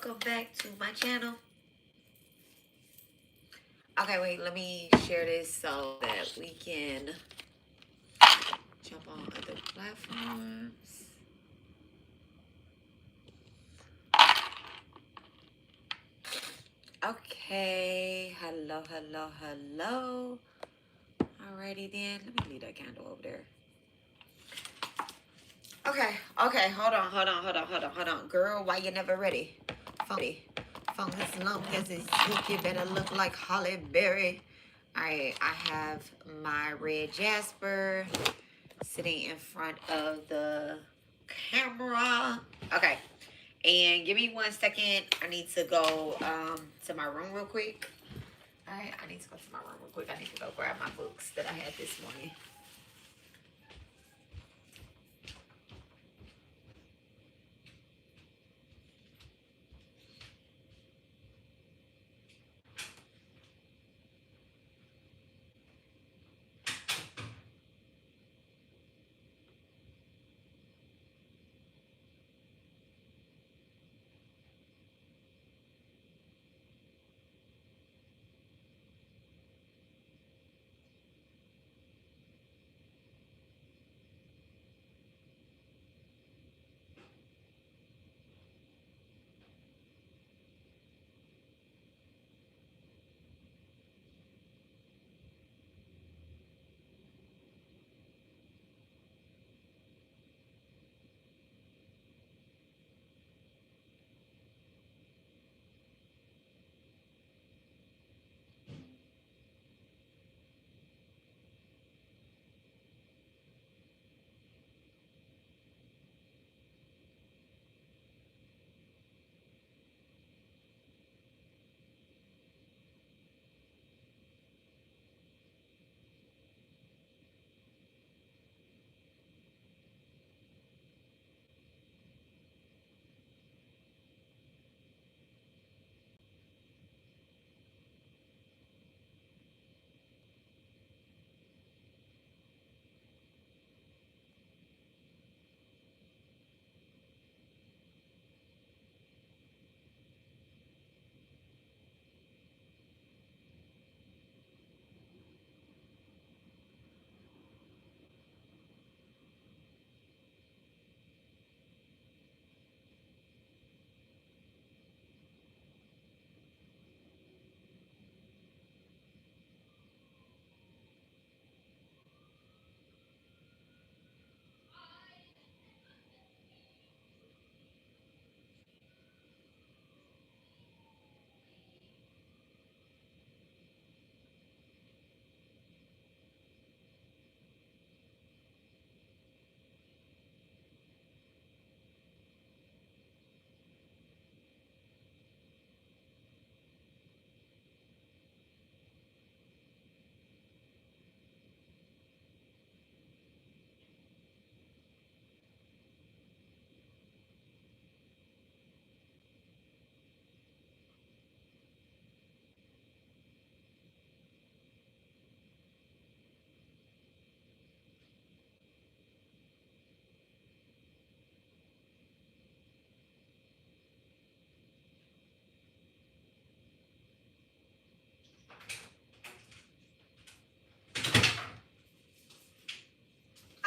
welcome back to my channel. Okay, wait, let me share this so that we can jump on other platforms. Okay, hello. Alrighty then, let me leave that candle over there. Okay, hold on. Girl, why you never ready? Fungus lump as it's sick, you better look like Holly Berry. Alright, I have my red jasper sitting in front of the camera. Okay, and give me 1 second. I need to go to my room real quick. Alright, I need to go to my room real quick. I need to go grab my books that I had this morning.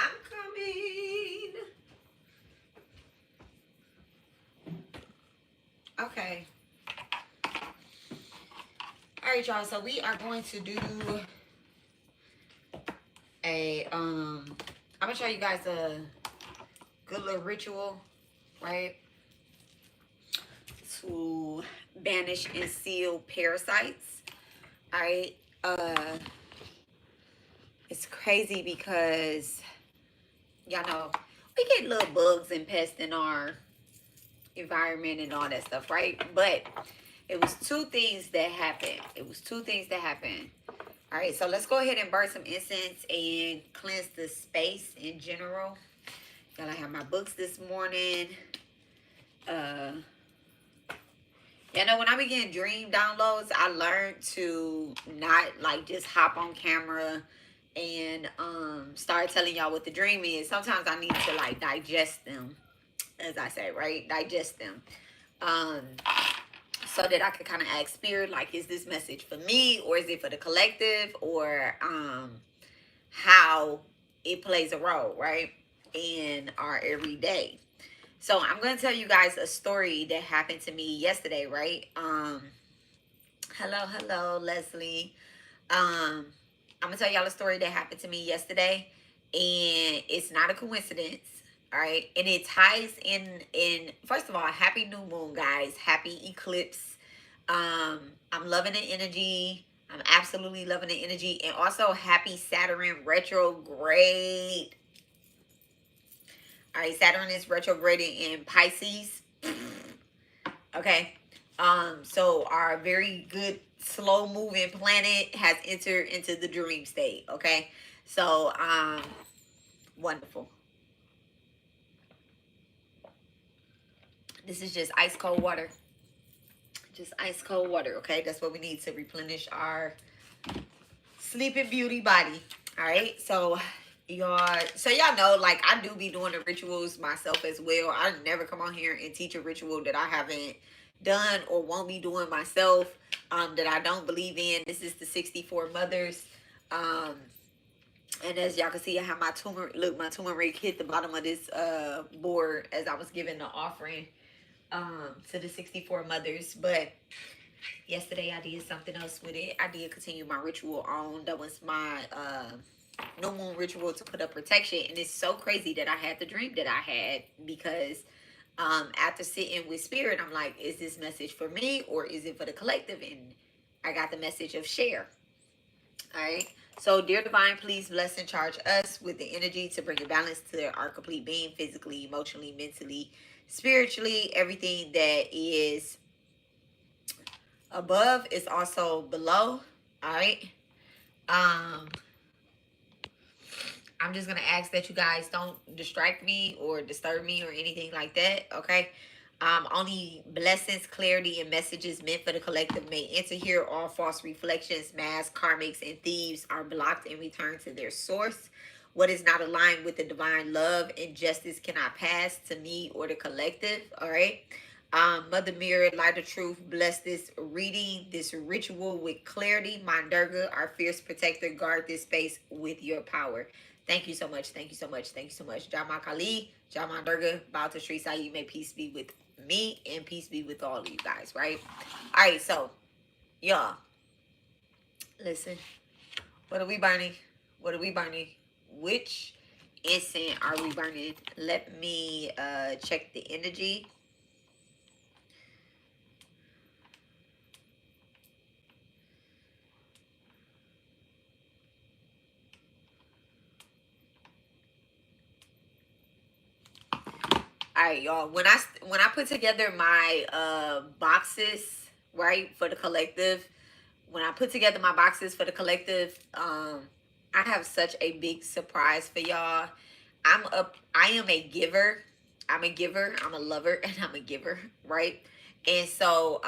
I'm coming. Okay. All right, y'all. So we are going to do a I'm gonna show you guys a good little ritual, right? To banish and seal parasites. All right. It's crazy because y'all know we get little bugs and pests in our environment and all that stuff, right? But it was two things that happened. All right, so let's go ahead and burn some incense and cleanse the space in general. Y'all, I have my books this morning. You know, when I be getting dream downloads, I learned to not like just hop on camera and start telling y'all what the dream is. Sometimes I need to like digest them, as I say, right? Digest them. so that I could kind of ask spirit, like, is this message for me or is it for the collective, or how it plays a role, right, in our everyday. So I'm going to tell you guys a story that happened to me yesterday, right? Hello, Leslie. I'm gonna tell y'all a story that happened to me yesterday, and it's not a coincidence. All right, and it ties in. First of all, happy new moon, guys. Happy eclipse. I'm loving the energy. I'm absolutely loving the energy, and also happy Saturn retrograde. All right, Saturn is retrograding in Pisces. Okay. So our very good slow moving planet has entered into the dream state. Okay. So wonderful. This is just ice cold water. Just ice cold water. Okay. That's what we need to replenish our sleeping beauty body. All right. So y'all know, like, I do be doing the rituals myself as well. I never come on here and teach a ritual that I haven't done or won't be doing myself, that I don't believe in. This is the 64 mothers. Um, and as y'all can see, I have my turmeric hit the bottom of this board as I was giving the offering to the 64 mothers. But yesterday I did something else with it. I did continue my ritual on. That was my new moon ritual to put up protection. And it's so crazy that I had the dream that I had, because after sitting with spirit, I'm like, is this message for me or is it for the collective? And I got the message of share. All right. So, dear divine, please bless and charge us with the energy to bring a balance to our complete being, physically, emotionally, mentally, spiritually. Everything that is above is also below. All right. Um, I'm just gonna ask that you guys don't distract me or disturb me or anything like that. Okay. Only blessings, clarity, and messages meant for the collective may enter here. All false reflections, masks, karmics, and thieves are blocked and returned to their source. What is not aligned with the divine love and justice cannot pass to me or the collective. All right. Mother Mirror, Light of Truth, bless this reading, this ritual with clarity. Mandurga, our fierce protector, guard this space with your power. Thank you so much. Thank you so much. Thank you so much. Jama Kali, Jama Durga, Bauta Sri Sai, may peace be with me and peace be with all of you guys, right? All right, so, y'all, listen. What are we burning? What are we burning? Which incense are we burning? Let me check the energy. All right, y'all. When I put together my boxes, right, for the collective, when I put together my boxes for the collective, I have such a big surprise for y'all. I am a giver. I'm a giver. I'm a lover, and I'm a giver, right? And so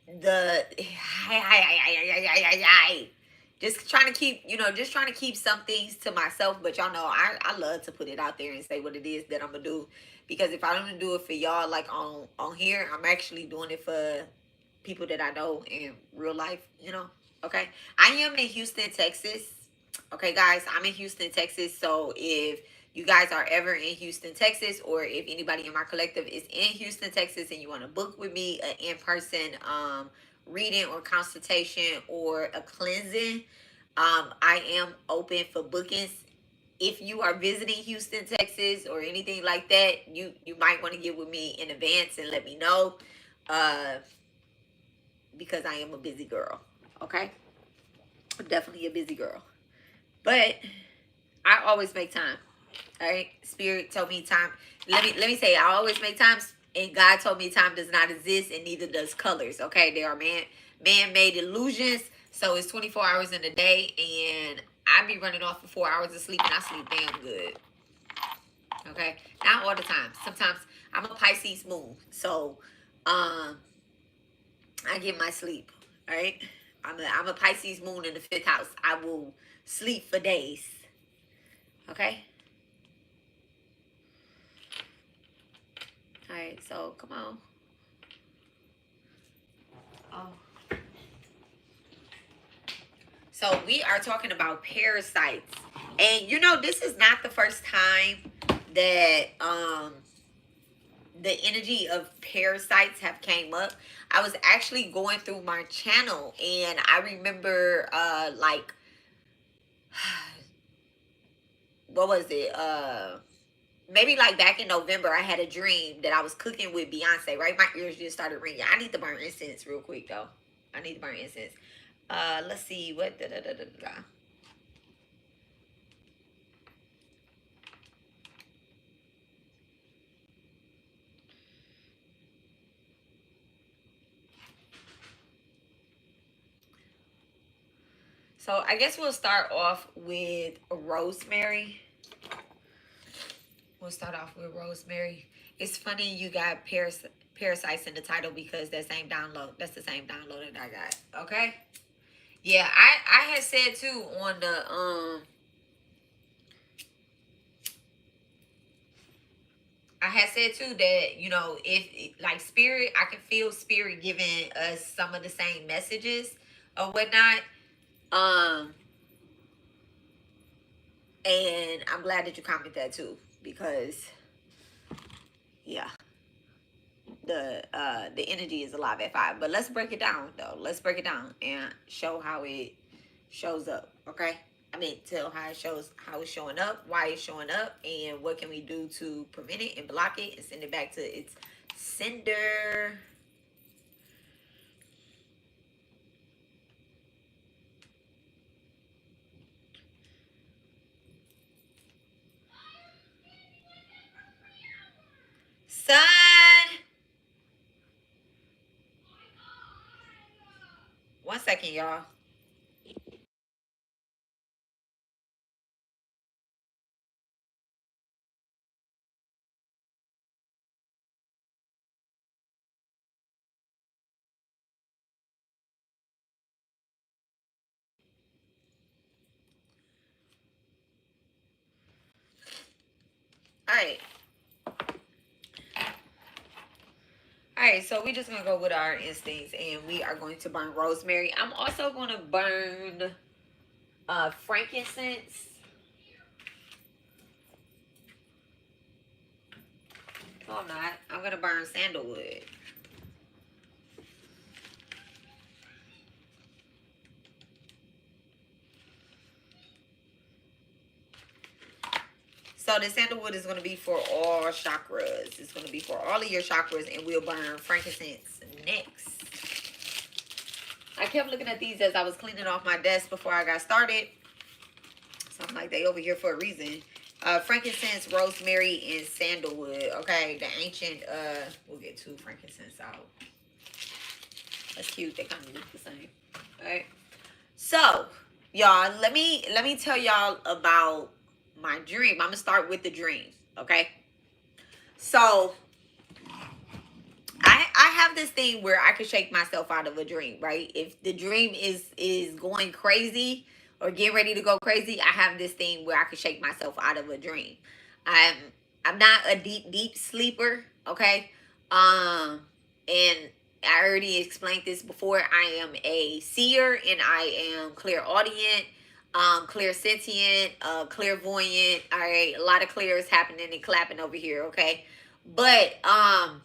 the just trying to keep, just trying to keep some things to myself. But y'all know I love to put it out there and say what it is that I'm gonna do, because if I don't do it for y'all, like on here, I'm actually doing it for people that I know in real life. Okay, I am in Houston, Texas. Okay, guys, I'm in Houston, Texas. So if you guys are ever in Houston, Texas, or if anybody in my collective is in Houston, Texas, and you want to book with me an in-person reading or consultation or a cleansing, I am open for bookings. If you are visiting Houston, Texas, or anything like that, you might want to get with me in advance and let me know, because I am a busy girl. Okay, I'm definitely a busy girl, but I always make time. All right, Spirit told me time. Let me say, I always make time, and God told me time does not exist, and neither does colors. Okay, they are man-made illusions. So it's 24 hours in a day, and I be running off for 4 hours of sleep, and I sleep damn good. Okay, not all the time. Sometimes I'm a Pisces moon, so I get my sleep. All right, I'm a Pisces moon in the 5th house. I will sleep for days. Okay. All right, so come on. So we are talking about parasites. And you know, this is not the first time that the energy of parasites have came up. I was actually going through my channel and I remember like what was it? Maybe like back in November I had a dream that I was cooking with Beyonce, right? My ears just started ringing. I need to burn incense real quick though. I need to burn incense. Let's see what So I guess we'll start off with rosemary. We'll start off with rosemary. It's funny you got parasites in the title because that same download. That's the same download that I got. Okay. Yeah, I had said too on the I had said too that, you know, if like spirit, I can feel spirit giving us some of the same messages or whatnot. Um, and I'm glad that you commented that too because yeah, the energy is alive at 5. But let's break it down though. Let's break it down and show how it shows up. Okay. I mean, tell how it shows, how it's showing up, why it's showing up, and what can we do to prevent it and block it and send it back to its sender. Son, 1 second, y'all. All right. All right, so we're just gonna go with our instincts, and we are going to burn rosemary. I'm also gonna burn frankincense. No, I'm not. I'm gonna burn sandalwood. So the sandalwood is going to be for all chakras. It's going to be for all of your chakras, and we'll burn frankincense next. I kept looking at these as I was cleaning off my desk before I got started. So I'm like, they over here for a reason. Frankincense, rosemary, and sandalwood. Okay, the ancient, we'll get 2 frankincense out. That's cute. They kind of look the same. All right. So, y'all, let me tell y'all about my dream. I'm gonna start with the dream. Okay. So I have this thing where I can shake myself out of a dream, right? If the dream is going crazy or getting ready to go crazy, I have this thing where I can shake myself out of a dream. I'm I'm not a deep sleeper, okay? And I already explained this before. I am a seer and I am clairaudient, clairsentient, clairvoyant. All right, a lot of clears happening and clapping over here, okay? But I'm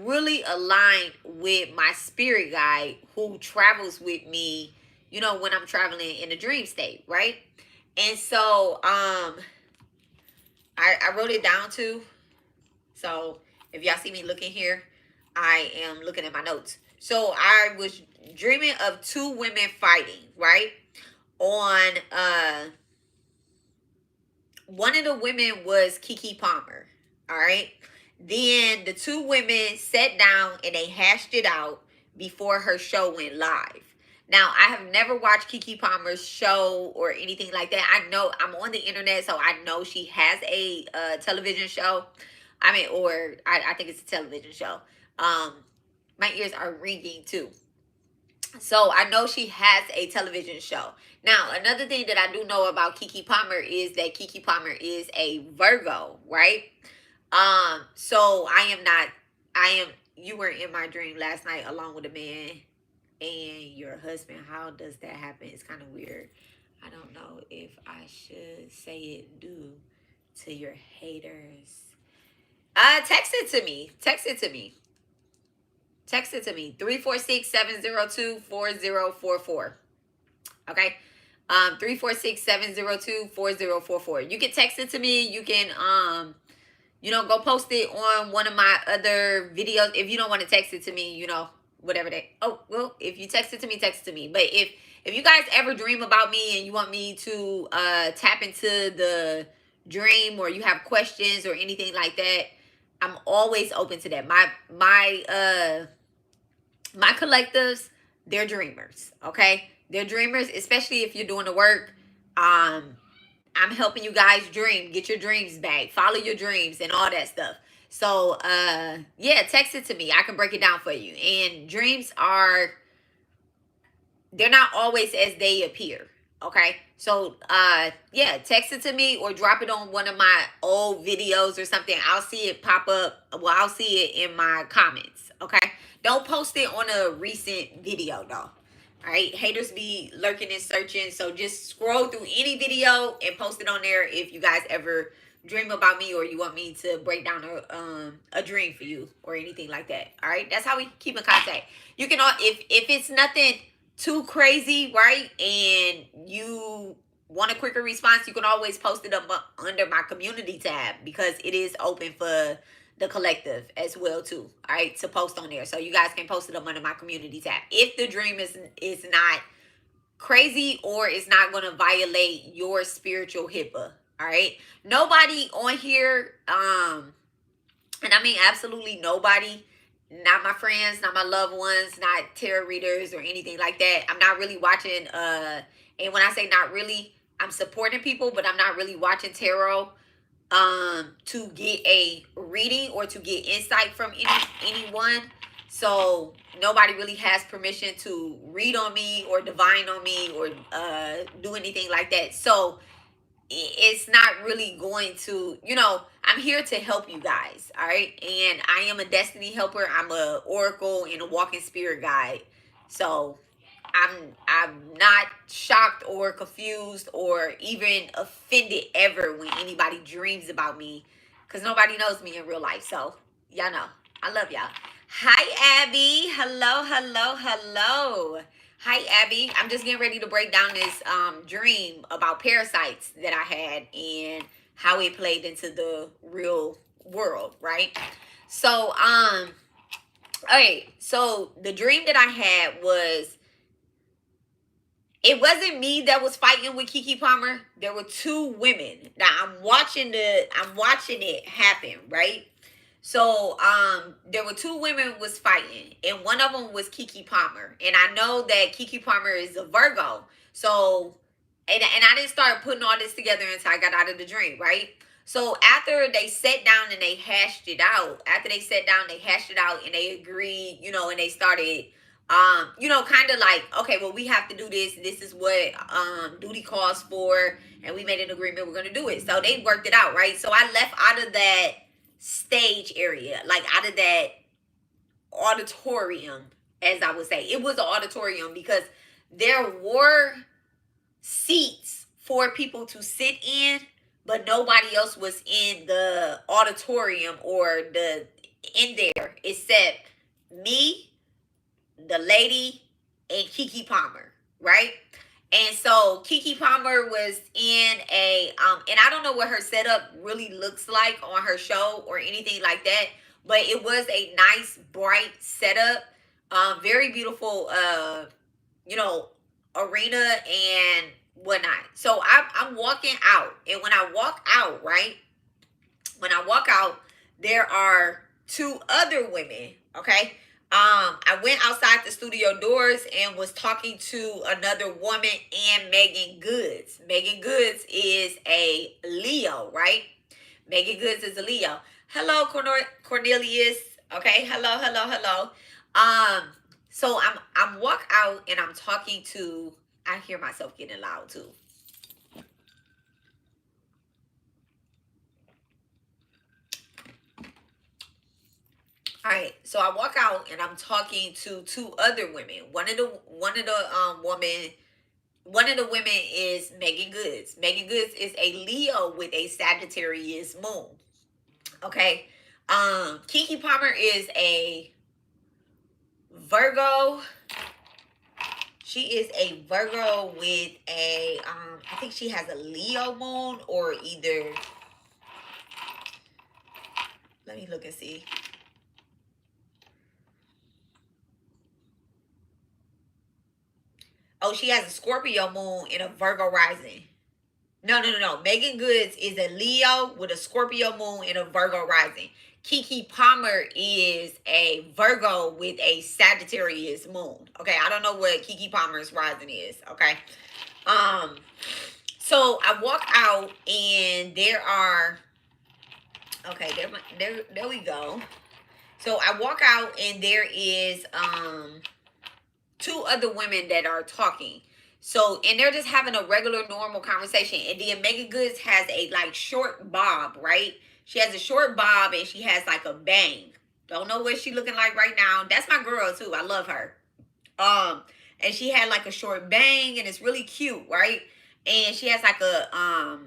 really aligned with my spirit guide who travels with me, you know, when I'm traveling in a dream state, right? And so I wrote it down too. So if y'all see me looking here, I am looking at my notes. So I was dreaming of 2 women fighting, right? On one of the women was Keke Palmer. All right. Then the 2 women sat down and they hashed it out before her show went live. Now, I have never watched Keke Palmer's show or anything like that. I know I'm on the internet, so I know she has a television show. I mean, or I think it's a television show. My ears are ringing too. So I know she has a television show. Now, another thing that I do know about Keke Palmer is that Keke Palmer is a Virgo, right? So I am not, I am, you were in my dream last night along with a man. and your husband. How does that happen? It's kind of weird. I don't know if I should say it due to your haters. Text it to me. Text it to me. Text it to me. 346-702-4044. Okay. 346-702-4044. You can text it to me. You can go post it on one of my other videos. If you don't want to text it to me, whatever that. Oh, well, if you text it to me, text it to me. But if you guys ever dream about me and you want me to tap into the dream, or you have questions or anything like that, I'm always open to that. My collectives, they're dreamers, okay? They're dreamers, especially if you're doing the work. I'm helping you guys dream, get your dreams back, follow your dreams and all that stuff. So, yeah, text it to me. I can break it down for you. And dreams they're not always as they appear, okay? So, yeah, text it to me or drop it on one of my old videos or something. I'll see it pop up. Well, I'll see it in my comments, okay? Don't post it on a recent video, though. All right, haters be lurking and searching, so just scroll through any video and post it on there if you guys ever dream about me or you want me to break down a dream for you or anything like that. All right, that's how we keep in contact. You can if it's nothing too crazy, right, and you want a quicker response, you can always post it up under my community tab, because it is open for the collective as well too, all right, to post on there. So you guys can post it up under my community tab if the dream is not crazy or is not going to violate your spiritual HIPAA. All right, nobody on here, and I mean absolutely nobody, not my friends, not my loved ones, not tarot readers or anything like that. I'm not really watching and when I say not really, I'm supporting people, but I'm not really watching tarot to get a reading or to get insight from anyone. So nobody really has permission to read on me or divine on me or do anything like that. So it's not really going to, I'm here to help you guys, all right? And I am a destiny helper. I'm a oracle and a walking spirit guide. So I'm not shocked or confused or even offended ever when anybody dreams about me, because nobody knows me in real life. So y'all know I love y'all. Hi Abby. Hello, hello, hello. Hi Abby. I'm just getting ready to break down this dream about parasites that I had and how it played into the real world, right? So okay, so the dream that I had was, it wasn't me that was fighting with Kiki Palmer. There were two women. Now I'm watching it happen, right? So there were two women was fighting, and one of them was Kiki Palmer. And I know that Kiki Palmer is a Virgo. So and I didn't start putting all this together until I got out of the dream, right? So after they sat down and they hashed it out, and they agreed, and they started kind of like, okay, well, we have to do this. This is what duty calls for, and we made an agreement. We're gonna do it. So they worked it out, right? So I left out of that stage area, like out of that auditorium, as I would say. It was an auditorium because there were seats for people to sit in, but nobody else was in the auditorium or in there except me, the lady, and Kiki Palmer, right? And so Kiki Palmer was in a and I don't know what her setup really looks like on her show or anything like that, but it was a nice bright setup, very beautiful arena and whatnot. So I'm walking out, and when I walk out, right, there are two other women, okay? I went outside the studio doors and was talking to another woman and Megan Goods. Megan Goods is a Leo, right? Megan Goods is a Leo. Hello, Cornelius. Okay, hello. So I'm walk out and I'm talking to, I hear myself getting loud too. right, so I walk out and I'm talking to two other women. One of the women is Megan Goods. Megan Goods is a Leo with a Sagittarius moon. Okay. Kiki Palmer is a Virgo. She is a Virgo with a I think she has a Leo moon, or either, let me look and see. Oh, she has a Scorpio moon and a Virgo rising. No. Megan Goods is a Leo with a Scorpio moon and a Virgo rising. Kiki Palmer is a Virgo with a Sagittarius moon. Okay, I don't know what Kiki Palmer's rising is. Okay. Um, so I walk out and there are, okay, there we go. So I walk out and there is two other women that are talking. So, and they're just having a regular, normal conversation. And then Megan Goods has a like short bob, right? She has a short bob and she has like a bang. Don't know what she looking like right now. That's my girl too. I love her. And she had like a short bang and it's really cute, right? And she has like a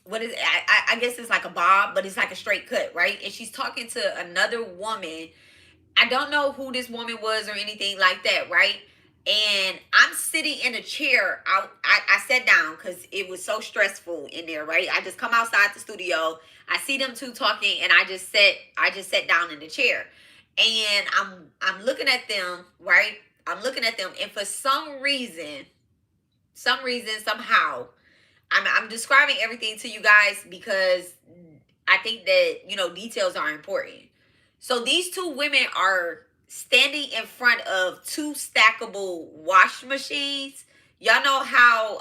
what is it? I guess it's like a bob, but it's like a straight cut, right? And she's talking to another woman. I don't know who this woman was or anything like that, right? And I'm sitting in a chair. I sat down because it was so stressful in there, right? I just come outside the studio. I see them two talking, and I just sat down in the chair. And I'm looking at them, right? I'm looking at them, and for some reason, somehow, I'm describing everything to you guys because I think that, you know, details are important. So these two women are standing in front of two stackable wash machines. Y'all know how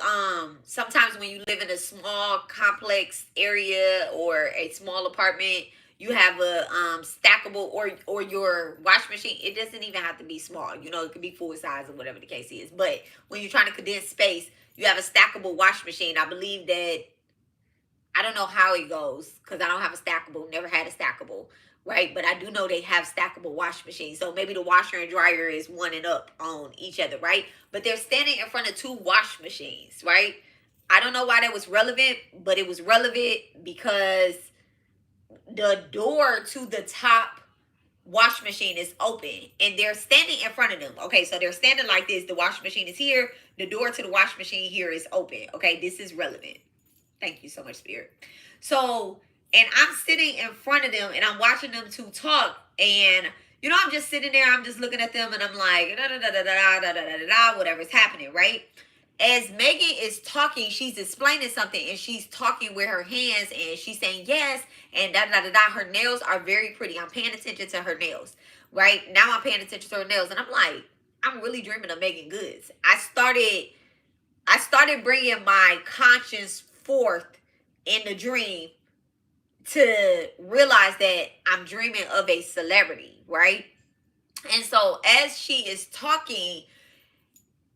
sometimes when you live in a small complex area or a small apartment, you have a stackable or your wash machine. It doesn't even have to be small. You know, it could be full size or whatever the case is. But when you're trying to condense space, you have a stackable wash machine. I believe that, I don't know how it goes because I don't have a stackable, never had a stackable, right? But I do know they have stackable wash machines. So maybe the washer and dryer is one and up on each other, right? But they're standing in front of two wash machines, right? I don't know why that was relevant, but it was relevant because the door to the top wash machine is open and they're standing in front of them. Okay, so they're standing like this. The wash machine is here. The door to the wash machine here is open. Okay, this is relevant. Thank you so much, Spirit. So, and I'm sitting in front of them and I'm watching them two talk. And, you know, I'm just sitting there. I'm just looking at them and I'm like, da da da da da da da da da, whatever's happening, right? As Megan is talking, she's explaining something and she's talking with her hands and she's saying yes and da da da da. Her nails are very pretty. I'm paying attention to her nails, right? Now I'm paying attention to her nails and I'm like, I'm really dreaming of Megan Goods. I started bringing my conscience forth in the dream to realize that I'm dreaming of a celebrity, right? And so as she is talking,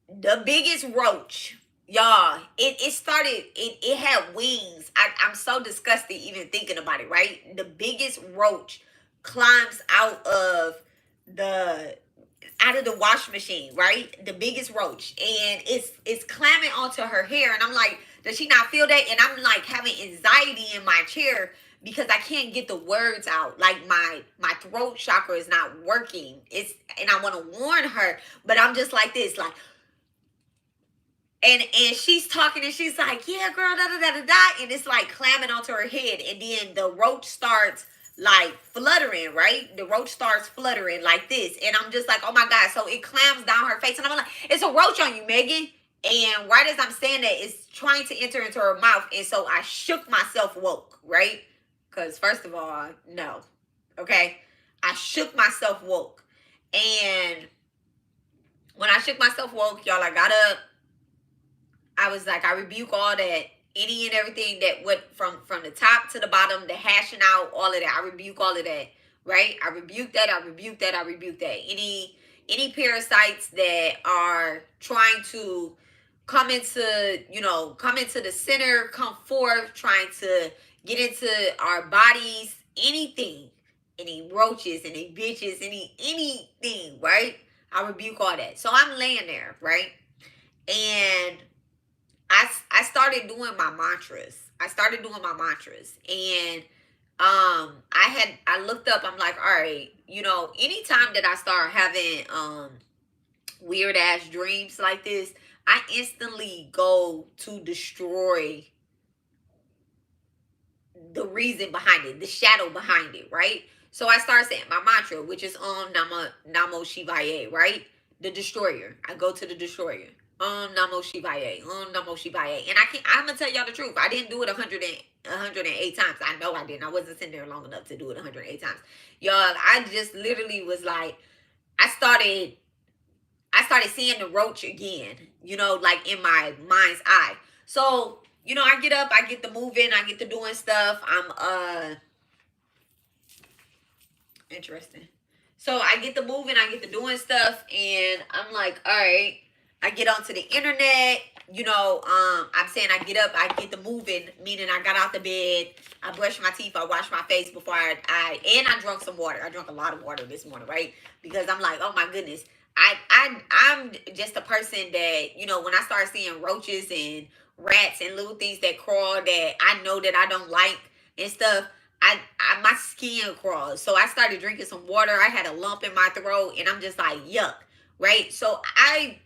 the biggest roach, y'all, it had wings. I'm so disgusted even thinking about it, right? The biggest roach climbs out of the wash machine, right? The biggest roach, and it's climbing onto her hair, and I'm like, does she not feel that? And I'm like having anxiety in my chair because I can't get the words out. Like my throat chakra is not working. And I want to warn her, but I'm just like this, like, and she's talking and she's like, yeah, girl, da da da da da, and it's like clamming onto her head, and then the roach starts like fluttering, right? The roach starts fluttering like this, and I'm just like, oh my God. So it clams down her face, and I'm like, it's a roach on you, Megan. And right as I'm saying that, it's trying to enter into her mouth, and so I shook myself woke, right? Because first of all, no, okay? I shook myself woke, and when I shook myself woke, y'all, I got up. I was like, I rebuke all that, any and everything that went from the top to the bottom, the hashing out, all of that. I rebuke all of that, right? I rebuke that. I rebuke that. I rebuke that. Any parasites that are trying to come into the center, come forth, trying to get into our bodies, anything any roaches, any bitches, anything, right? I rebuke all that. So I'm laying there, right? And I started doing my mantras. And I looked up, I'm like, all right, you know, anytime that I start having weird ass dreams like this, I instantly go to destroy the reason behind it, the shadow behind it, right? So I start saying my mantra, which is Namo Shivaya, right? The destroyer. I go to the destroyer. Namo Shivaya. Namo Shivaya. And I'm gonna tell y'all the truth. I didn't do it 108 times. I know I didn't. I wasn't sitting there long enough to do it 108 times. Y'all, I just literally was like, I started seeing the roach again, you know, like in my mind's eye. So, you know, I get up, I get to moving, I get to doing stuff. I'm interesting. So I get to moving, I get to doing stuff, and I'm like, all right. I get onto the internet, you know, I'm saying I get up, I get to moving, meaning I got out the bed, I brushed my teeth, I washed my face before and I drank some water. I drank a lot of water this morning, right? Because I'm like, oh my goodness. I'm just a person that, you know, when I start seeing roaches and rats and little things that crawl that I know that I don't like and stuff, my skin crawls. So I started drinking some water. I had a lump in my throat and I'm just like, yuck, right? So I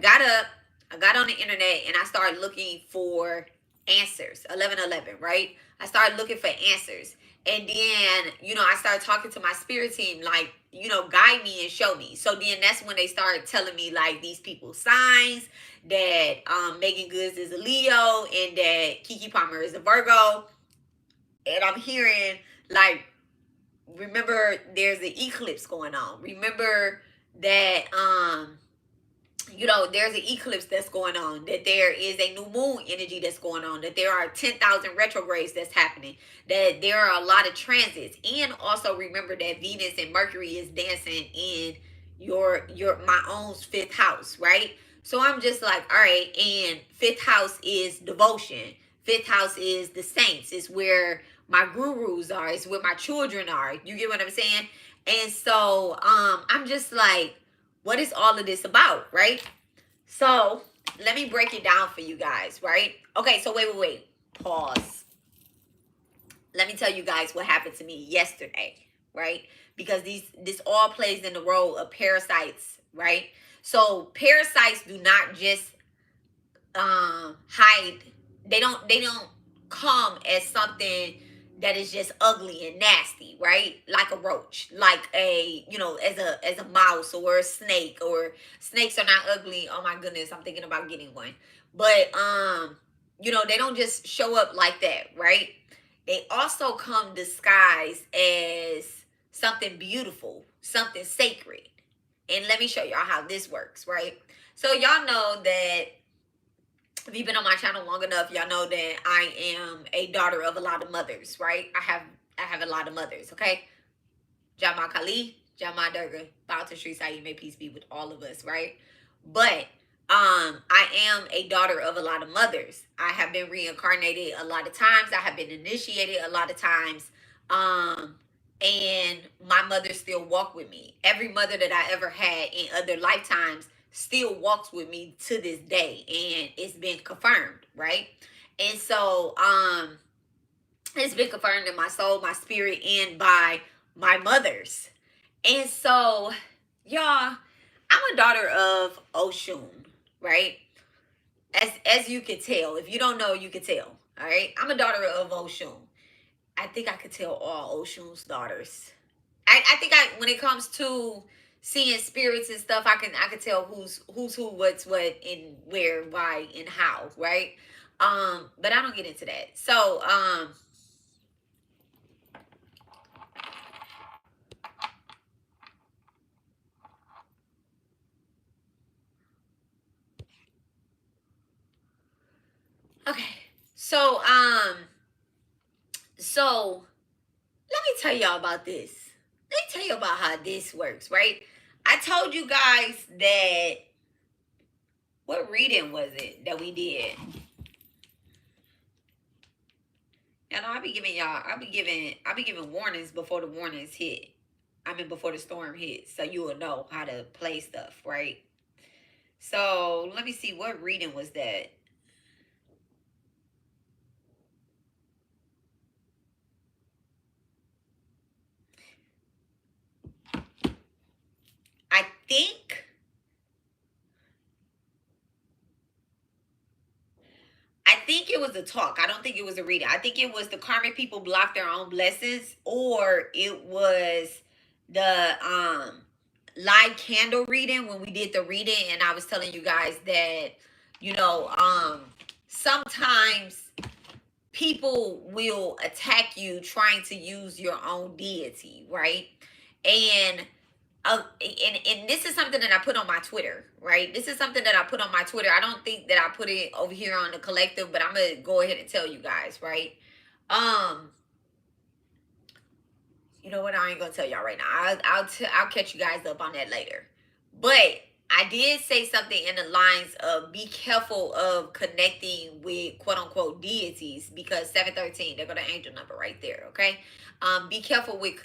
got up, I got on the internet and I started looking for answers. 1111, right? I started looking for answers. And then, you know, I started talking to my spirit team, like, you know, guide me and show me. So then that's when they started telling me, like, these people's signs, that Megan Goods is a Leo and that Kiki Palmer is a Virgo. And I'm hearing, like, remember there's an eclipse going on. Remember that you know, there's an eclipse that's going on, that there is a new moon energy that's going on, that there are 10,000 retrogrades that's happening, that there are a lot of transits. And also remember that Venus and Mercury is dancing in my own fifth house, right? So I'm just like, all right, and fifth house is devotion. Fifth house is the saints. It's where my gurus are. It's where my children are. You get what I'm saying? And so I'm just like, what is all of this about, right? So let me break it down for you guys, right? Okay, so wait. Pause. Let me tell you guys what happened to me yesterday, right? Because this all plays in the role of parasites, right? So parasites do not just hide. They don't come as something that is just ugly and nasty, right? Like a roach, like a, you know, as a mouse or a snake. Or snakes are not ugly. Oh my goodness, I'm thinking about getting one. But you know, they don't just show up like that, right? They also come disguised as something beautiful, something sacred. And let me show y'all how this works, right? So y'all know that if you've been on my channel long enough, y'all know that I am a daughter of a lot of mothers, right? I have a lot of mothers, okay? Jama Kali, Jama Durga, bow to Sri Sai, may peace be with all of us, right? But I am a daughter of a lot of mothers. I have been reincarnated a lot of times. I have been initiated a lot of times. And my mother still walk with me. Every mother that I ever had in other lifetimes still walks with me to this day, and it's been confirmed, right? And so it's been confirmed in my soul, my spirit, and by my mothers. And so, y'all, I'm a daughter of Oshun, right? As you can tell. If you don't know, you can tell. All right. I'm a daughter of Oshun. I think I could tell all Oshun's daughters. I think when it comes to seeing spirits and stuff, I can tell who's who, what's what, and where, why, and how, right? But I don't get into that. So okay. So let me tell y'all about this. Let me tell you about how this works, right? I told you guys that, what reading was it that we did? You know, I be giving warnings before the warnings hit. I mean, before the storm hits, so you will know how to play stuff, right? So let me see, what reading was that? I think I think it was a talk. I don't think it was a reading. I think it was the karmic people block their own blessings, or it was the live candle reading when we did the reading, and I was telling you guys that, you know, sometimes people will attack you trying to use your own deity, right? And and this is something that I put on my Twitter, right? This is something that I put on my Twitter. I don't think that I put it over here on the collective, but I'm gonna go ahead and tell you guys, right? Um, you know what? I ain't gonna tell y'all right now. I'll catch you guys up on that later. But I did say something in the lines of be careful of connecting with quote unquote deities, because 713, they're gonna angel number right there, okay? Be careful with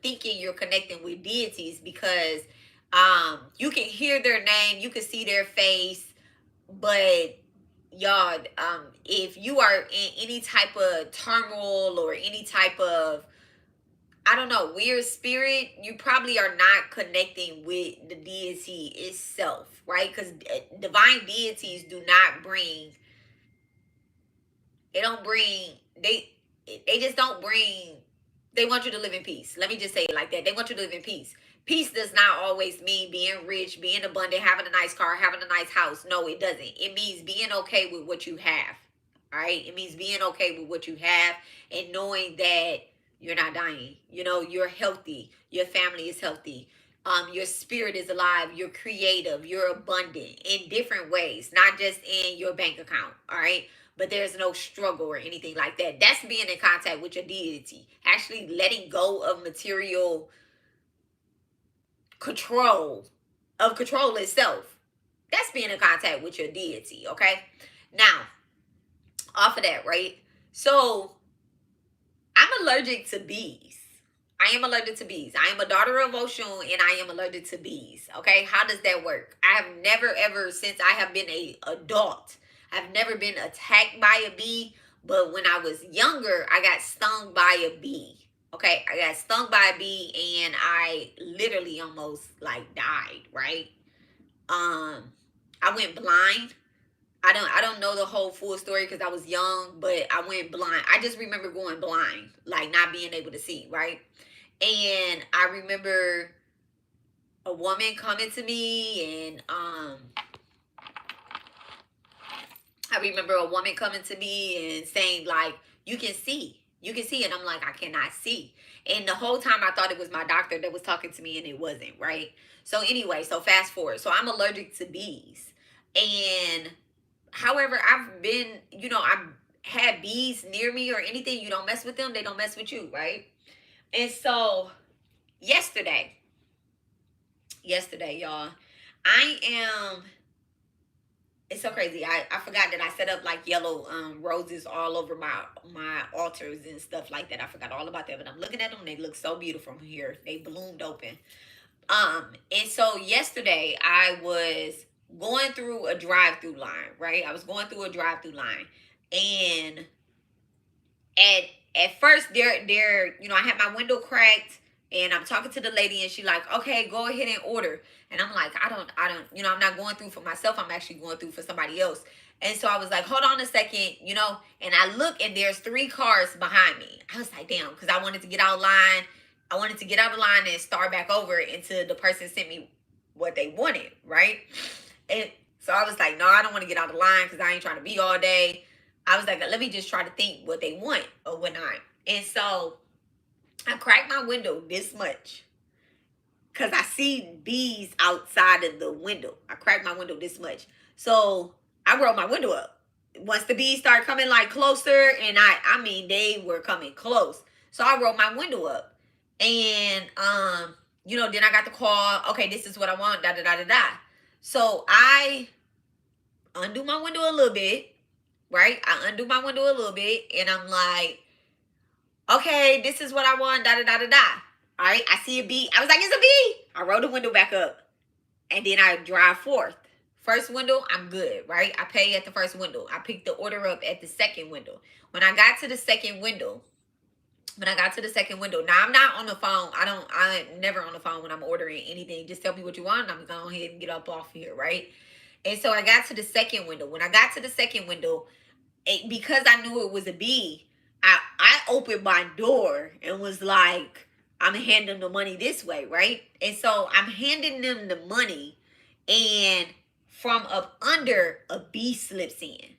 thinking you're connecting with deities, because you can hear their name, you can see their face, but y'all, if you are in any type of turmoil or any type of, I don't know, weird spirit, you probably are not connecting with the deity itself, right? Because divine deities do not bring, they don't bring, they just don't bring, they want you to live in peace. Let me just say it like that. They want you to live in peace. Peace does not always mean being rich, being abundant, having a nice car, having a nice house. No, it doesn't. It means being okay with what you have. All right? It means being okay with what you have and knowing that you're not dying. You know, you're healthy. Your family is healthy. Your spirit is alive. You're creative. You're abundant in different ways, not just in your bank account. All right? But there's no struggle or anything like that. That's being in contact with your deity. Actually letting go of material control itself. That's being in contact with your deity, okay? Now, off of that, right? So, I'm allergic to bees. I am allergic to bees. I am a daughter of Oshun, and I am allergic to bees. Okay, how does that work? I have never ever, since I have been a adult, I've never been attacked by a bee. But when I was younger, I got stung by a bee. Okay, I got stung by a bee, and I literally almost like died. Right? I went blind. I don't know the whole full story because I was young, but I went blind. I just remember going blind, like not being able to see, right? And I remember a woman coming to me, and I remember a woman coming to me and saying like, you can see. You can see. And I'm like, I cannot see. And the whole time I thought it was my doctor that was talking to me, and it wasn't, right? So anyway, so fast forward. So I'm allergic to bees. And however, I've been, I've had bees near me or anything. You don't mess with them, they don't mess with you, right? And so yesterday, y'all, I am, it's so crazy. I forgot that I set up like yellow roses all over my altars and stuff like that. I forgot all about that, but I'm looking at them. They look so beautiful from here. They bloomed open. And so yesterday I was going through a drive-through line, right? I was going through a drive-through line, and at first they're I had my window cracked, and I'm talking to the lady, and she like, okay, go ahead and order. And I'm like, I don't, I'm not going through for myself. I'm actually going through for somebody else. And so I was like, hold on a second, and I look, and there's 3 cars behind me. I was like, damn, because I wanted to get out of line. I wanted to get out of line and start back over until the person sent me what they wanted, right? And so I was like, no, I don't want to get out of line because I ain't trying to be all day. I was like, let me just try to think what they want or whatnot. And so I cracked my window this much because I see bees outside of the window. I cracked my window this much. So I rolled my window up. Once the bees started coming like closer, and I mean, they were coming close. So I rolled my window up. And, then I got the call. Okay, this is what I want, da, da, da, da, da. So I undo my window a little bit, right? I undo my window a little bit, and I'm like, Okay, this is what I want, da da da da da. All right, I see a bee. I was like, it's a bee. I roll the window back up, and then I drive forth. First window, I'm good, right? I pay at the first window. I pick the order up at the second window. When I got to the second window, now I'm not on the phone. I'm never on the phone when I'm ordering anything. Just tell me what you want, and I'm going to go ahead and get up off here, right? And so I got to the second window. When I got to the second window, because I knew it was a bee, I opened my door and was like, I'm handing them the money this way, right? And so I'm handing them the money, and from up under, a bee slips in.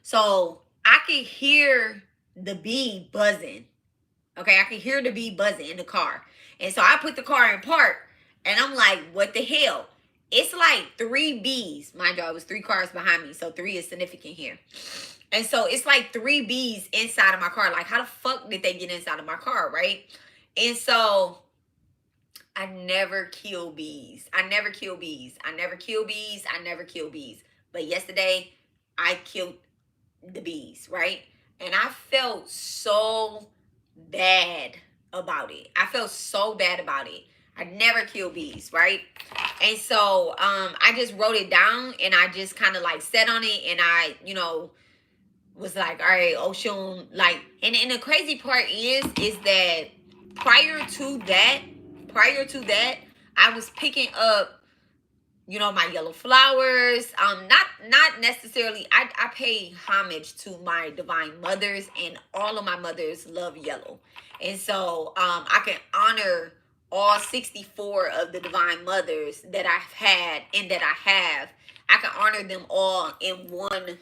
So I could hear the bee buzzing. Okay, I could hear the bee buzzing in the car. And so I put the car in park, and I'm like, what the hell? It's like 3 bees. Mind you, it was 3 cars behind me, so 3 is significant here. And so it's like 3 bees inside of my car. Like, how the fuck did they get inside of my car, right? And so I never kill bees. But yesterday, I killed the bees, right? And I felt so bad about it. I never kill bees, right? And so I just wrote it down, and I just kind of like sat on it, and I, was like, all right, Oshun, like, and the crazy part is that prior to that, I was picking up, my yellow flowers. Not necessarily. I pay homage to my divine mothers, and all of my mothers love yellow, and so I can honor all 64 of the divine mothers that I've had and that I have. I can honor them all in one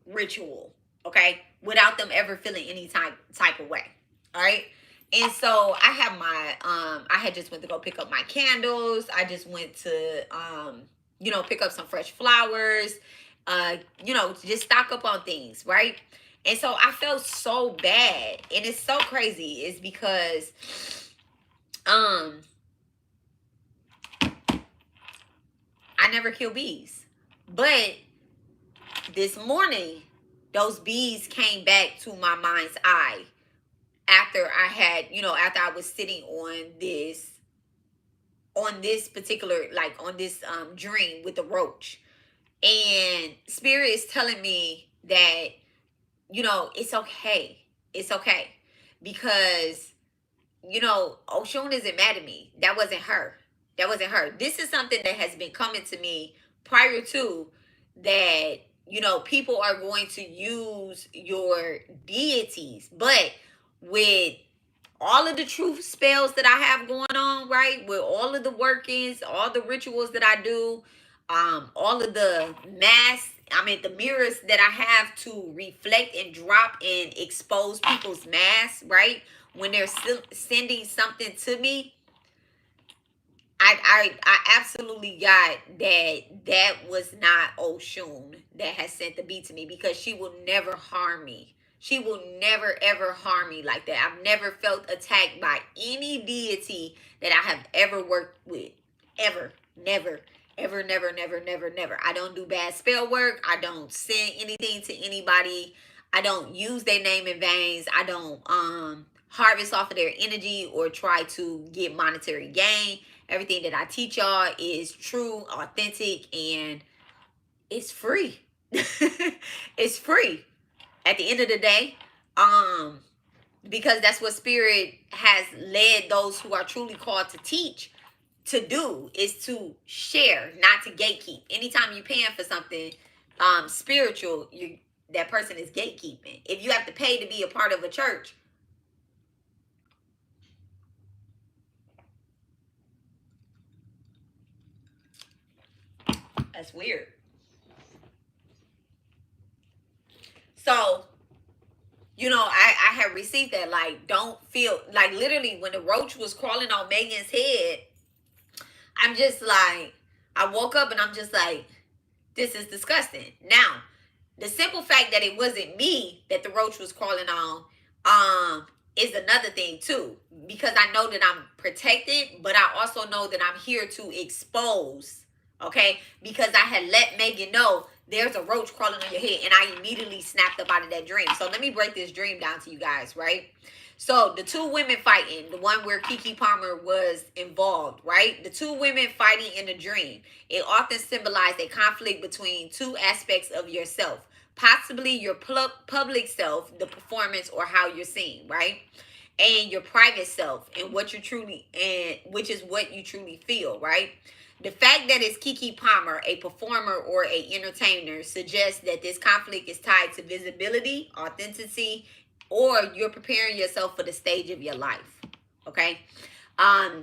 ritual, okay, without them ever feeling any type of way. All right. And so I have my I had just went to go pick up my candles. I just went to pick up some fresh flowers, just stock up on things, right? And so I felt so bad. And it's so crazy. It's because I never kill bees. But this morning, those bees came back to my mind's eye after I had, after I was sitting on this particular, like on this dream with the roach. And spirit is telling me that, it's okay. It's okay. Because, Oshun isn't mad at me. That wasn't her. This is something that has been coming to me prior to that, people are going to use your deities. But with all of the truth spells that I have going on, right? With all of the workings, all the rituals that I do, all of the the mirrors that I have to reflect and drop and expose people's masks, right? When they're still sending something to me, I absolutely got that was not Oshun that has sent the bee to me, because she will never harm me. She will never, ever harm me like that. I've never felt attacked by any deity that I have ever worked with. Ever. Never. Ever, never, never, never, never. I don't do bad spell work. I don't send anything to anybody. I don't use their name in vain. I don't harvest off of their energy or try to get monetary gain. Everything that I teach y'all is true, authentic, and it's free. It's free. At the end of the day, because that's what spirit has led those who are truly called to teach to do, is to share, not to gatekeep. Anytime you're paying for something spiritual, that person is gatekeeping. If you have to pay to be a part of a church, that's weird. So, I have received that. Like, don't feel like, literally when the roach was crawling on Megan's head, I'm just like, I woke up and I'm just like, this is disgusting. Now, the simple fact that it wasn't me that the roach was crawling on, is another thing too, because I know that I'm protected, but I also know that I'm here to expose. Okay, because I had let Megan know there's a roach crawling on your head. And I immediately snapped up out of that dream. So let me break this dream down to you guys, right? So the two women fighting, the one where Keke Palmer was involved, right? The two women fighting in the dream. It often symbolized a conflict between two aspects of yourself. Possibly your public self, the performance or how you're seen, right? And your private self and what you truly, and which is what you truly feel, right? The fact that it's Keke Palmer, a performer or a entertainer, suggests that this conflict is tied to visibility, authenticity, or you're preparing yourself for the stage of your life. Okay. Now,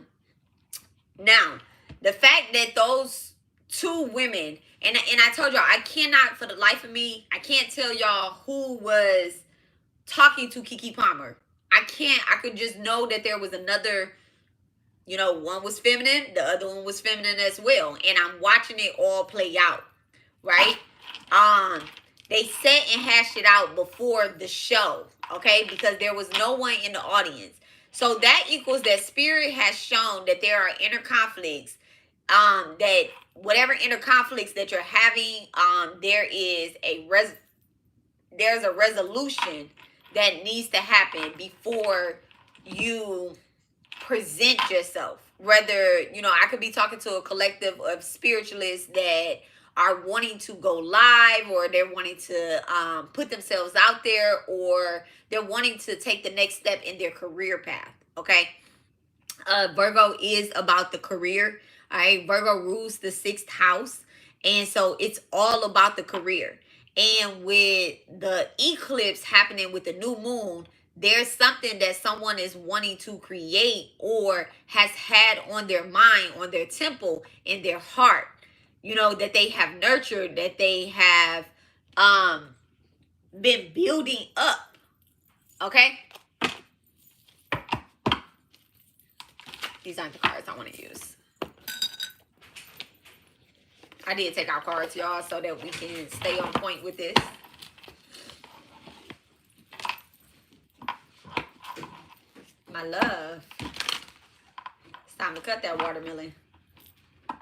the fact that those two women, and I told y'all, I cannot, for the life of me, I can't tell y'all who was talking to Keke Palmer. I could just know that there was another, you know, one was feminine, the other one was feminine as well. And I'm watching it all play out, right? They sat and hashed it out before the show, okay? Because there was no one in the audience. So that equals that spirit has shown that there are inner conflicts, that whatever inner conflicts that you're having, there's a resolution that needs to happen before you present yourself. Whether, you know, I could be talking to a collective of spiritualists that are wanting to go live, or they're wanting to put themselves out there, or they're wanting to take the next step in their career path. Okay. Virgo is about the career. All right. Virgo rules the 6th house. And so it's all about the career. And with the eclipse happening with the new moon, there's something that someone is wanting to create or has had on their mind, on their temple, in their heart, you know, that they have nurtured, that they have been building up. Okay. These aren't the cards I want to use. I did take out cards, y'all, so that we can stay on point with this. My love. It's time to cut that watermelon. I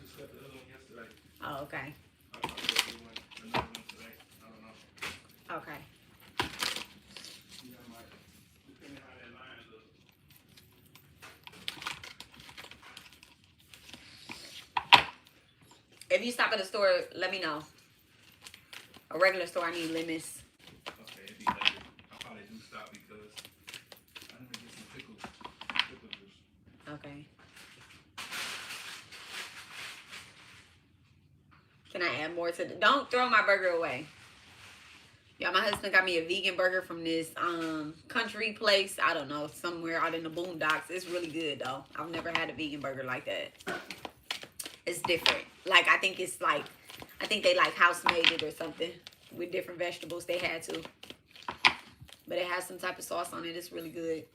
just got the other one yesterday. Oh, okay. I'll do another one today. I don't know. Okay. You know, like, depending how that line looks. If you stop at a store, let me know. A regular store, I need lemons. Okay, it'd be later. I'll probably do stop because I'm gonna get some pickle juice. Okay. Can I add more to the... Don't throw my burger away. Yeah, my husband got me a vegan burger from this country place. I don't know, somewhere out in the boondocks. It's really good, though. I've never had a vegan burger like that. It's different. Like, I think they like house made it or something with different vegetables they had to. But it has some type of sauce on it. It's really good.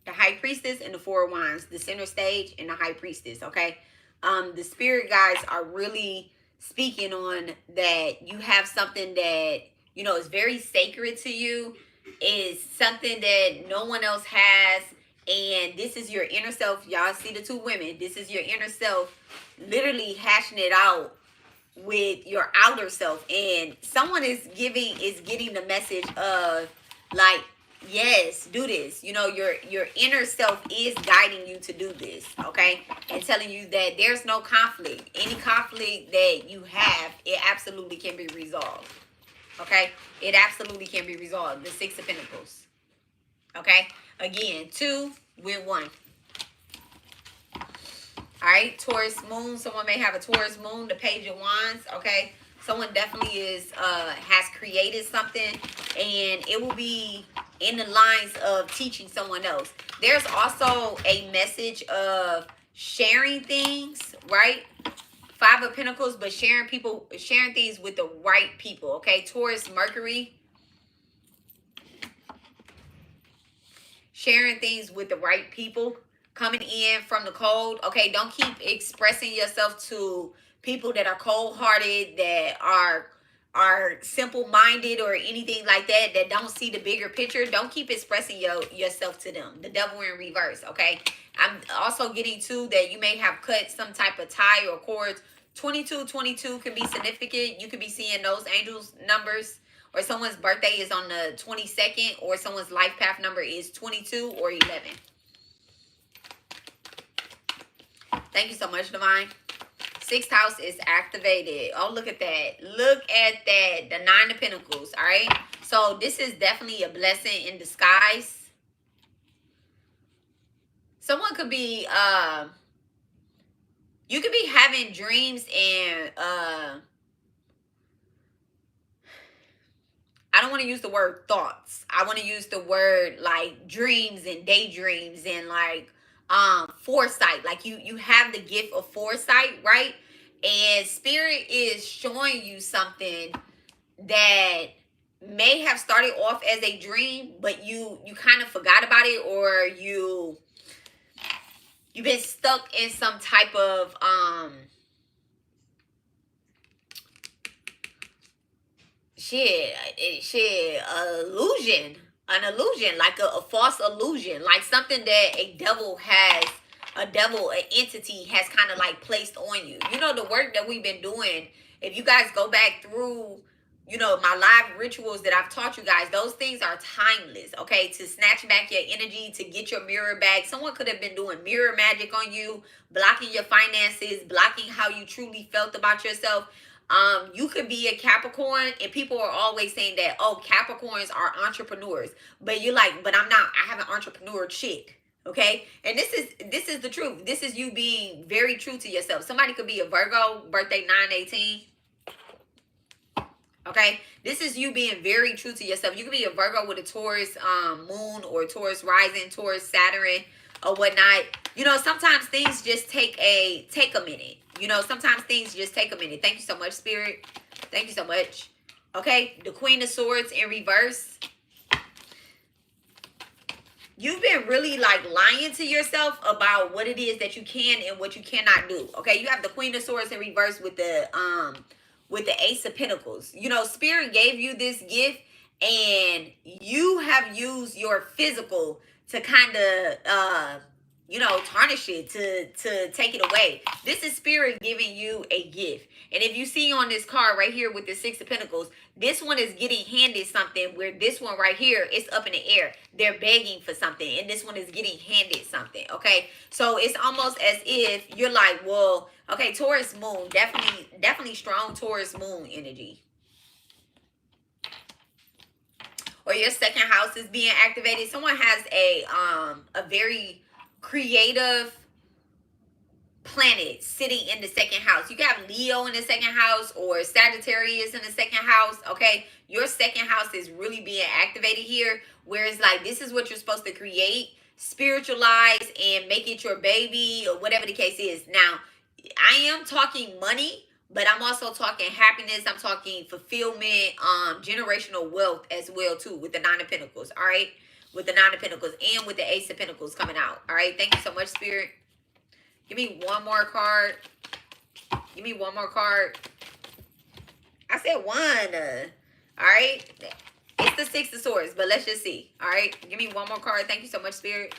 The High Priestess and the Four of Wands. The center stage and the High Priestess, okay? The spirit guides are really speaking on that you have something that, you know, is very sacred to you. Is something that no one else has. And this is your inner self. Y'all see the two women. This is your inner self literally hashing it out with your outer self. And someone is getting the message of, like, yes, do this. You know, your inner self is guiding you to do this, okay? And telling you that there's no conflict. Any conflict that you have, it absolutely can be resolved, okay? It absolutely can be resolved. The 6 of Pentacles, okay? Again, 2 with 1. All right, Taurus moon. Someone may have a Taurus moon. The Page of Wands, okay? Someone definitely has created something, and it will be in the lines of teaching someone else. There's also a message of sharing things, right? 5 of Pentacles, but sharing things with the right people, okay? Taurus, Mercury. Sharing things with the right people, coming in from the cold. Okay, don't keep expressing yourself to people that are cold-hearted, that are are simple-minded or anything like that, that don't see the bigger picture, don't keep expressing yourself to them. The devil in reverse, okay? I'm also getting to that you may have cut some type of tie or cords. 2222 can be significant. You could be seeing those angels numbers, or someone's birthday is on the 22nd, or someone's life path number is 22 or 11. Thank you so much, Divine. Sixth house is activated. Oh, look at that. Look at that. The Nine of Pentacles. All right. So this is definitely a blessing in disguise. Someone could be, you could be having dreams and, I don't want to use the word thoughts. I want to use the word like dreams and daydreams and like, foresight. Like you have the gift of foresight, right? And spirit is showing you something that may have started off as a dream, but you kind of forgot about it, or you've been stuck in some type of illusion. An illusion, like a false illusion, like something that an entity has kind of like placed on you. You know, the work that we've been doing, if you guys go back through, you know, my live rituals that I've taught you guys, those things are timeless, okay? To snatch back your energy, to get your mirror back. Someone could have been doing mirror magic on you, blocking your finances, blocking how you truly felt about yourself. You could be a Capricorn, and people are always saying that, oh, Capricorns are entrepreneurs, but you're like, but I'm not. I have an entrepreneur chick, okay? And this is the truth. This is you being very true to yourself. Somebody could be a Virgo, birthday 9/18. Okay, this is you being very true to yourself. You could be a Virgo with a Taurus moon, or Taurus rising, Taurus Saturn, or whatnot. You know, sometimes things just take a minute. You know, sometimes things just take a minute. Thank you so much, Spirit. Thank you so much. Okay, the Queen of Swords in reverse. You've been really like lying to yourself about what it is that you can and what you cannot do. Okay, you have the Queen of Swords in reverse with the Ace of Pentacles. You know, Spirit gave you this gift, and you have used your physical to kind of you know, tarnish it, to take it away. This is Spirit giving you a gift. And if you see on this card right here with the Six of Pentacles, this one is getting handed something, where this one right here is up in the air. They're begging for something, and this one is getting handed something, okay? So it's almost as if you're like, well, okay, Taurus moon, definitely strong Taurus moon energy. Or your second house is being activated. Someone has a very creative planet sitting in the second house. You got Leo in the second house, or Sagittarius in the second house, okay? Your second house is really being activated here, where it's like, this is what you're supposed to create, spiritualize, and make it your baby, or whatever the case is. Now, I am talking money, but I'm also talking happiness. I'm talking fulfillment, generational wealth as well, too, with the Nine of Pentacles, all right? With the Nine of Pentacles and with the Ace of Pentacles coming out. All right. Thank you so much, Spirit. Give me one more card. Give me one more card. I said one. All right. It's the Six of Swords, but let's just see. All right. Give me one more card. Thank you so much, Spirit.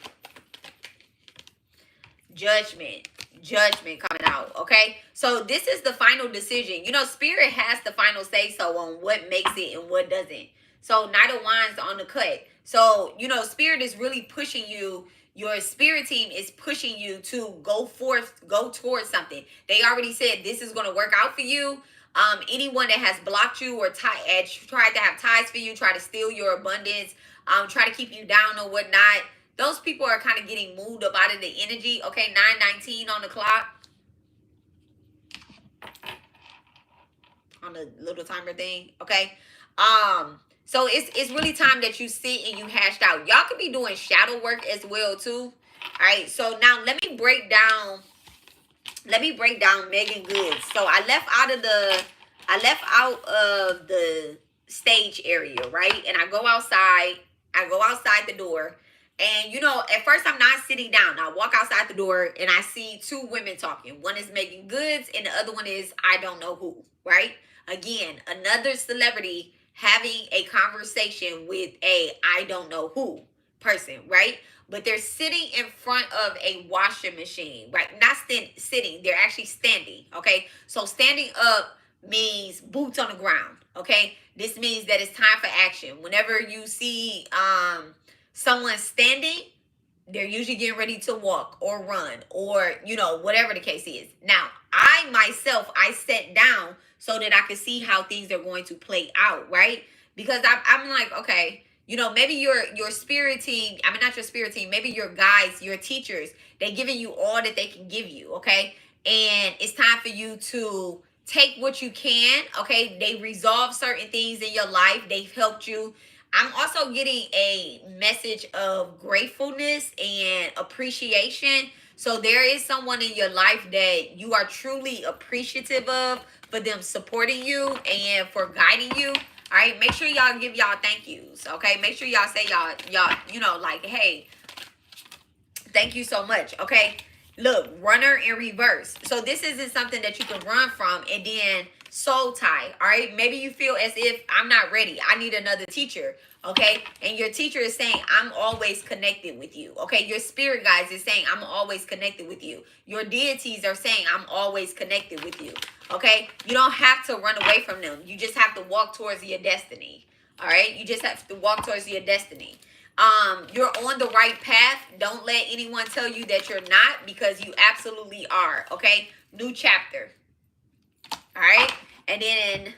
Judgment. Judgment coming out. Okay. So this is the final decision. You know, Spirit has the final say so on what makes it and what doesn't. So Knight of Wands on the cut. So, you know, Spirit is really pushing you. Your spirit team is pushing you to go towards something. They already said this is going to work out for you. Anyone that has blocked you or tried to have ties for you, try to steal your abundance, try to keep you down or whatnot, those people are kind of getting moved up out of the energy. Okay, 9:19 on the clock. On the little timer thing. Okay. So it's really time that you sit and you hashed out. Y'all could be doing shadow work as well too. All right. So now let me break down Megan Goods. So I left out of the stage area, right? And I go outside the door, And you know, at first I'm not sitting down. I walk outside the door and I see two women talking. One is making goods and the other one is I don't know who, right? Again, another celebrity having a conversation with a I don't know who person, right? But they're sitting in front of a washing machine, right? Not sitting, they're actually standing, okay? So standing up means boots on the ground, okay? This means that it's time for action. Whenever you see someone standing, they're usually getting ready to walk or run or, you know, whatever the case is. Now, I myself, I sat down so that I could see how things are going to play out, right? Because I'm like, okay, you know, maybe your spirit team, I mean, not your spirit team, maybe your guides, your teachers, they're giving you all that they can give you, okay? And it's time for you to take what you can, okay? They resolve certain things in your life. They've helped you. I'm also getting a message of gratefulness and appreciation. So there is someone in your life that you are truly appreciative of for them supporting you and for guiding you. All right, make sure y'all give y'all thank yous. Okay, make sure y'all say y'all, you know, like, hey, thank you so much. Okay, look, runner in reverse. So this isn't something that you can run from and then soul tie. All right, maybe you feel as if I'm not ready, I need another teacher. Okay, and your teacher is saying I'm always connected with you. Okay, your spirit guides is saying I'm always connected with you. Your deities are saying I'm always connected with you. Okay, you don't have to run away from them, you just have to walk towards your destiny. All right, you just have to walk towards your destiny. You're on the right path. Don't let anyone tell you that you're not, because you absolutely are. Okay, new chapter. All right, and then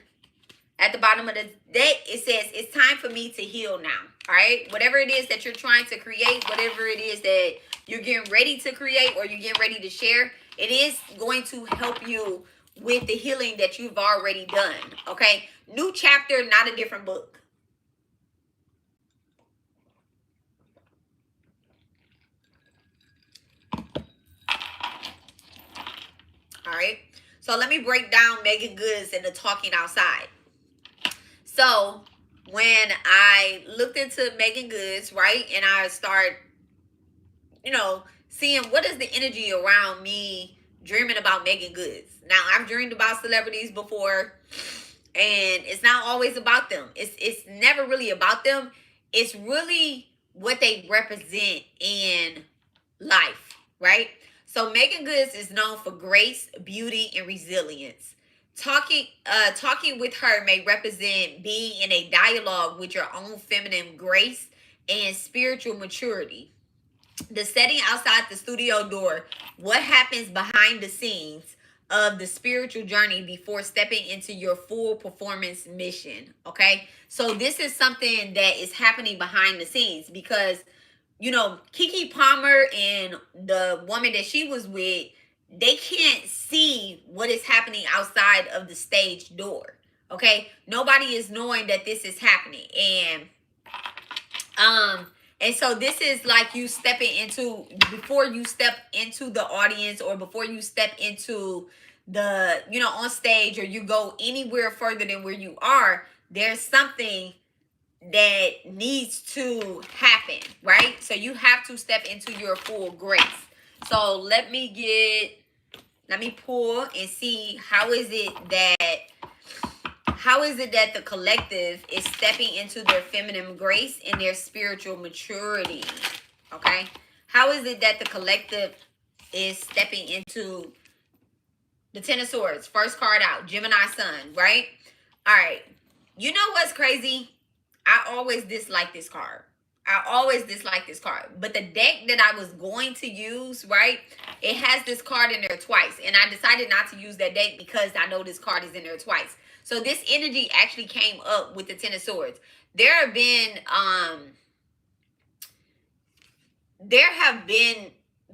at the bottom of the deck it says it's time for me to heal now. All right, whatever it is that you're trying to create, whatever it is that you're getting ready to create or you're getting ready to share, it is going to help you with the healing that you've already done. Okay, new chapter, not a different book. All right, so let me break down Megan Goods and the talking outside. So when I looked into Megan Goods, right, and I start, you know, seeing what is the energy around me dreaming about Megan Goods. Now, I've dreamed about celebrities before, and it's not always about them. It's never really about them. It's really what they represent in life, right? So Megan Goods is known for grace, beauty, and resilience. Talking with her may represent being in a dialogue with your own feminine grace and spiritual maturity. The setting outside the studio door, what happens behind the scenes of the spiritual journey before stepping into your full performance mission. Okay, so this is something that is happening behind the scenes, because you know, Keke Palmer and the woman that she was with, they can't see what is happening outside of the stage door. Okay, nobody is knowing that this is happening. And so this is like you stepping into, before you step into the audience or before you step into the, you know, on stage, or you go anywhere further than where you are, there's something that needs to happen, right? So you have to step into your full grace. So let me pull and see how is it that the collective is stepping into their feminine grace and their spiritual maturity. Okay, how is it that the collective is stepping into the Ten of Swords? First card out, Gemini Sun, right? All right, you know what's crazy? I always dislike this card. But the deck that I was going to use, right, it has this card in there twice. And I decided not to use that deck because I know this card is in there twice. So this energy actually came up with the Ten of Swords. There have been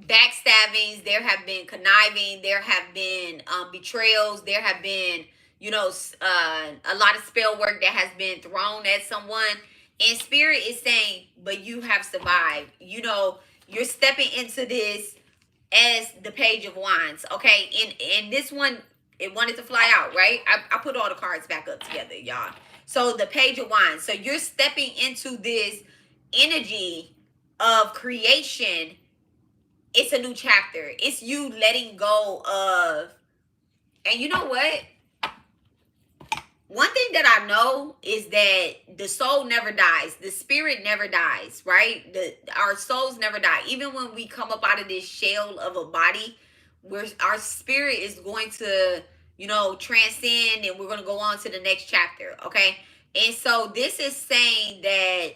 backstabbings, there have been conniving, there have been betrayals, there have been, you know, a lot of spell work that has been thrown at someone. And Spirit is saying, but you have survived. You know, you're stepping into this as the Page of Wands. Okay, in this one, it wanted to fly out, right? I put all the cards back up together, y'all. So the Page of Wands. So you're stepping into this energy of creation, it's a new chapter. It's you letting go of, and you know what? One thing that I know is that the soul never dies. The spirit never dies, right? Our souls never die. Even when we come up out of this shell of a body, our spirit is going to, transcend, and we're going to go on to the next chapter, okay? And so this is saying that,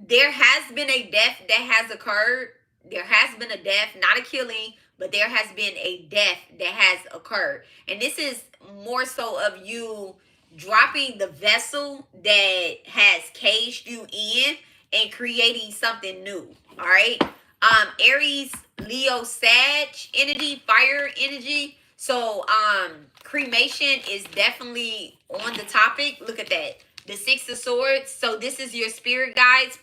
there has been a death that has occurred. There has been a death, not a killing, but there has been a death that has occurred. And this is more so of you dropping the vessel that has caged you in and creating something new. All right. Aries, Leo, Sag energy, fire energy. So cremation is definitely on the topic. Look at that. The Six of Swords. So this is your spirit guides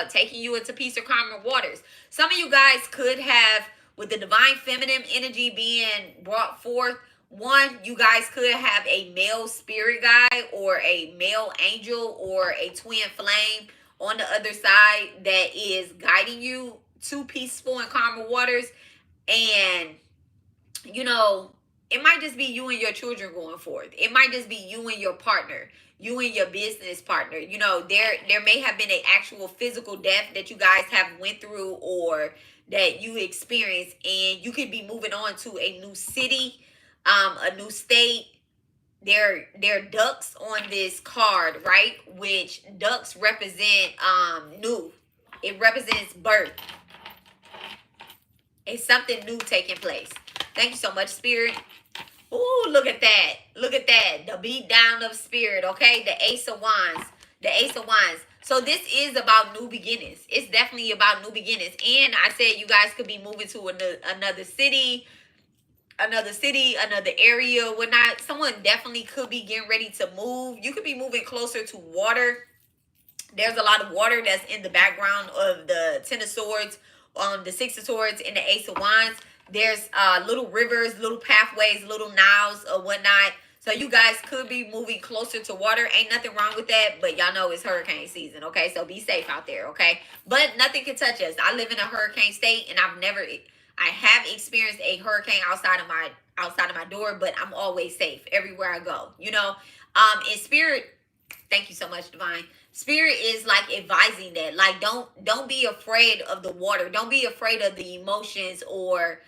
taking you into peace or calmer waters. Some of you guys could have, with the divine feminine energy being brought forth, one, you guys could have a male spirit guide or a male angel or a twin flame on the other side that is guiding you to peaceful and calmer waters. And, it might just be you and your children going forth. It might just be you and your partner, you and your business partner. There may have been an actual physical death that you guys have went through or that you experienced, and you could be moving on to a new city, a new state. There are ducks on this card, right? Which ducks represent new. It represents birth. It's something new taking place. Thank you so much, Spirit. Ooh, look at that. Look at that. The beat down of spirit, okay? The Ace of Wands. The Ace of Wands. So this is about new beginnings. It's definitely about new beginnings. And I said you guys could be moving to another city, another area, whatnot. Someone definitely could be getting ready to move. You could be moving closer to water. There's a lot of water that's in the background of the Ten of Swords, the Six of Swords, and the Ace of Wands. There's little rivers, little pathways, little Niles or whatnot. So you guys could be moving closer to water. Ain't nothing wrong with that, but y'all know it's hurricane season, okay? So be safe out there, okay? But nothing can touch us. I live in a hurricane state, and I have experienced a hurricane outside of my door, but I'm always safe everywhere I go. In spirit, thank you so much, Divine. Spirit is like advising that, like, don't be afraid of the water. Don't be afraid of the emotions or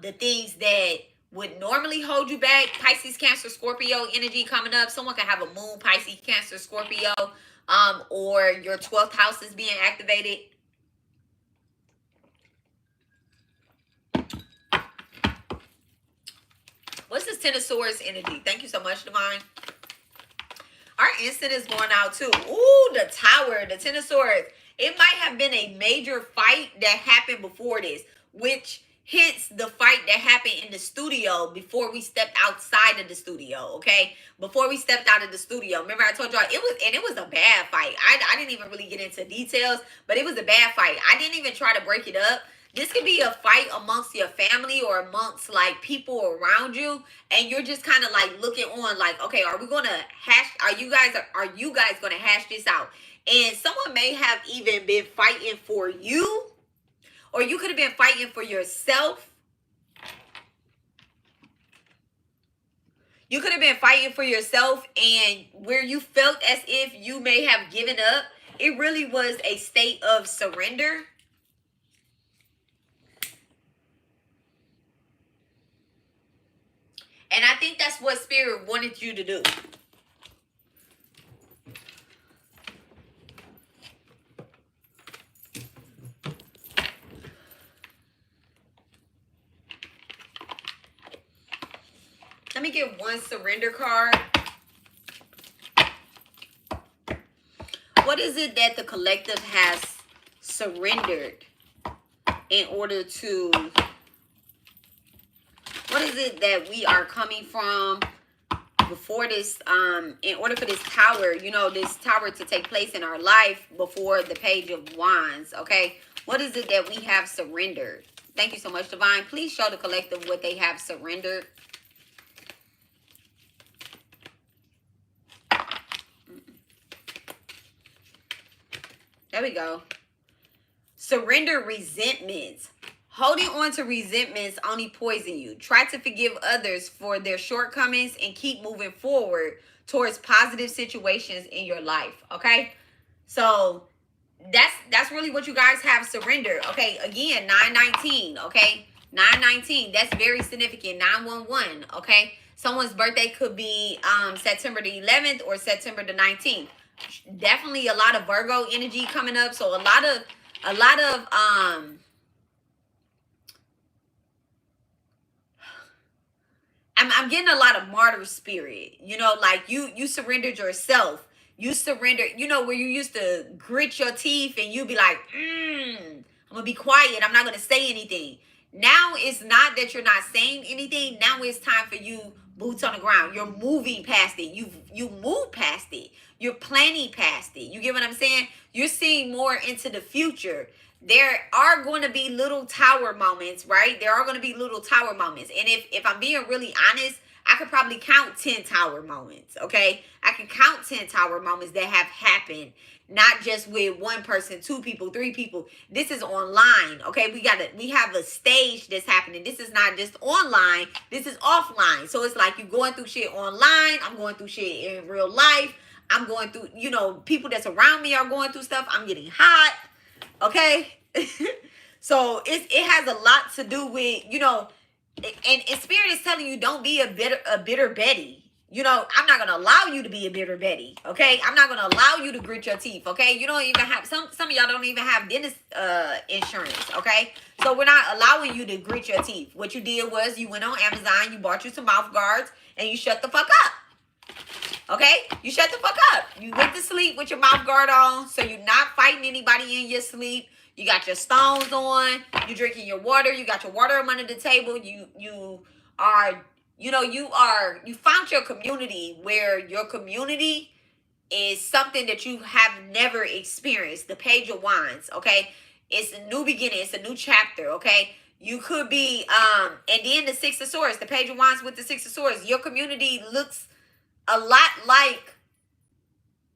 the things that would normally hold you back. Pisces, Cancer, Scorpio energy coming up. Someone can have a moon, Pisces, Cancer, Scorpio, or your 12th house is being activated. What's this Ten of Swords energy? Thank you so much, Divine. Our instant is going out too. Ooh, the Tower, the Ten of Swords. It might have been a major fight that happened before this, which hence the fight that happened in the studio before we stepped outside of the studio, okay? Before we stepped out of the studio. Remember I told y'all it was a bad fight. I didn't even really get into details, but it was a bad fight. I didn't even try to break it up. This could be a fight amongst your family or amongst like people around you, and you're just kind of like looking on like, okay, are you guys gonna hash this out? And someone may have even been fighting for you, or you could have been fighting for yourself. You could have been fighting for yourself, and where you felt as if you may have given up, it really was a state of surrender. And I think that's what Spirit wanted you to do. Let me get one surrender card. What is it that the collective has surrendered in order to... What is it that we are coming from before this, in order for this tower, this tower to take place in our life before the Page of Wands, okay? What is it that we have surrendered? Thank you so much, Divine. Please show the collective what they have surrendered. There we go. Surrender resentments. Holding on to resentments only poison you. Try to forgive others for their shortcomings and keep moving forward towards positive situations in your life. Okay? So that's really what you guys have. Surrender. Okay, again, 919. Okay, 919. That's very significant. 911. Okay, someone's birthday could be September the 11th or September the 19th. Definitely a lot of Virgo energy coming up. So a lot of I'm getting a lot of martyr spirit. You know, like you surrendered yourself. You surrendered, you know, where you used to grit your teeth and you be like, I'm gonna be quiet. I'm not gonna say anything. Now it's not that you're not saying anything. Now it's time for you, boots on the ground. You're moving past it. You move past it. You're planning past it. You get what I'm saying? You're seeing more into the future. There are going to be little tower moments, right? There are going to be little tower moments. And if I'm being really honest, I could probably count 10 tower moments, okay? I can count 10 tower moments that have happened, not just with one person, two people, three people. This is online, okay? We have a stage that's happening. This is not just online. This is offline. So it's like you going through shit online. I'm going through shit in real life. I'm going through, you know, people that's around me are going through stuff. I'm getting hot. Okay. So it has a lot to do with, you know, and spirit is telling you don't be a bitter Betty. You know, I'm not gonna allow you to be a bitter Betty. Okay, I'm not gonna allow you to grit your teeth. Okay, you don't even have some of y'all don't even have dentist insurance. Okay, so we're not allowing you to grit your teeth. What you did was you went on Amazon, you bought you some mouth guards, and you shut the fuck up. Okay, you shut the fuck up. You went to sleep with your mouth guard on, so you're not fighting anybody in your sleep. You got your stones on. You drinking your water. You got your water under the table. You are, you know, you found your community where your community is something that you have never experienced. The Page of Wands. Okay, it's a new beginning. It's a new chapter. Okay. You could be, and then the Six of Swords, the Page of Wands with the Six of Swords. Your community looks a lot like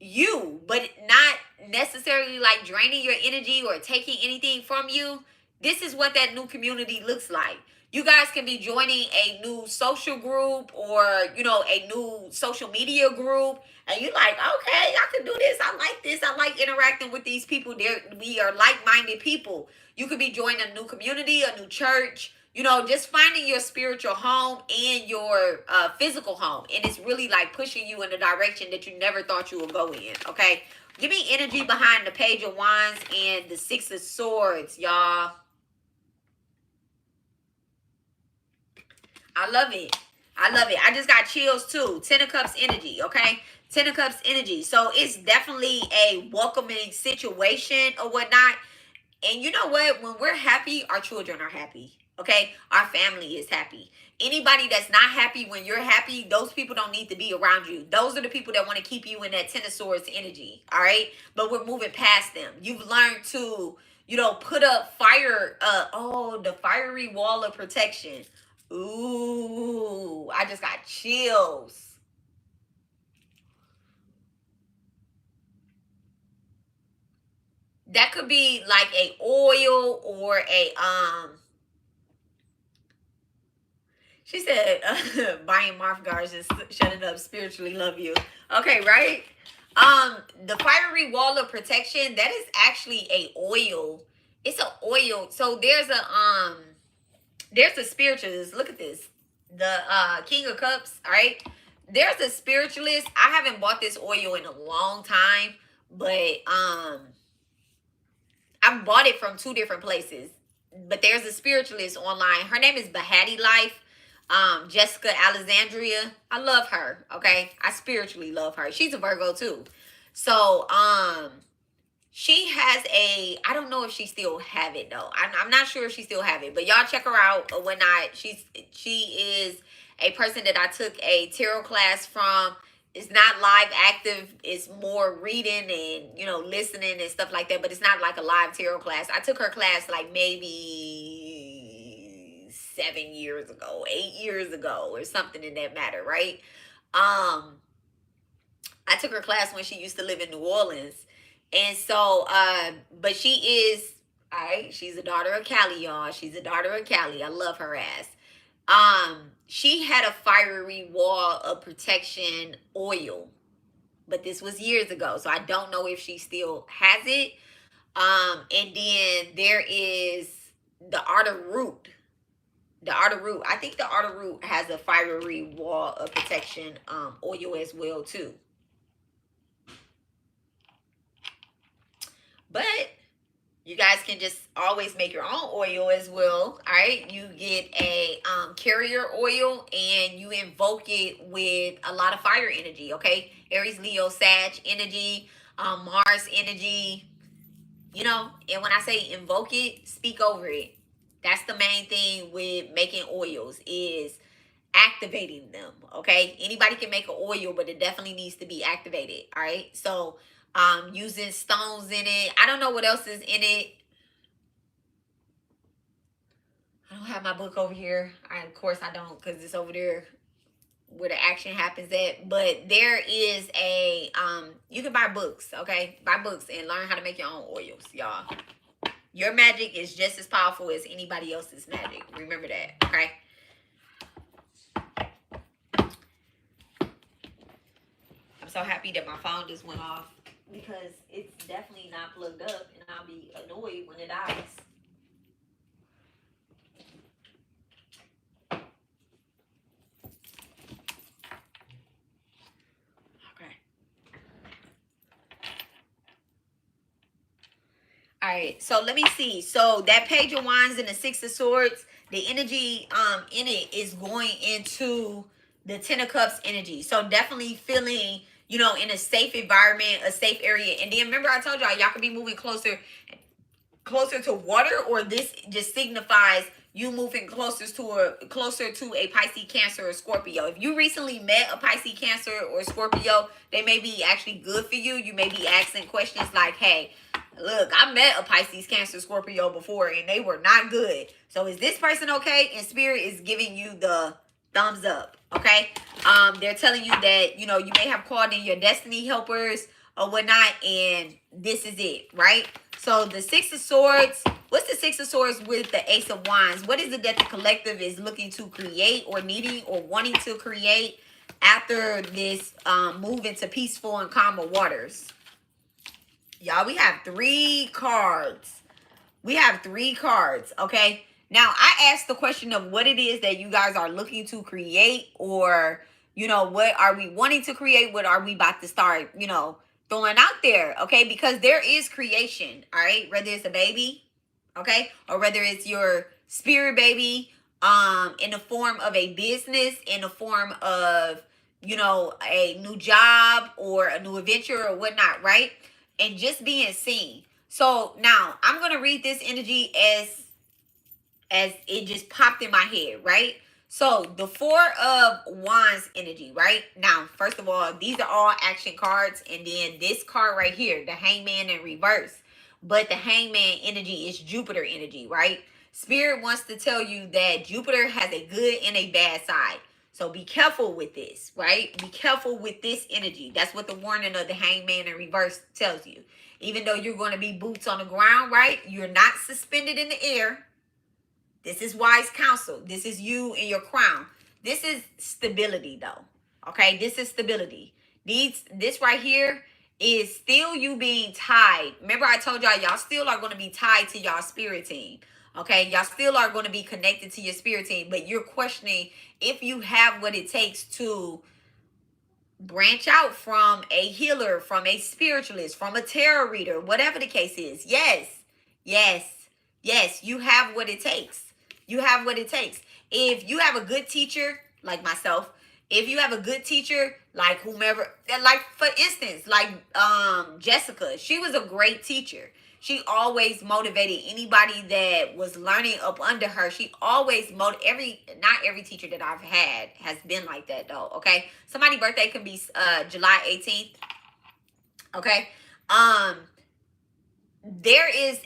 you, but not necessarily like draining your energy or taking anything from you. This is what that new community looks like. You guys can be joining a new social group or, you know, a new social media group. And you're like, okay, I can do this. I like this. I like interacting with these people. We are like-minded people. You could be joining a new community, a new church. You know, just finding your spiritual home and your physical home. And it's really like pushing you in a direction that you never thought you would go in, okay? Give me energy behind the Page of Wands and the Six of Swords, y'all. I love it. I love it. I just got chills too. Ten of Cups energy, okay? Ten of Cups energy. So it's definitely a welcoming situation or whatnot. And you know what? When we're happy, our children are happy. Okay, our family is happy. Anybody that's not happy when you're happy, those people don't need to be around you. Those are the people that want to keep you in that Ten of Swords energy. All right, but we're moving past them. You've learned to, you know, put up fire. The fiery wall of protection. Ooh, I just got chills. That could be like a oil or a She said, buying mouth guards and shutting up spiritually love you. Okay, right? The fiery wall of protection, that is actually a oil. It's an oil. So there's a spiritualist. Look at this. The King of Cups, all right? There's a spiritualist. I haven't bought this oil in a long time, but I've bought it from two different places. But there's a spiritualist online. Her name is Bahati Life. Jessica Alexandria. I love her. Okay. I spiritually love her. She's a Virgo too. So, she has I don't know if she still have it though. I'm not sure if she still have it, but y'all check her out or whatnot. She is a person that I took a tarot class from. It's not live active. It's more reading and, you know, listening and stuff like that. But it's not like a live tarot class. I took her class like maybe 7 years ago, 8 years ago, or something in that matter, right? I took her class when she used to live in New Orleans, And so, but she is, all right, she's a daughter of Cali, y'all. She's a daughter of Cali. I love her ass. She had a fiery wall of protection oil, but this was years ago, so I don't know if she still has it. And then there is the Ardor Root. The Ardor Root. I think the Ardor Root has a fiery wall of protection oil as well too. But you guys can just always make your own oil as well. All right, you get a carrier oil and you invoke it with a lot of fire energy. Okay, Aries, Leo, Sag energy, Mars energy. You know, and when I say invoke it, speak over it. That's the main thing with making oils is activating them. Okay, anybody can make an oil, but it definitely needs to be activated. All right, so using stones in it. I don't know what else is in it. I don't have my book over here. Of course I don't, because it's over there where the action happens at. But there is a you can buy books. Okay, buy books and learn how to make your own oils, y'all. Your magic is just as powerful as anybody else's magic. Remember that. Okay. I'm so happy that my phone just went off, because it's definitely not plugged up, and I'll be annoyed when it dies. Okay. All right, so let me see. So that Page of Wands and the Six of Swords, the energy in it is going into the Ten of Cups energy. So definitely feeling, you know, in a safe environment, a safe area. And then remember I told y'all could be moving closer to water, or this just signifies you moving closer to a Pisces, Cancer, or Scorpio. If you recently met a Pisces, Cancer, or Scorpio, they may be actually good for you. You may be asking questions like, hey, look, I met a Pisces, Cancer, Scorpio before and they were not good. So is this person okay? And Spirit is giving you the thumbs up. Okay. They're telling you that, you know, you may have called in your destiny helpers or whatnot, and this is it, right? So the Six of Swords, what's the Six of Swords with the Ace of Wands? What is it that the collective is looking to create or needing or wanting to create after this move into peaceful and calmer waters? Y'all, we have 3 cards. We have 3 cards, okay? Now, I asked the question of what it is that you guys are looking to create, or, you know, what are we wanting to create? What are we about to start, you know, throwing out there, okay? Because there is creation, all right? Whether it's a baby, okay? Or whether it's your spirit baby, in the form of a business, in the form of, you know, a new job or a new adventure or whatnot, right? And just being seen. So now I'm going to read this energy as it just popped in my head, right? So the 4 of Wands energy, right? Now, first of all, these are all action cards. And then this card right here, the Hangman in reverse. But the Hangman energy is Jupiter energy, right? Spirit wants to tell you that Jupiter has a good and a bad side. So be careful with this, right? Be careful with this energy. That's what the warning of the Hangman in reverse tells you. Even though you're going to be boots on the ground, right? You're not suspended in the air. This is wise counsel. This is you in your crown. This is stability, though. Okay, this is stability. This right here is still you being tied. Remember I told y'all still are going to be tied to y'all spirit team. Okay, y'all still are going to be connected to your spirit team, but you're questioning if you have what it takes to branch out from a healer, from a spiritualist, from a tarot reader, whatever the case is. Yes, you have what it takes. You have what it takes. If you have a good teacher, like myself, if you have a good teacher, like whomever, like for instance, like Jessica, she was a great teacher. She always motivated anybody that was learning up under her. She always not every teacher that I've had has been like that though. Okay. Somebody's birthday can be July 18th. Okay. There's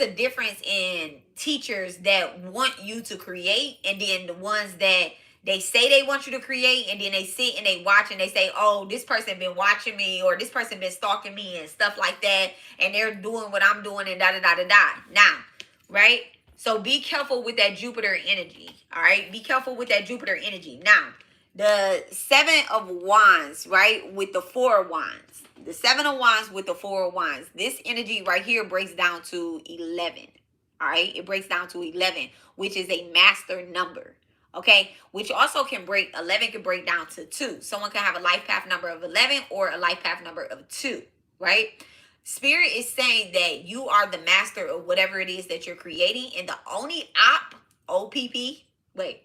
a difference in teachers that want you to create, and then the ones that They say they want you to create, and then they sit and they watch and they say, oh, this person been watching me, or this person been stalking me and stuff like that, and they're doing what I'm doing and da-da-da-da-da. Now, right? So be careful with that Jupiter energy, all right? Be careful with that Jupiter energy. Now, the 7 of Wands, right, with the 4 of Wands. The 7 of Wands with the 4 of Wands. This energy right here breaks down to 11, all right? It breaks down to 11, which is a master number. Okay, which also can break, 11 can break down to 2. Someone can have a life path number of 11 or a life path number of 2, right? Spirit is saying that you are the master of whatever it is that you're creating, and the only OPP, right?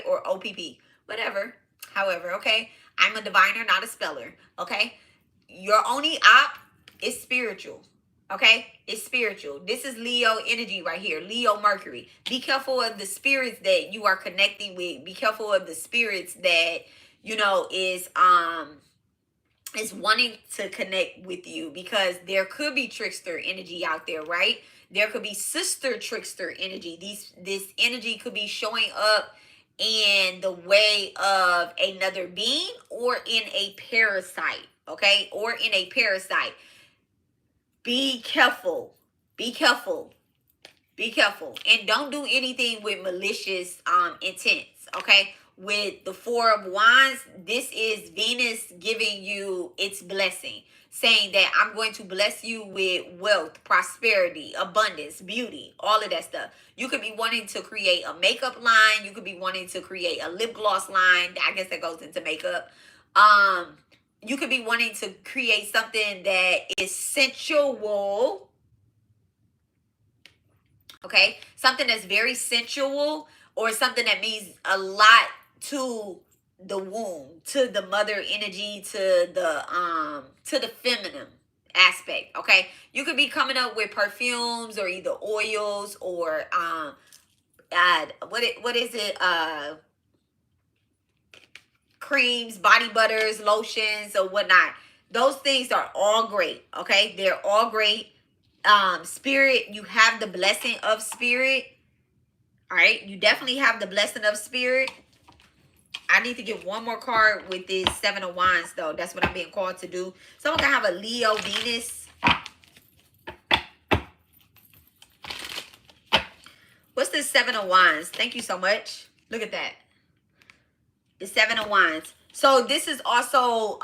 Or OPP, whatever, however, okay? I'm a diviner, not a speller, okay? Your only is spiritual. Okay, it's spiritual. This is Leo energy right here. Leo Mercury. Be careful of the spirits that you are connecting with. Be careful of the spirits that, you know, is wanting to connect with you, because there could be trickster energy out there, right? There could be sister trickster energy. This energy could be showing up in the way of another being or in a parasite, okay? Or in a parasite. Be careful. Be careful. Be careful. And don't do anything with malicious intents, okay? With the 4 of Wands, this is Venus giving you its blessing, saying that I'm going to bless you with wealth, prosperity, abundance, beauty, all of that stuff. You could be wanting to create a makeup line. You could be wanting to create a lip gloss line. I guess that goes into makeup. You could be wanting to create something that is sensual. Okay? Something that's very sensual, or something that means a lot to the womb, to the mother energy, to the feminine aspect. Okay? You could be coming up with perfumes, or either oils, or what is it? Creams, body butters, lotions, or whatnot. Those things are all great. Okay, they're all great. Spirit, you have the blessing of spirit. All right, you definitely have the blessing of spirit. I need to get one more card with this 7 of Wands, though. That's what I'm being called to do. Someone can have a Leo Venus. What's this 7 of Wands? Thank you so much. Look at that. The 7 of Wands. So this is also,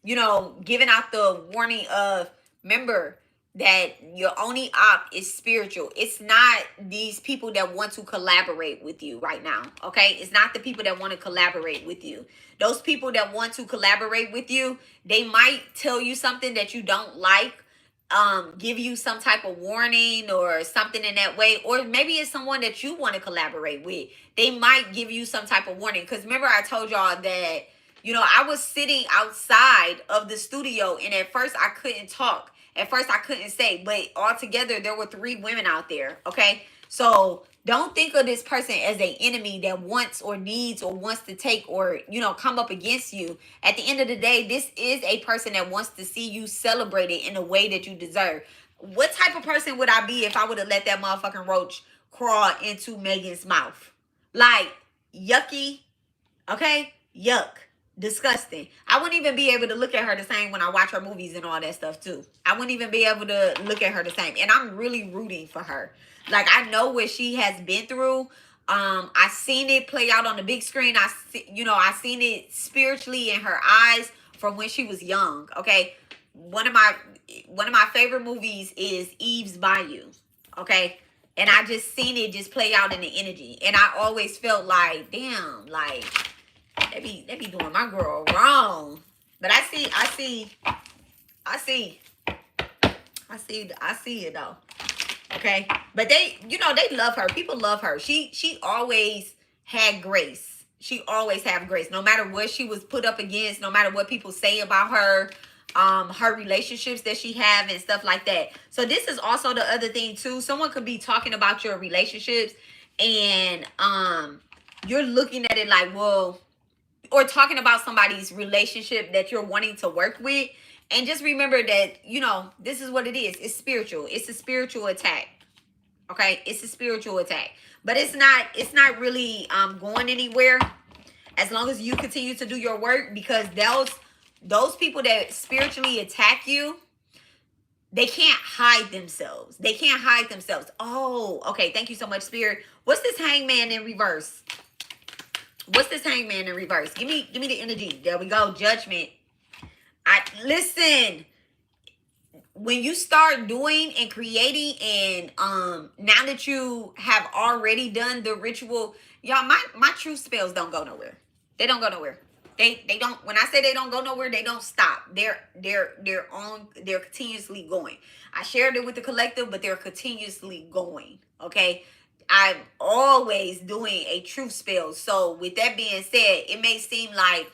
you know, giving out the warning of, remember that your only is spiritual. It's not these people that want to collaborate with you right now, okay? It's not the people that want to collaborate with you. Those people that want to collaborate with you, they might tell you something that you don't like, give you some type of warning or something in that way, or maybe it's someone that you want to collaborate with. They might give you some type of warning, because remember I told y'all that, you know, I was sitting outside of the studio, and at first I couldn't talk. At first I couldn't say, but altogether there were 3 women out there, okay? So don't think of this person as an enemy that wants or needs or wants to take or, you know, come up against you. At the end of the day, this is a person that wants to see you celebrated in a way that you deserve. What type of person would I be if I would have let that motherfucking roach crawl into Megan's mouth? Like, yucky, okay? Yuck. Disgusting. I wouldn't even be able to look at her the same when I watch her movies and all that stuff too. I wouldn't even be able to look at her the same. And I'm really rooting for her. Like, I know what she has been through. I seen it play out on the big screen. I seen it spiritually in her eyes from when she was young. Okay. One of my favorite movies is Eve's Bayou. Okay. And I just seen it just play out in the energy. And I always felt like, damn, like, they be doing my girl wrong. But I see it though. Okay. But they, you know, they love her. People love her. She always had grace. She always have grace. No matter what she was put up against, no matter what people say about her, her relationships that she have and stuff like that. So this is also the other thing too. Someone could be talking about your relationships, and you're looking at it like, well, or talking about somebody's relationship that you're wanting to work with. And just remember that, you know, this is what it is. It's spiritual. It's a spiritual attack. Okay, it's a spiritual attack, but it's not really going anywhere as long as you continue to do your work, because those people that spiritually attack you, they can't hide themselves. They can't hide themselves. Oh, okay. Thank you so much, Spirit. What's this hangman in reverse? What's this hangman in reverse? Give me the energy. There we go. Judgment. Listen. When you start doing and creating, and now that you have already done the ritual, y'all, my truth spells don't go nowhere. They don't go nowhere. They don't. When I say they don't go nowhere, they don't stop. They're continuously going. I shared it with the collective, but they're continuously going. Okay. I'm always doing a truth spell. So with that being said, it may seem like,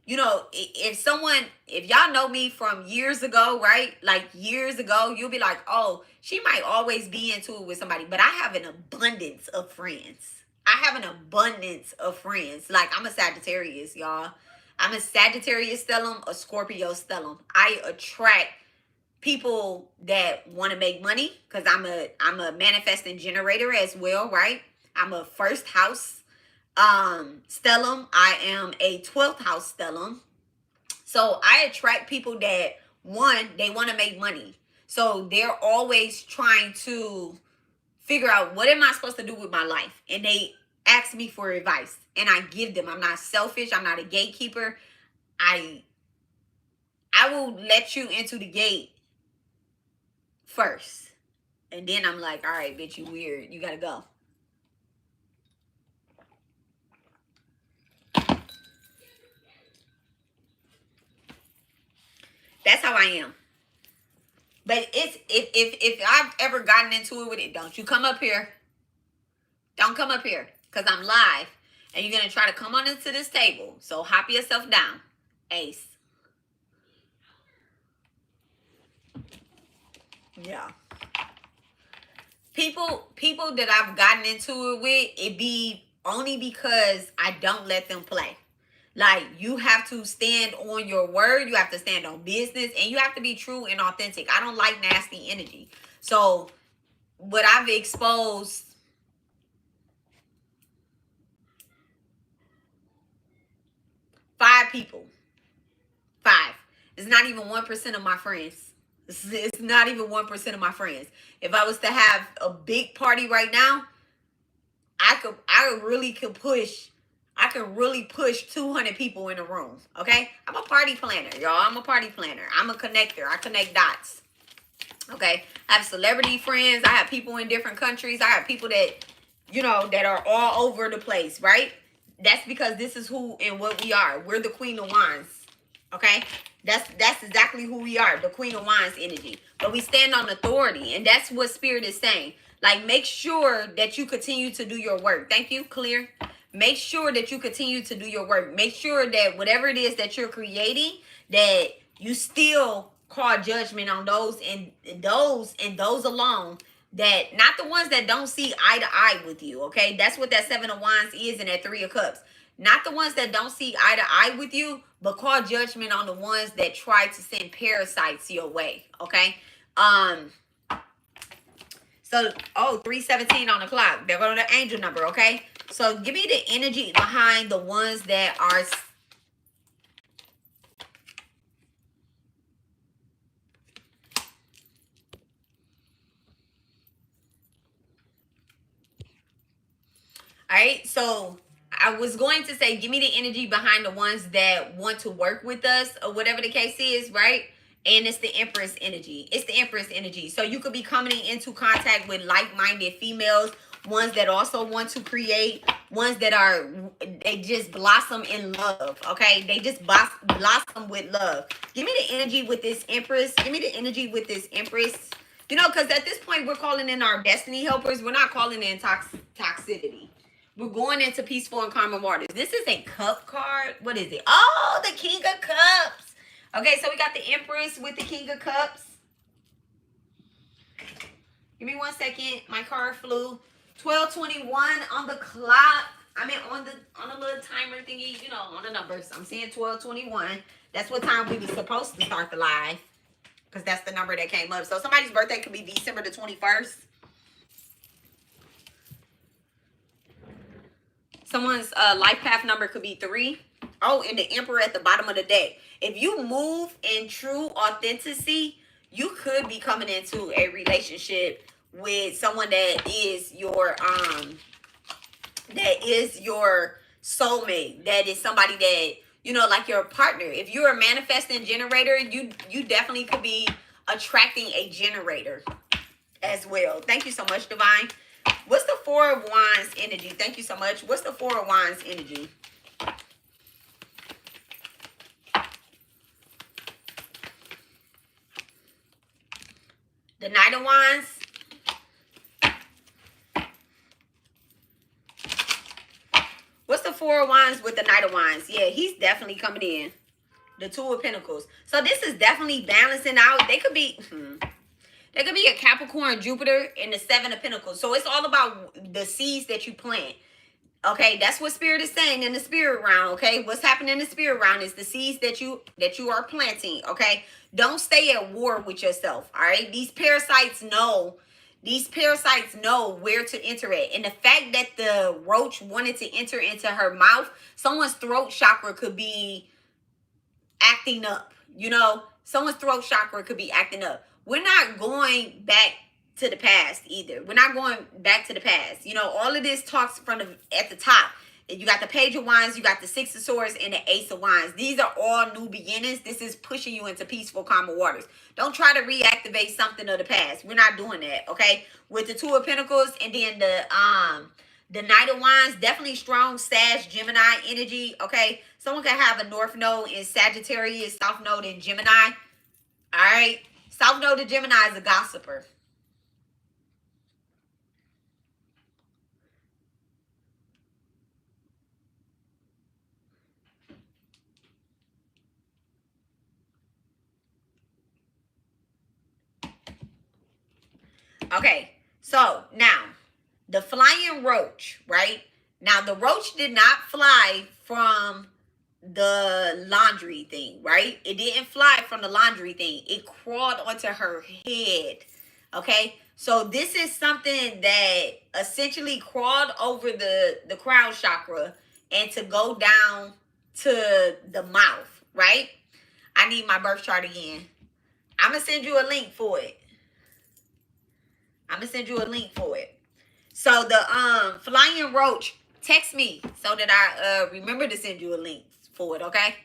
you know, if y'all know me from years ago, right? Like years ago, you'll be like, oh, she might always be into it with somebody. But I have an abundance of friends. I have an abundance of friends. Like, I'm a Sagittarius, y'all. I'm a Sagittarius stellium, a Scorpio stellium. I attract people that want to make money, because I'm a manifesting generator as well, right? I'm a first house stellium. I am a 12th house stellium. So I attract people that, one, they want to make money. So they're always trying to figure out, what am I supposed to do with my life? And they ask me for advice, and I give them. I'm not selfish. I'm not a gatekeeper. I will let you into the gate first. And then I'm like, all right, bitch, you weird. You got to go. That's how I am. But it's if I've ever gotten into it with it, don't you come up here. Don't come up here, because I'm live, and you're going to try to come on into this table. So hop yourself down. Ace. Yeah. People that I've gotten into it with, it be only because I don't let them play. Like, you have to stand on your word. You have to stand on business, and you have to be true and authentic. I don't like nasty energy. So what I've exposed, 5 people. 5. It's not even 1% of my friends. It's not even 1% of my friends. If I was to have a big party right now, I could really push 200 people in a room. Okay? I'm a party planner, y'all. I'm a party planner. I'm a connector. I connect dots. Okay? I have celebrity friends. I have people in different countries. I have people that, you know, that are all over the place, right? That's because this is who and what we are. We're the Queen of Wands. Okay? That's exactly who we are, the Queen of Wands energy. But we stand on authority, and that's what Spirit is saying. Like, make sure that you continue to do your work. Thank you, Clear. Make sure that you continue to do your work. Make sure that whatever it is that you're creating, that you still call judgment on those and those alone, that not the ones that don't see eye to eye with you. Okay, that's what that 7 of Wands is, and that 3 of Cups. Not the ones that don't see eye to eye with you, but call judgment on the ones that try to send parasites your way. Okay. So, 3:17 on the clock. They're going to the angel number. Okay. So give me the energy behind the ones that are. All right. So I was going to say, give me the energy behind the ones that want to work with us, or whatever the case is, right? And it's the Empress energy. It's the Empress energy. So you could be coming into contact with like-minded females, ones that also want to create, ones that they just blossom in love, okay? They just blossom with love. Give me the energy with this Empress. Give me the energy with this Empress. You know, because at this point, we're calling in our destiny helpers. We're not calling in toxicity. We're going into peaceful and calm waters. This is a cup card. What is it? Oh, the King of Cups. Okay, so we got the Empress with the King of Cups. Give me 1 second. My card flew. 12:21 on the clock. I mean, on the little timer thingy, you know, on the numbers. I'm seeing 12:21. That's what time we were supposed to start the live, because that's the number that came up. So somebody's birthday could be December the 21st. Someone's life path number could be 3. Oh, and the Emperor at the bottom of the deck. If you move in true authenticity, you could be coming into a relationship with someone that is your soulmate. That is somebody that, you know, like your partner. If you're a manifesting generator, you definitely could be attracting a generator as well. Thank you so much, Divine. What's the 4 of Wands energy? Thank you so much. What's the 4 of Wands energy? The Knight of Wands. What's the 4 of Wands with the Knight of Wands? Yeah, he's definitely coming in. The 2 of Pentacles. So this is definitely balancing out. They could be... There could be a Capricorn, Jupiter, and the 7 of Pentacles. So it's all about the seeds that you plant. Okay, that's what Spirit is saying in the spirit round. Okay, what's happening in the spirit round is the seeds that you are planting. Okay, don't stay at war with yourself. All right, these parasites know. These parasites know where to enter it. And the fact that the roach wanted to enter into her mouth, someone's throat chakra could be acting up. You know, someone's throat chakra could be acting up. We're not going back to the past either. We're not going back to the past. You know, all of this talks from at the top. You got the Page of Wands, you got the 6 of Swords, and the Ace of Wands. These are all new beginnings. This is pushing you into peaceful, calmer waters. Don't try to reactivate something of the past. We're not doing that, okay? With the 2 of Pentacles and then the Knight of Wands, definitely strong Sag, Gemini energy, okay? Someone can have a North Node in Sagittarius, South Node in Gemini, all right? South Node of Gemini is a gossiper. Okay, so now the flying roach, right? Now the roach did not fly from the laundry thing, right? It didn't fly from the laundry thing. It crawled onto her head. Okay, so this is something that essentially crawled over the crown chakra and to go down to the mouth, right? I need my birth chart again. I'm gonna send you a link for it. So the flying roach, text me so that I remember to send you a link for it, okay?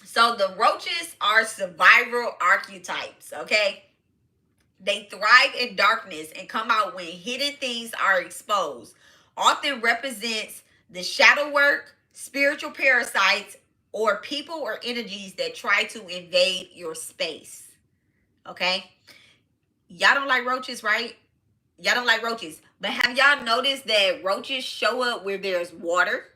So the roaches are survival archetypes, okay? They thrive in darkness and come out when hidden things are exposed. Often represents the shadow work, spiritual parasites, or people or energies that try to invade your space. Okay? Y'all don't like roaches, right? Y'all don't like roaches. But have y'all noticed that roaches show up where there's water?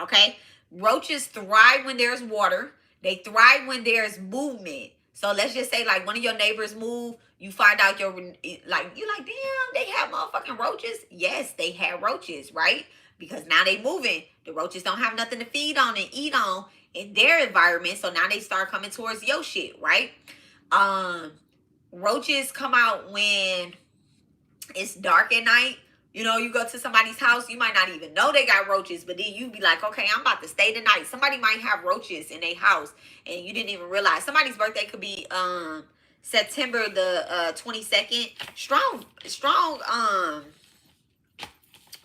Okay? Roaches thrive when there's water. They thrive when there's movement. So let's just say like one of your neighbors move, you find out you're like, damn, they have motherfucking roaches. Yes, they have roaches, right? Because now they moving. The roaches don't have nothing to feed on and eat on in their environment. So now they start coming towards your shit, right? Roaches come out when it's dark at night. You know, you go to somebody's house, you might not even know they got roaches, but then you be like, okay, I'm about to stay the night. Somebody might have roaches in their house and you didn't even realize. Somebody's birthday could be September the 22nd. Strong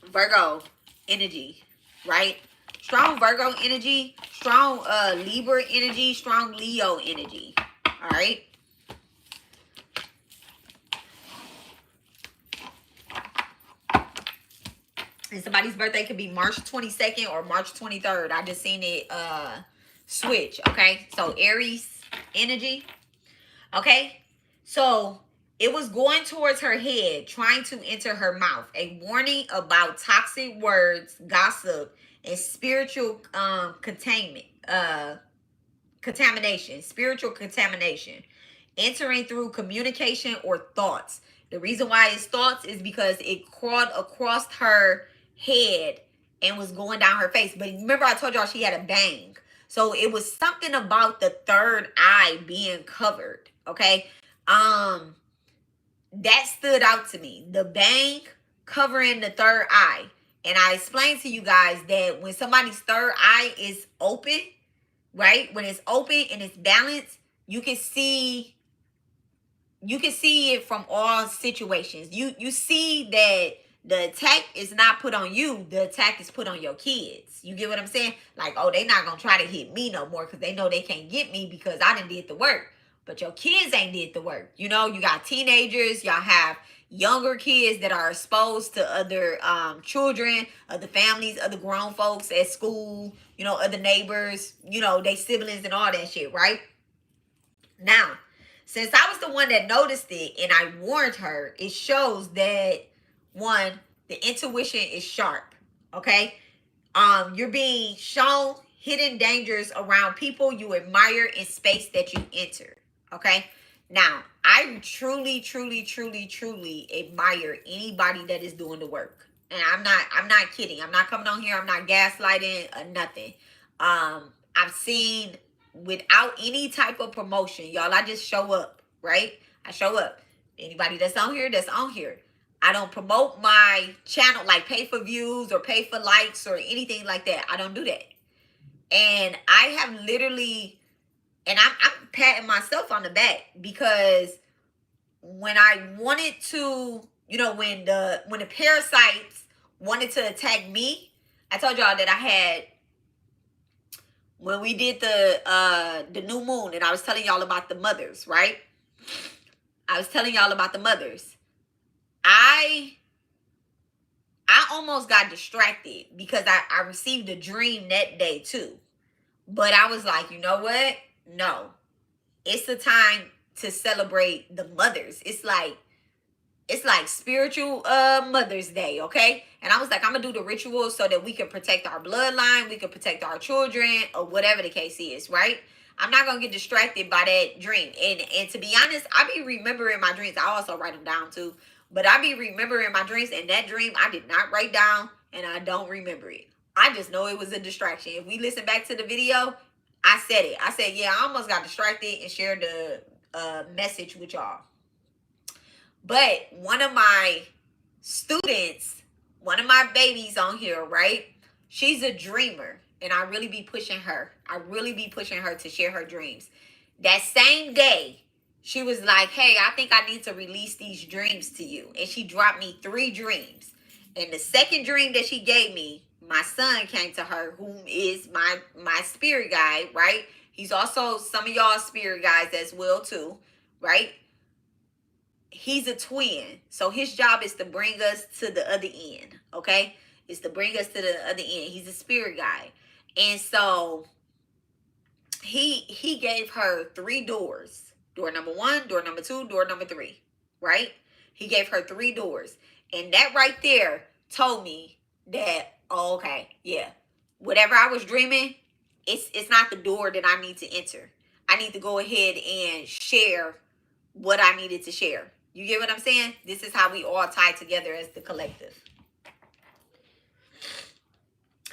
Virgo energy, right? Strong Virgo energy, strong Libra energy, strong Leo energy. All right. And somebody's birthday could be March 22nd or March 23rd. I just seen it switch, okay? So Aries energy, okay? So it was going towards her head, trying to enter her mouth. A warning about toxic words, gossip, and spiritual contamination, spiritual contamination, entering through communication or thoughts. The reason why it's thoughts is because it crawled across her head and was going down her face. But remember I told y'all she had a bang. So it was something about the third eye being covered, okay? That stood out to me. The bang covering the third eye. And I explained to you guys that when somebody's third eye is open, right? When it's open and it's balanced, you can see it from all situations. You see that the attack is not put on you, the attack is put on your kids. You get what I'm saying? Like, oh, they not gonna try to hit me no more because they know they can't get me because I done did the work. But your kids ain't did the work. You know, you got teenagers, y'all have younger kids that are exposed to other children, other families, other grown folks at school, you know, other neighbors, you know, they siblings and all that shit, right? Now, since I was the one that noticed it and I warned her, it shows that, one, the intuition is sharp. Okay. You're being shown hidden dangers around people you admire in space that you enter. Okay. Now, I truly, truly, truly, truly admire anybody that is doing the work. And I'm not kidding. I'm not coming on here. I'm not gaslighting or nothing. I've seen, without any type of promotion, y'all, I just show up, right? I show up. Anybody that's on here, that's on here. I don't promote my channel, like pay for views or pay for likes or anything like that. I don't do that. And I have literally, and I'm patting myself on the back because when I wanted to, you know, when the parasites wanted to attack me, I told y'all that I had, when we did the new moon, and I was telling y'all about the mothers, right? I was telling y'all about the mothers. I almost got distracted because I received a dream that day too. But I was like, you know what? No. It's the time to celebrate the mothers. It's like spiritual Mother's Day, okay? And I was like, I'm gonna do the ritual so that we can protect our bloodline, we can protect our children, or whatever the case is, right? I'm not gonna get distracted by that dream. And to be honest, I be remembering my dreams. I also write them down too. But I be remembering my dreams, and that dream I did not write down, and I don't remember it. I just know it was a distraction. If we listen back to the video, I said it. I said, yeah, I almost got distracted and shared the message with y'all. But one of my students, one of my babies on here, right? She's a dreamer, and I really be pushing her. I really be pushing her to share her dreams. That same day, she was like, hey, I think I need to release these dreams to you. And she dropped me 3 dreams. And the second dream that she gave me, my son came to her, whom is my spirit guide, right? He's also some of y'all spirit guides as well too, right? He's a twin. So his job is to bring us to the other end, okay? Is to bring us to the other end. He's a spirit guide. And so he gave her 3 doors. Door number 1, door number 2, door number 3, right? He gave her 3 doors. And that right there told me that, oh, okay, yeah, whatever I was dreaming, it's not the door that I need to enter. I need to go ahead and share what I needed to share. You get what I'm saying? This is how we all tie together as the collective.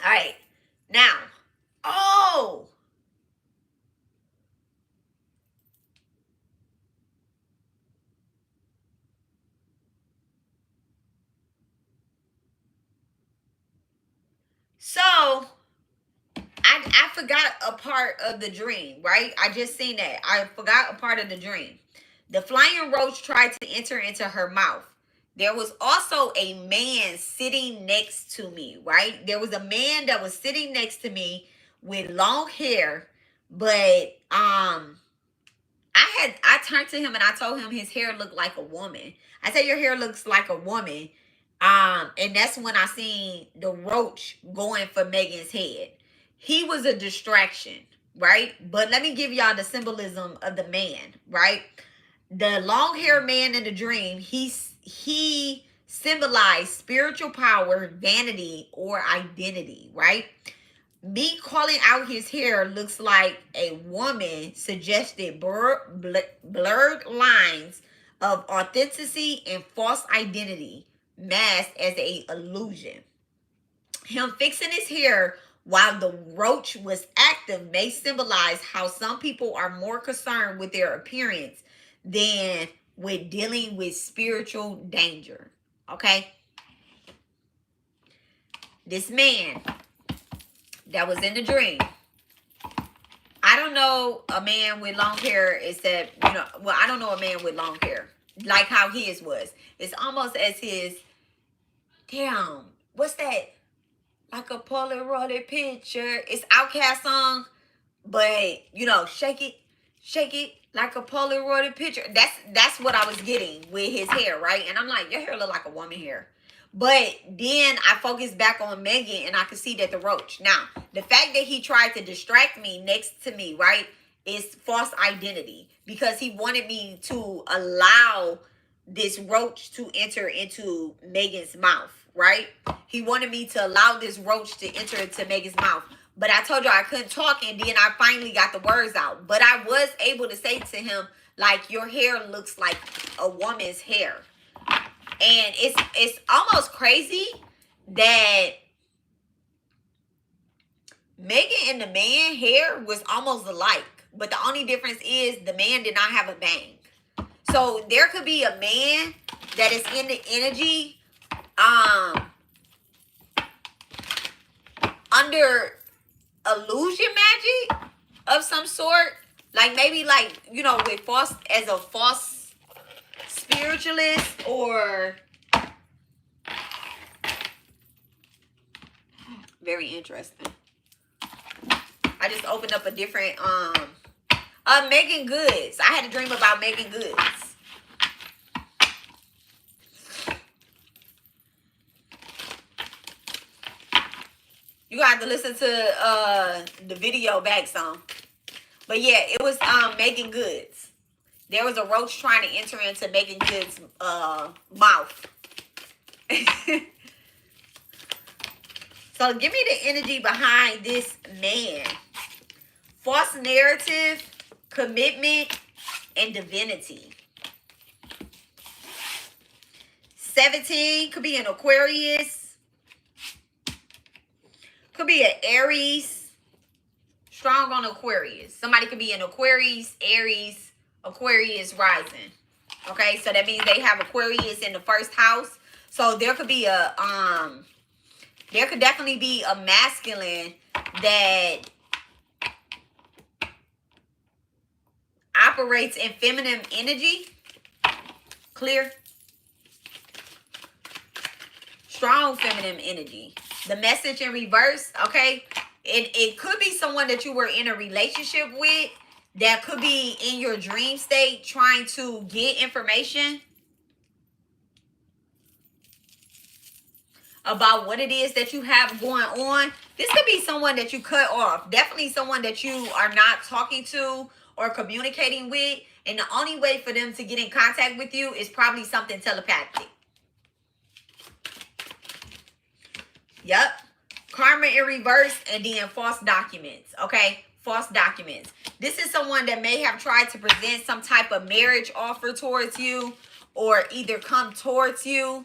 All right. Now, oh, so I forgot a part of the dream, right? I just seen that. I forgot a part of the dream. The flying roach tried to enter into her mouth. There was also a man sitting next to me, right? There was a man that was sitting next to me with long hair, but I turned to him and I told him his hair looked like a woman. I said, your hair looks like a woman. And that's when I seen the roach going for Megan's head. He was a distraction, right? But let me give y'all the symbolism of the man, right? The long haired man in the dream, he symbolized spiritual power, vanity, or identity, right? Me calling out his hair looks like a woman suggested blurred lines of authenticity and false identity masked as a illusion. Him fixing his hair while the roach was active may symbolize how some people are more concerned with their appearance than with dealing with spiritual danger. Okay? This man that was in the dream. I don't know a man with long hair except, well, I don't know a man with long hair like how his was. It's almost as his, damn, what's that? Like a Polaroid picture. It's Outkast song, but, shake it like a Polaroid picture. That's what I was getting with his hair, right? And I'm like, your hair look like a woman hair. But then I focused back on Megan and I could see that the roach. Now, the fact that he tried to distract me next to me, right, is false identity. Because he wanted me to allow this roach to enter into Megan's mouth, right? He wanted me to allow this roach to enter into Megan's mouth. But I told you I couldn't talk, and then I finally got the words out. But I was able to say to him, like, your hair looks like a woman's hair. And it's almost crazy that Megan and the man hair was almost alike. But the only difference is the man did not have a bang. So there could be a man that is in the energy under illusion magic of some sort. Like maybe with false, as a false spiritualist, or very interesting. I just opened up a different Megan Goods. I had a dream about Megan Goods. You got to listen to the video back some. But yeah, it was Megan Goods. There was a roach trying to enter into Megan Goods' mouth. So give me the energy behind this man. False narrative, commitment, and divinity. 17 could be an Aquarius. Could be an Aries. Strong on Aquarius. Somebody could be an Aquarius, Aries, Aquarius rising. Okay, so that means they have Aquarius in the first house. So there could be there could definitely be a masculine that operates in feminine energy. Clear. Strong feminine energy. The message in reverse, okay? It could be someone that you were in a relationship with that could be in your dream state trying to get information about what it is that you have going on. This could be someone that you cut off. Definitely someone that you are not talking to or communicating with. And the only way for them to get in contact with you is probably something telepathic. Yep. Karma in reverse, and then false documents. Okay. False documents. This is someone that may have tried to present some type of marriage offer towards you, or either come towards you.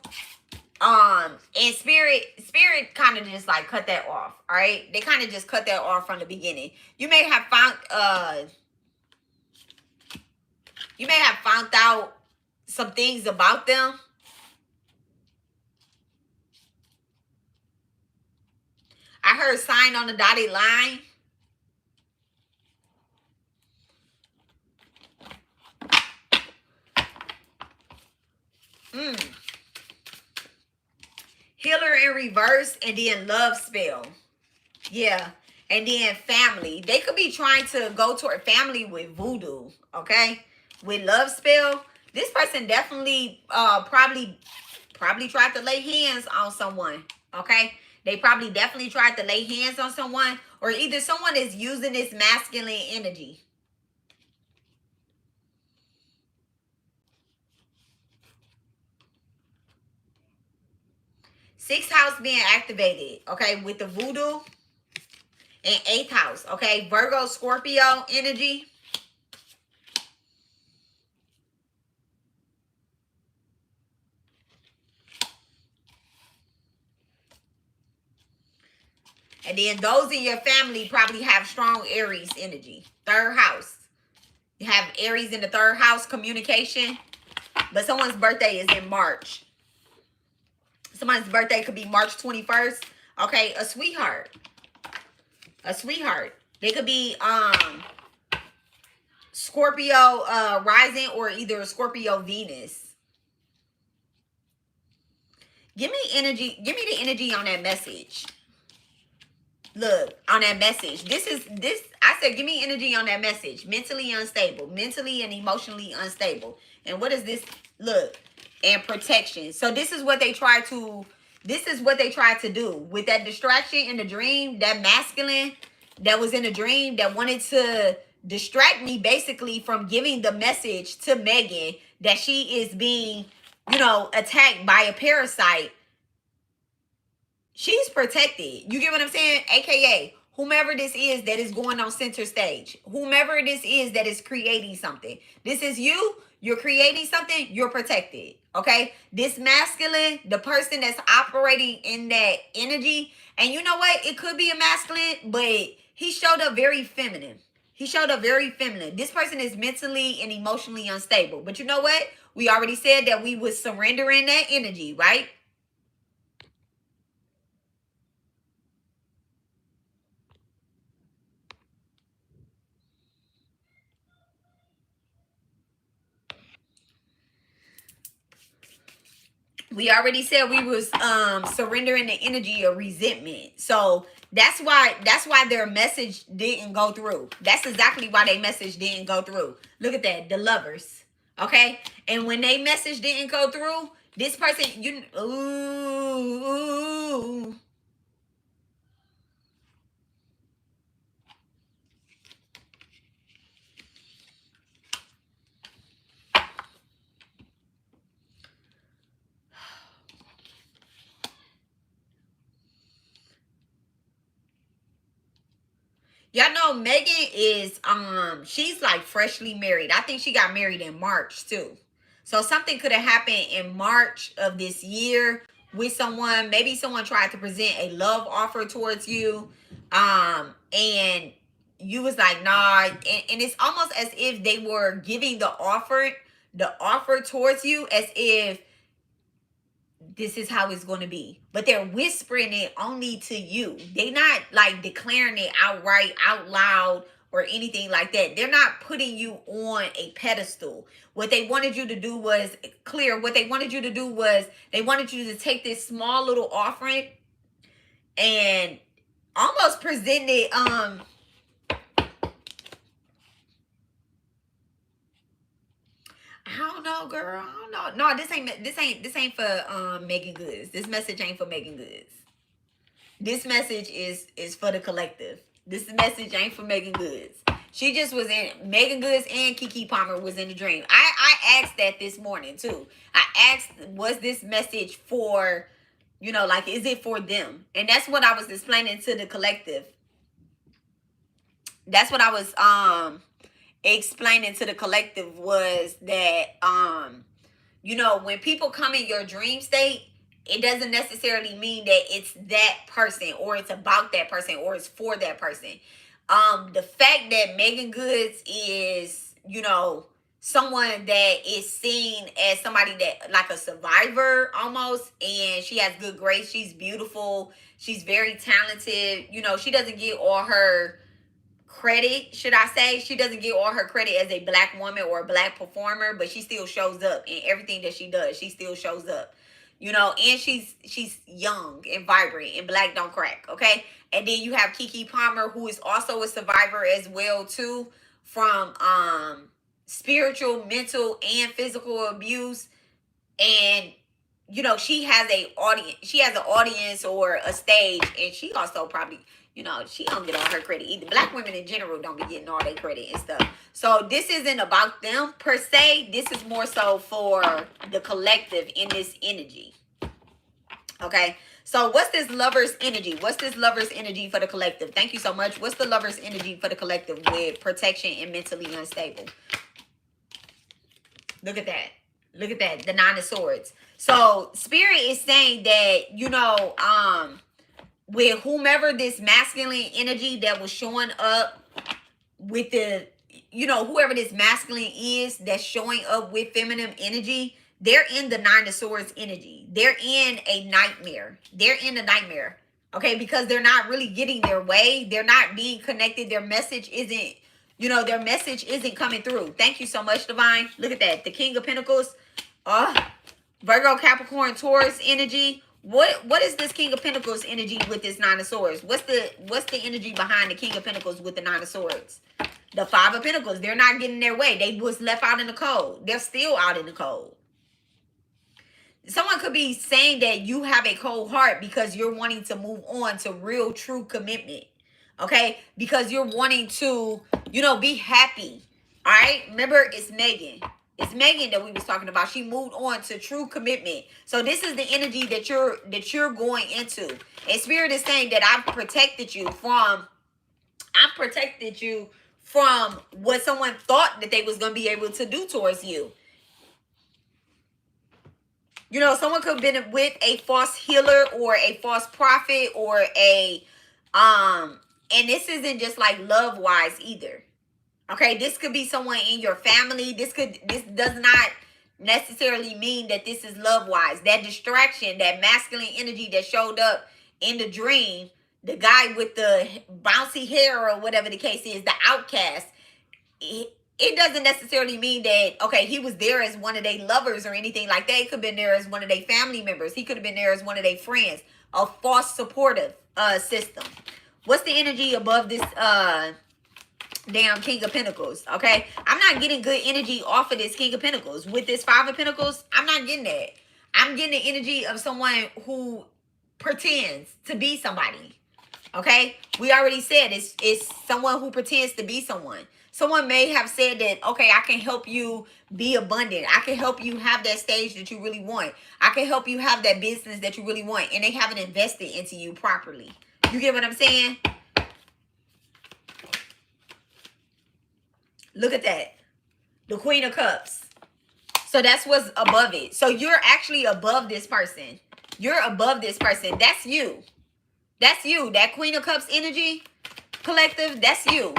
And spirit kind of just like cut that off. All right. They kind of just cut that off from the beginning. You may have found out some things about them. I heard sign on the dotted line. Healer in reverse, and then love spell. Yeah. And then family. They could be trying to go toward family with voodoo. Okay. With love spell. This person definitely probably tried to lay hands on someone. Okay. They probably definitely tried to lay hands on someone, or either someone is using this masculine energy. Sixth house being activated, okay, with the voodoo. And eighth house, okay, Virgo, Scorpio energy. And then those in your family probably have strong Aries energy. Third house. You have Aries in the third house, communication. but someone's birthday is in March. Somebody's birthday could be March 21st. Okay, a sweetheart. A sweetheart. They could be Scorpio rising or either Scorpio Venus. Give me energy. Give me the energy on that message. Look, on that message. I said give me energy on that message. Mentally unstable. Mentally and emotionally unstable. And what is this? Look. And protection. So this is what they try to do. With that distraction in the dream, that masculine that was in the dream that wanted to distract me basically from giving the message to Megan that she is being, attacked by a parasite. She's protected. You get what I'm saying? AKA, whomever this is that is going on center stage. Whomever this is that is creating something. This is you. You're creating something. You're protected. Okay? This masculine, the person that's operating in that energy. And you know what? It could be a masculine, but he showed up very feminine. He showed up very feminine. This person is mentally and emotionally unstable. But you know what? We already said that we would surrender in that energy, right? We already said we was surrendering the energy of resentment. So that's why their message didn't go through. That's exactly why their message didn't go through. Look at that, the lovers. Okay? And when they message didn't go through, this person, ooh. Y'all know Megan is she's like freshly married. I think she got married in March too. So something could have happened in March of this year with someone. Maybe someone tried to present a love offer towards you. And you was like, nah. And it's almost as if they were giving the offer towards you as if this is how it's going to be, but they're whispering it only to you. They not like declaring it outright out loud or anything like that. They're not putting you on a pedestal. What they wanted you to do was clear. What they wanted you to do was they wanted you to take this small little offering and almost present it I don't know, girl. I don't know. No, this ain't for Megan Goods. This message ain't for Megan Goods. This message is for the collective. This message ain't for Megan Goods. She just was in Megan Goods and Keke Palmer was in the dream. I asked that this morning too. I asked, was this message for, like, is it for them? And that's what I was explaining to the collective. That's what I was explaining to the collective was that when people come in your dream state, it doesn't necessarily mean that it's that person or it's about that person or it's for that person. The fact that Megan Goods is someone that is seen as somebody that like a survivor almost, and she has good grace, she's beautiful, she's very talented, she doesn't get all her credit, should I say. She doesn't get all her credit as a black woman or a black performer, but she still shows up in everything that she does. She still shows up, and she's young and vibrant, and black don't crack, okay? And then you have Keke Palmer, who is also a survivor as well too, from spiritual, mental, and physical abuse. And she has an audience or a stage, and she also probably, she don't get all her credit either. Black women in general don't be getting all their credit and stuff. So this isn't about them per se. This is more so for the collective in this energy. Okay. So what's this lover's energy? What's this lover's energy for the collective? Thank you so much. What's the lover's energy for the collective with protection and mentally unstable? Look at that. Look at that. The Nine of Swords. So Spirit is saying that, with whomever this masculine energy that was showing up with the you know, whoever this masculine is that's showing up with feminine energy, they're in the Nine of Swords energy. They're in a nightmare. They're in a nightmare. Okay, because they're not really getting their way. They're not being connected. Their message isn't, you know, their message isn't coming through. Thank you so much, Divine. Look at that. The King of Pentacles. Virgo, Capricorn, Taurus energy. What is this King of Pentacles energy with this Nine of Swords? What's the energy behind the King of Pentacles with the Nine of Swords? The Five of Pentacles. They're not getting their way. They was left out in the cold. They're still out in the cold. Someone could be saying that you have a cold heart because you're wanting to move on to real, true commitment. Okay? Because you're wanting to, you know, be happy. All right? Remember, it's Megan. It's Megan that we was talking about. She moved on to true commitment. So this is the energy that you're going into. And Spirit is saying that I've protected you from what someone thought that they was going to be able to do towards you. You know, someone could have been with a false healer or a false prophet or and this isn't just like love wise either. Okay, this could be someone in your family. This does not necessarily mean that this is love wise. That distraction, that masculine energy that showed up in the dream, the guy with the bouncy hair or whatever the case is, the outcast, it doesn't necessarily mean that, okay, he was there as one of their lovers or anything like that. He could have been there as one of their family members. He could have been there as one of their friends. A false supportive system. What's the energy above this damn King of Pentacles? Okay, I'm not getting good energy off of this King of Pentacles. With this Five of Pentacles, I'm not getting that. I'm getting the energy of someone who pretends to be somebody. Okay, we already said it's someone who pretends to be someone. Someone may have said that, okay, I can help you be abundant. I can help you have that stage that you really want. I can help you have that business that you really want. And they haven't invested into you properly. You get what I'm saying? Look at that. The Queen of Cups. So that's what's above it. So you're actually above this person. You're above this person. That's you. That's you. That Queen of Cups energy, collective, that's you.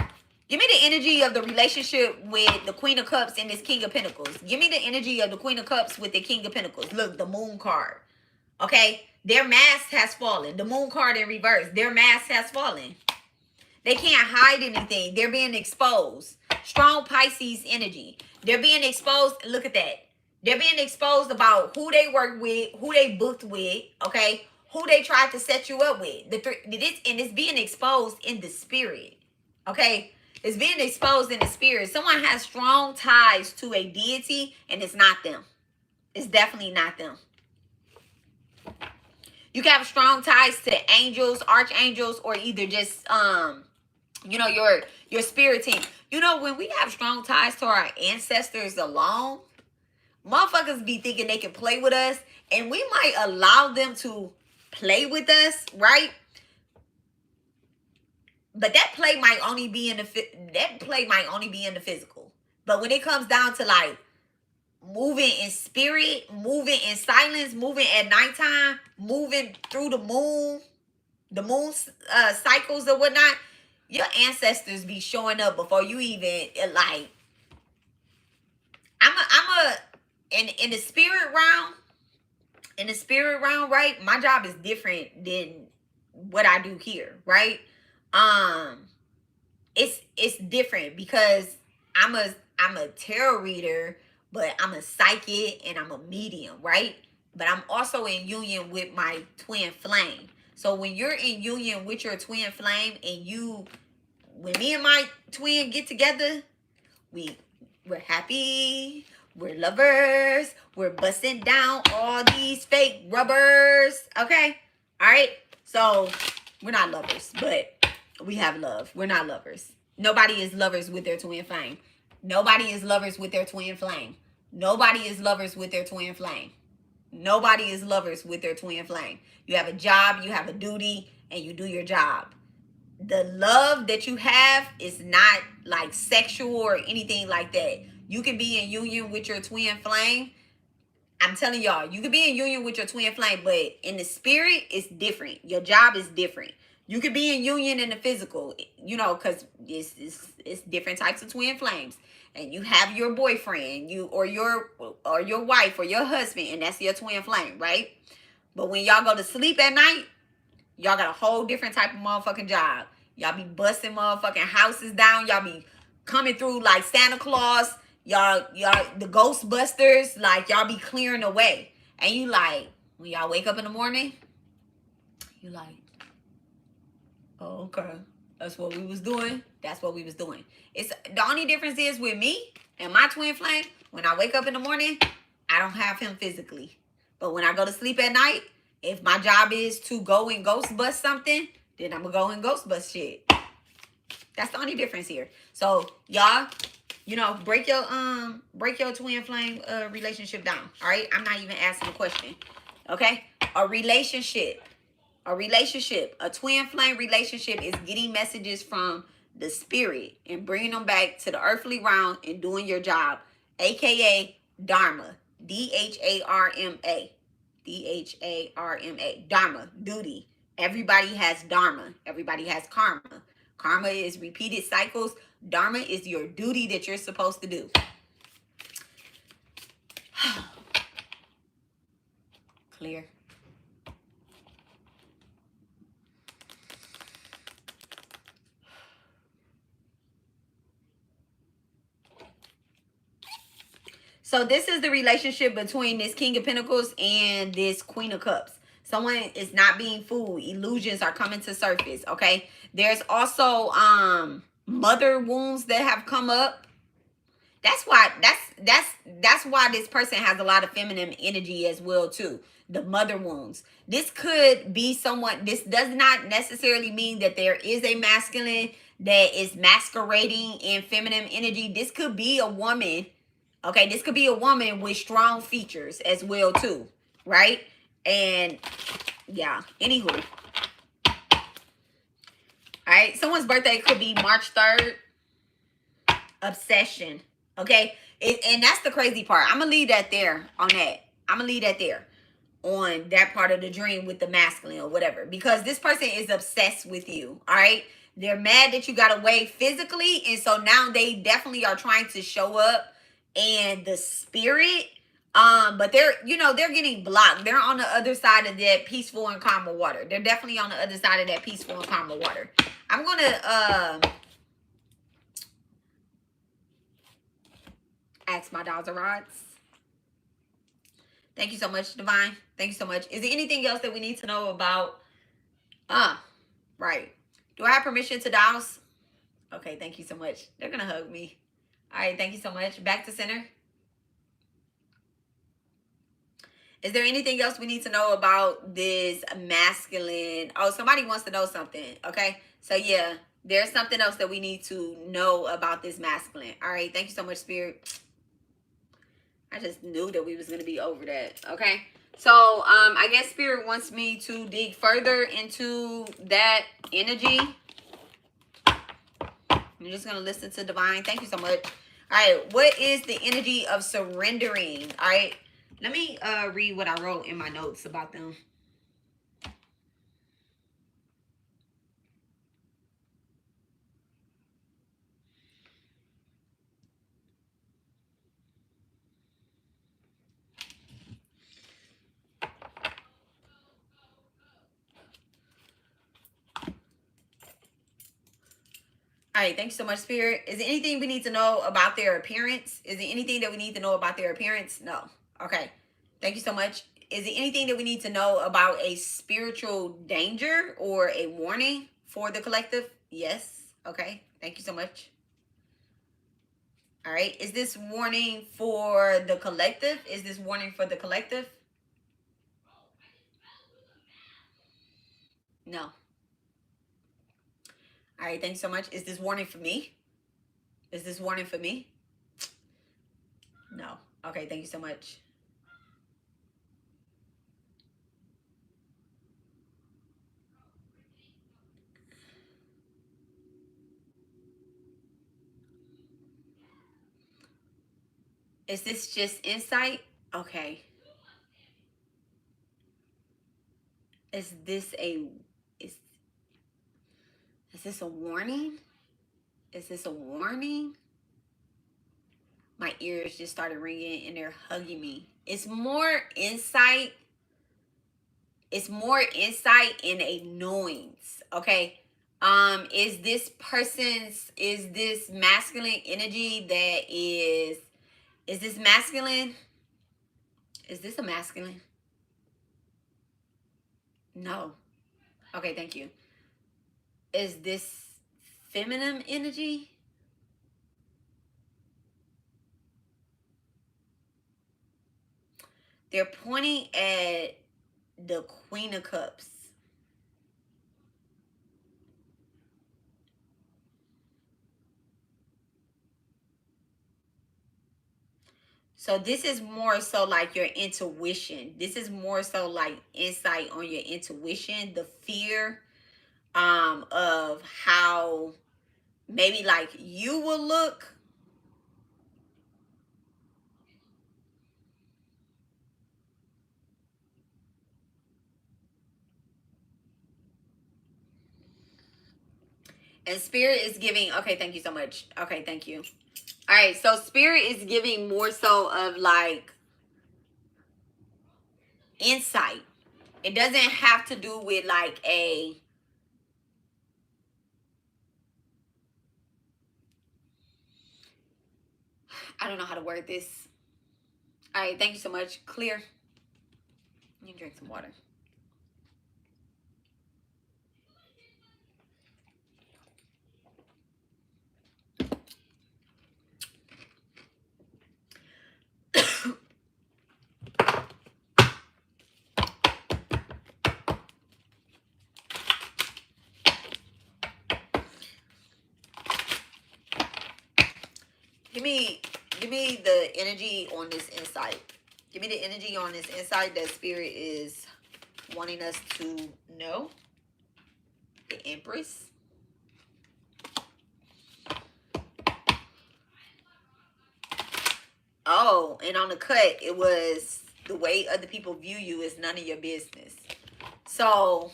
Give me the energy of the relationship with the Queen of Cups and this King of Pentacles. Give me the energy of the Queen of Cups with the King of Pentacles. Look, the Moon card. Okay? Their mask has fallen. The Moon card in reverse. Their mask has fallen. They can't hide anything. They're being exposed. Strong Pisces energy. They're being exposed. Look at that. They're being exposed about who they work with, who they booked with, okay? Who they tried to set you up with. And it's being exposed in the spirit, okay? It's being exposed in the spirit. Someone has strong ties to a deity, and it's not them. It's definitely not them. You can have strong ties to angels, archangels, or either just you know, your spirit team. You know, when we have strong ties to our ancestors alone, motherfuckers be thinking they can play with us, and we might allow them to play with us, right? But that play might only be in the physical. But when it comes down to like moving in spirit, moving in silence, moving at nighttime, moving through the moon cycles or whatnot, your ancestors be showing up before you even like. In the spirit realm. In the spirit realm, right? My job is different than what I do here, right? It's different because I'm a tarot reader, but I'm a psychic and I'm a medium, right? But I'm also in union with my twin flame. So when you're in union with your twin flame and when me and my twin get together, we're happy, we're lovers, we're busting down all these fake rubbers, okay? All right? So we're not lovers, but we have love. We're not lovers. Nobody is lovers with their twin flame. Nobody is lovers with their twin flame. Nobody is lovers with their twin flame. Nobody is lovers with their twin flame. You have a job, you have a duty, and you do your job. The love that you have is not like sexual or anything like that. You can be in union with your twin flame. I'm telling y'all, you can be in union with your twin flame, but in the spirit, it's different. Your job is different. You could be in union in the physical, you know, because it's different types of twin flames. And you have your boyfriend, or your wife or your husband, and that's your twin flame, right? But when y'all go to sleep at night, y'all got a whole different type of motherfucking job. Y'all be busting motherfucking houses down. Y'all be coming through like Santa Claus. Y'all the Ghostbusters. Like, y'all be clearing the way. And you like, when y'all wake up in the morning, you like, oh, okay. That's what we was doing. That's what we was doing. It's the only difference is with me and my twin flame, when I wake up in the morning, I don't have him physically. But when I go to sleep at night, if my job is to go and ghost bust something, then I'm gonna go and ghost bust shit. That's the only difference here. So y'all, you know, break your twin flame relationship down. All right, I'm not even asking a question. Okay, a relationship, a twin flame relationship is getting messages from the spirit and bringing them back to the earthly realm and doing your job, aka Dharma, DHARMA. DHARMA. Dharma, duty. Everybody has Dharma. Everybody has karma. Karma is repeated cycles. Dharma is your duty that you're supposed to do. Clear. So this is the relationship between this King of Pentacles and this Queen of Cups. Someone is not being fooled. Illusions are coming to surface, okay? There's also mother wounds that have come up. That's why this person has a lot of feminine energy as well too. The mother wounds. This could be someone. This does not necessarily mean that there is a masculine that is masquerading in feminine energy. This could be a woman. Okay, this could be a woman with strong features as well too, right? And yeah, anywho. All right, someone's birthday could be March 3rd. Obsession. Okay, and that's the crazy part. I'm gonna leave that there on that. I'm gonna leave that there on that part of the dream with the masculine or whatever, because this person is obsessed with you. All right, they're mad that you got away physically, and so now they definitely are trying to show up and the spirit. But they're getting blocked. They're on the other side of that peaceful and calmer water. They're definitely on the other side of that peaceful and calmer water. I'm gonna ask my dolls and rods. Thank you so much, Divine. Thank you so much. Is there anything else that we need to know about? Right. Do I have permission to douse? Okay, thank you so much. They're gonna hug me. All right, thank you so much. Back to center. Is there anything else we need to know about this masculine? Oh, somebody wants to know something. Okay, so yeah, there's something else that we need to know about this masculine. All right, thank you so much, Spirit. I just knew that we was going to be over that. Okay. So, I guess Spirit wants me to dig further into that energy. I'm just going to listen to Divine. Thank you so much. All right. What is the energy of surrendering? All right. Let me read what I wrote in my notes about them. All right, thank you so much, Spirit. Is there anything we need to know about their appearance? Is there anything that we need to know about their appearance? No. Okay. Thank you so much. Is there anything that we need to know about a spiritual danger or a warning for the collective? Yes. Okay. Thank you so much. All right. Is this warning for the collective? Is this warning for the collective? No. All right. Thank you so much. Is this warning for me? Is this warning for me? No. Okay. Thank you so much. Is this just insight? Okay. Is this a... Is this a warning? Is this a warning? My ears just started ringing and they're hugging me. It's more insight. It's more insight in a knowings. Okay. Is this masculine energy that is this masculine? Is this a masculine? No. Okay, thank you. Is this feminine energy? They're pointing at the Queen of Cups. So this is more so like your intuition. This is more so like insight on your intuition, the fear of how maybe like you will look. And spirit is giving, okay, thank you so much. Okay, thank you. All right, so spirit is giving more so of like insight. It doesn't have to do with like I don't know how to word this. All right, thank you so much. Clear. You drink some water. Give me the energy on this insight. Give me the energy on this insight that spirit is wanting us to know. The Empress. Oh, and on the cut, it was the way other people view you is none of your business. So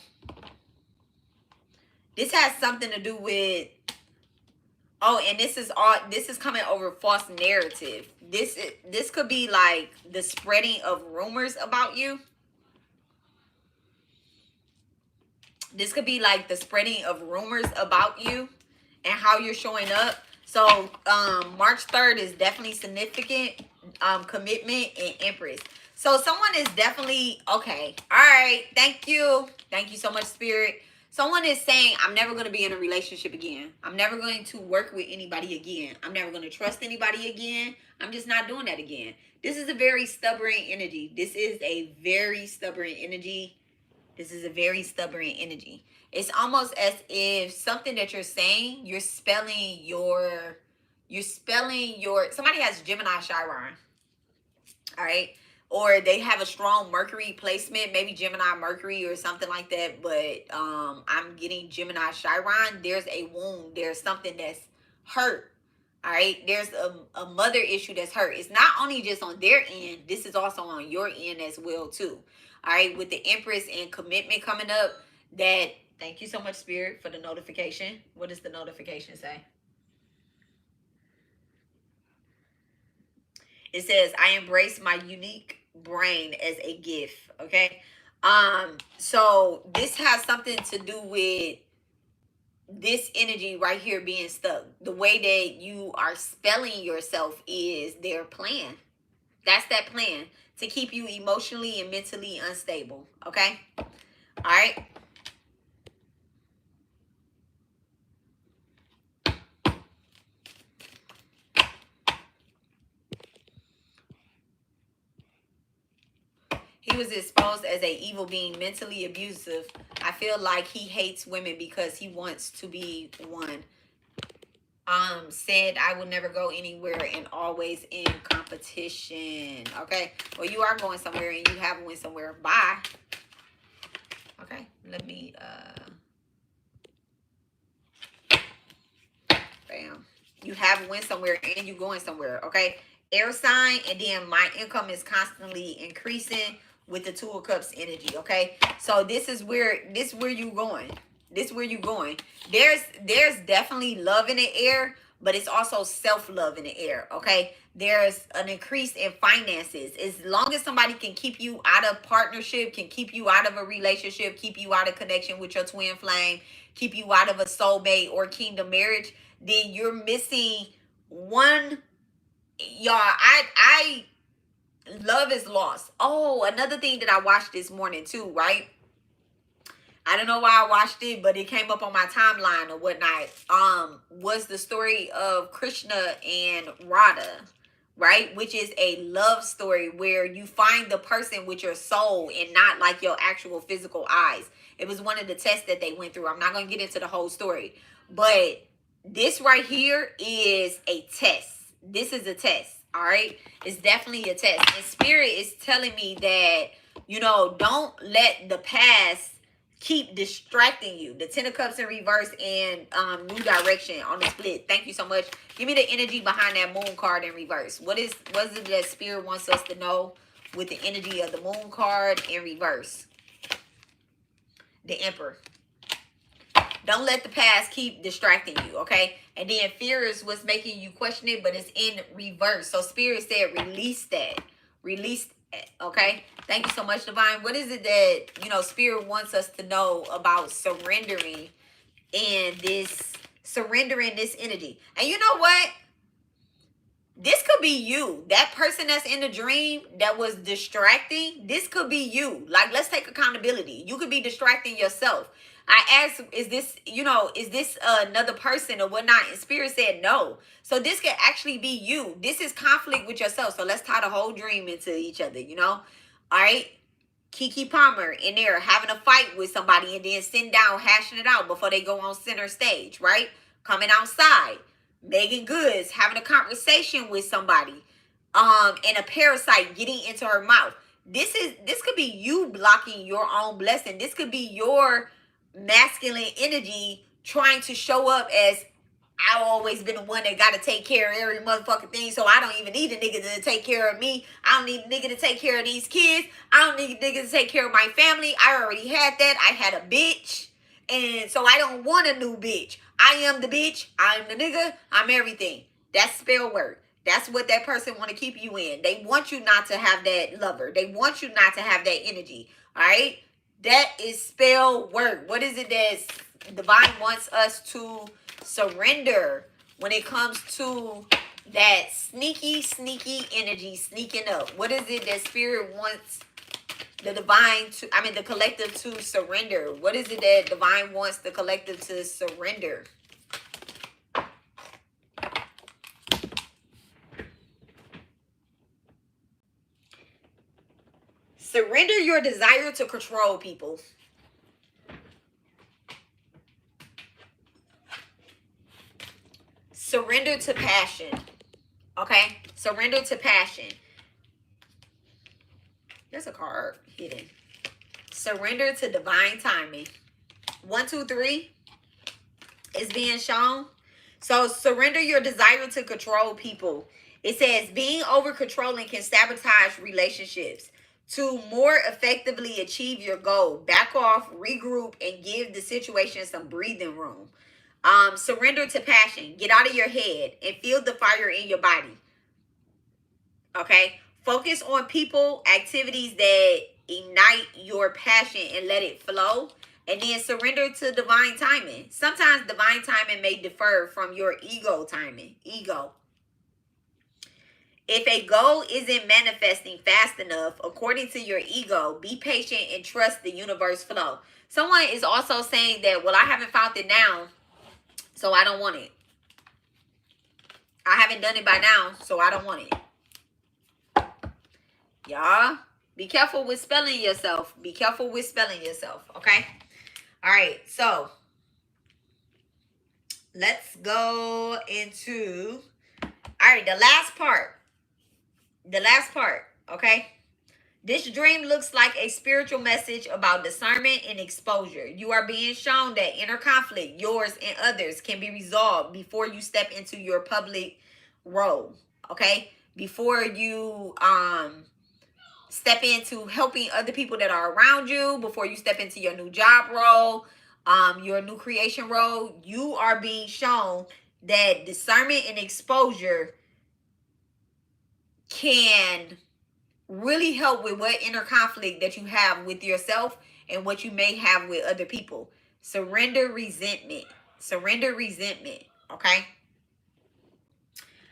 this has something to do with, oh, and this is coming over false narrative. This could be like the spreading of rumors about you. This could be like the spreading of rumors about you and how you're showing up. So March 3rd is definitely significant. Commitment and Empress. So someone is definitely, okay. All right. Thank you. Thank you so much, Spirit. Someone is saying, I'm never going to be in a relationship again. I'm never going to work with anybody again. I'm never going to trust anybody again. I'm just not doing that again. This is a very stubborn energy. This is a very stubborn energy. This is a very stubborn energy. It's almost as if something that you're saying, you're spelling your, somebody has Gemini Chiron. All right. Or they have a strong Mercury placement, maybe Gemini Mercury or something like that. But I'm getting Gemini Chiron. There's a wound. There's something that's hurt. All right. There's a mother issue that's hurt. It's not only just on their end. This is also on your end as well, too. All right. With the Empress and commitment coming up, that, thank you so much, Spirit, for the notification. What does the notification say? It says, I embrace my unique brain as a gift. Okay. So this has something to do with this energy right here being stuck. The way that you are spelling yourself is their plan. That's that plan to keep you emotionally and mentally unstable. Okay. All right. He was exposed as an evil being, mentally abusive. I feel like he hates women because he wants to be one. Said I would never go anywhere and always in competition. Okay. Well, you are going somewhere and you have went somewhere. Bye. Okay. Let me bam. You have went somewhere and you going somewhere. Okay. Air sign, and then my income is constantly increasing with the Two of Cups energy. Okay. So this is where you going. This is where you're going. There's definitely love in the air, but it's also self-love in the air, okay? There's an increase in finances. As long as somebody can keep you out of partnership, can keep you out of a relationship, keep you out of connection with your twin flame, keep you out of a soulmate or kingdom marriage, then you're missing one. Y'all, I love is lost. Oh, another thing that I watched this morning too, right? I don't know why I watched it, but it came up on my timeline or whatnot. Was the story of Krishna and Radha, right? Which is a love story where you find the person with your soul and not like your actual physical eyes. It was one of the tests that they went through. I'm not going to get into the whole story, but this right here is a test. This is a test. All right. It's definitely a test. And spirit is telling me that, you know, don't let the past keep distracting you. The Ten of Cups in reverse and new direction on the split. Thank you so much. Give me the energy behind that Moon card in reverse. What is it that spirit wants us to know with the energy of the Moon card in reverse? The Emperor. Don't let the past keep distracting you, okay? And then fear is what's making you question it, but it's in reverse. So spirit said release that. Release that, okay? Thank you so much, Divine. What is it that, you know, spirit wants us to know about surrendering surrendering this energy? And you know what? This could be you. That person that's in the dream that was distracting, this could be you. Like, let's take accountability. You could be distracting yourself. I asked, is this another person or whatnot? And spirit said no. So this could actually be you. This is conflict with yourself. So let's tie the whole dream into each other, you know? All right. Kiki Palmer in there having a fight with somebody and then sitting down, hashing it out before they go on center stage, right? Coming outside. Megan Goods having a conversation with somebody. And a parasite getting into her mouth. This could be you blocking your own blessing. This could be your masculine energy trying to show up as, I've always been the one that got to take care of every motherfucking thing, so I don't even need a nigga to take care of me. I don't need a nigga to take care of these kids. I don't need a nigga to take care of my family. I already had that. I had a bitch, and so I don't want a new bitch. I am the bitch. I'm the nigga. I'm everything. That's spell work. That's what that person want to keep you in. They want you not to have that lover. They want you not to have that energy. All right? That is spell work. What is it that divine wants us to surrender when it comes to that sneaky energy sneaking up? What is it that spirit wants the divine to, the collective to surrender? What is it that divine wants the collective to surrender? Surrender your desire to control people. Surrender to passion. Okay? Surrender to passion. There's a card hidden. Surrender to divine timing. 1, 2, 3 is being shown. So surrender your desire to control people. It says being over controlling can sabotage relationships. To more effectively achieve your goal, back off, regroup, and give the situation some breathing room. Surrender to passion. Get out of your head and feel the fire in your body. Okay? Focus on people, activities that ignite your passion and let it flow. And then surrender to divine timing. Sometimes divine timing may differ from your ego timing. Ego. If a goal isn't manifesting fast enough, according to your ego, be patient and trust the universe flow. Someone is also saying that, well, I haven't found it now, so I don't want it. I haven't done it by now, so I don't want it. Y'all, be careful with spelling yourself. Be careful with spelling yourself, okay? All right, so let's go into, all right, the last part. The last part, okay? This dream looks like a spiritual message about discernment and exposure. You are being shown that inner conflict, yours and others, can be resolved before you step into your public role, okay? Before you step into helping other people that are around you, before you step into your new job role, your new creation role, you are being shown that discernment and exposure can really help with what inner conflict that you have with yourself and what you may have with other people. Surrender resentment. Surrender resentment. Okay.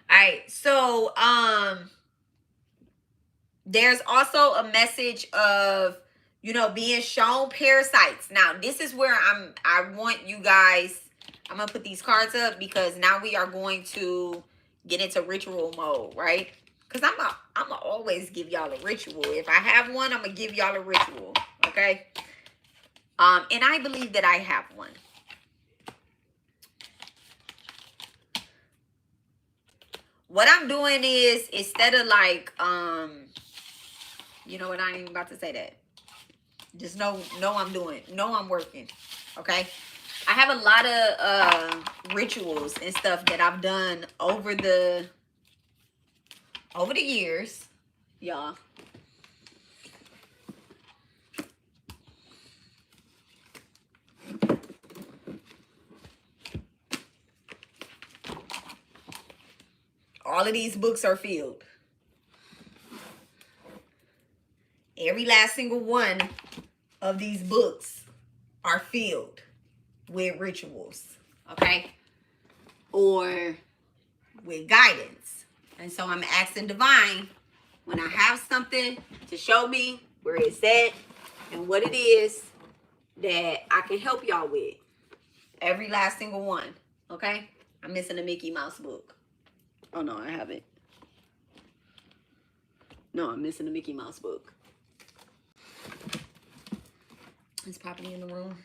All right. So, there's also a message of, you know, being shown parasites. Now, this is where I want you guys, I'm going to put these cards up because now we are going to get into ritual mode, right? Because I'm going to always give y'all a ritual. If I have one, I'm going to give y'all a ritual, okay? And I believe that I have one. What I'm doing is, instead of like, you know what, I ain't even about to say that. Just know I'm working, okay? I have a lot of rituals and stuff that I've done over the years, y'all. All of these books are filled. Every last single one of these books are filled with rituals, okay? Or with guidance. And so I'm asking Divine, when I have something to show me where it's at and what it is that I can help y'all with. Every last single one, okay? I'm missing a Mickey Mouse book. Oh, no, I haven't. No, I'm missing a Mickey Mouse book. It's popping in the room.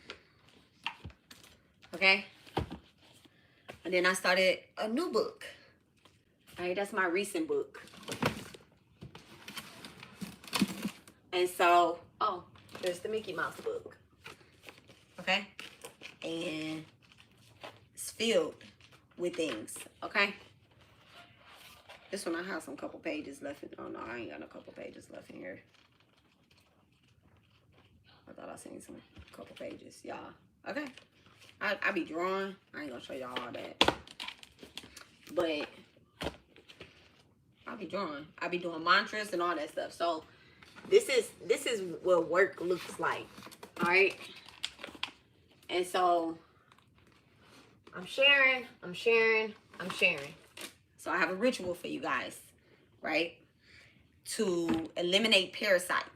Okay. And then I started a new book. All right, that's my recent book. And so, oh, there's the Mickey Mouse book. Okay. And it's filled with things. Okay. This one I have some couple pages left in. Oh no, I ain't got a couple pages left in here. I thought I seen some couple pages, y'all. Okay. I be drawing. I ain't gonna show y'all all that. But I be drawing. I be doing mantras and all that stuff. So this is what work looks like. Alright. And so I'm sharing. So I have a ritual for you guys, right? To eliminate parasites.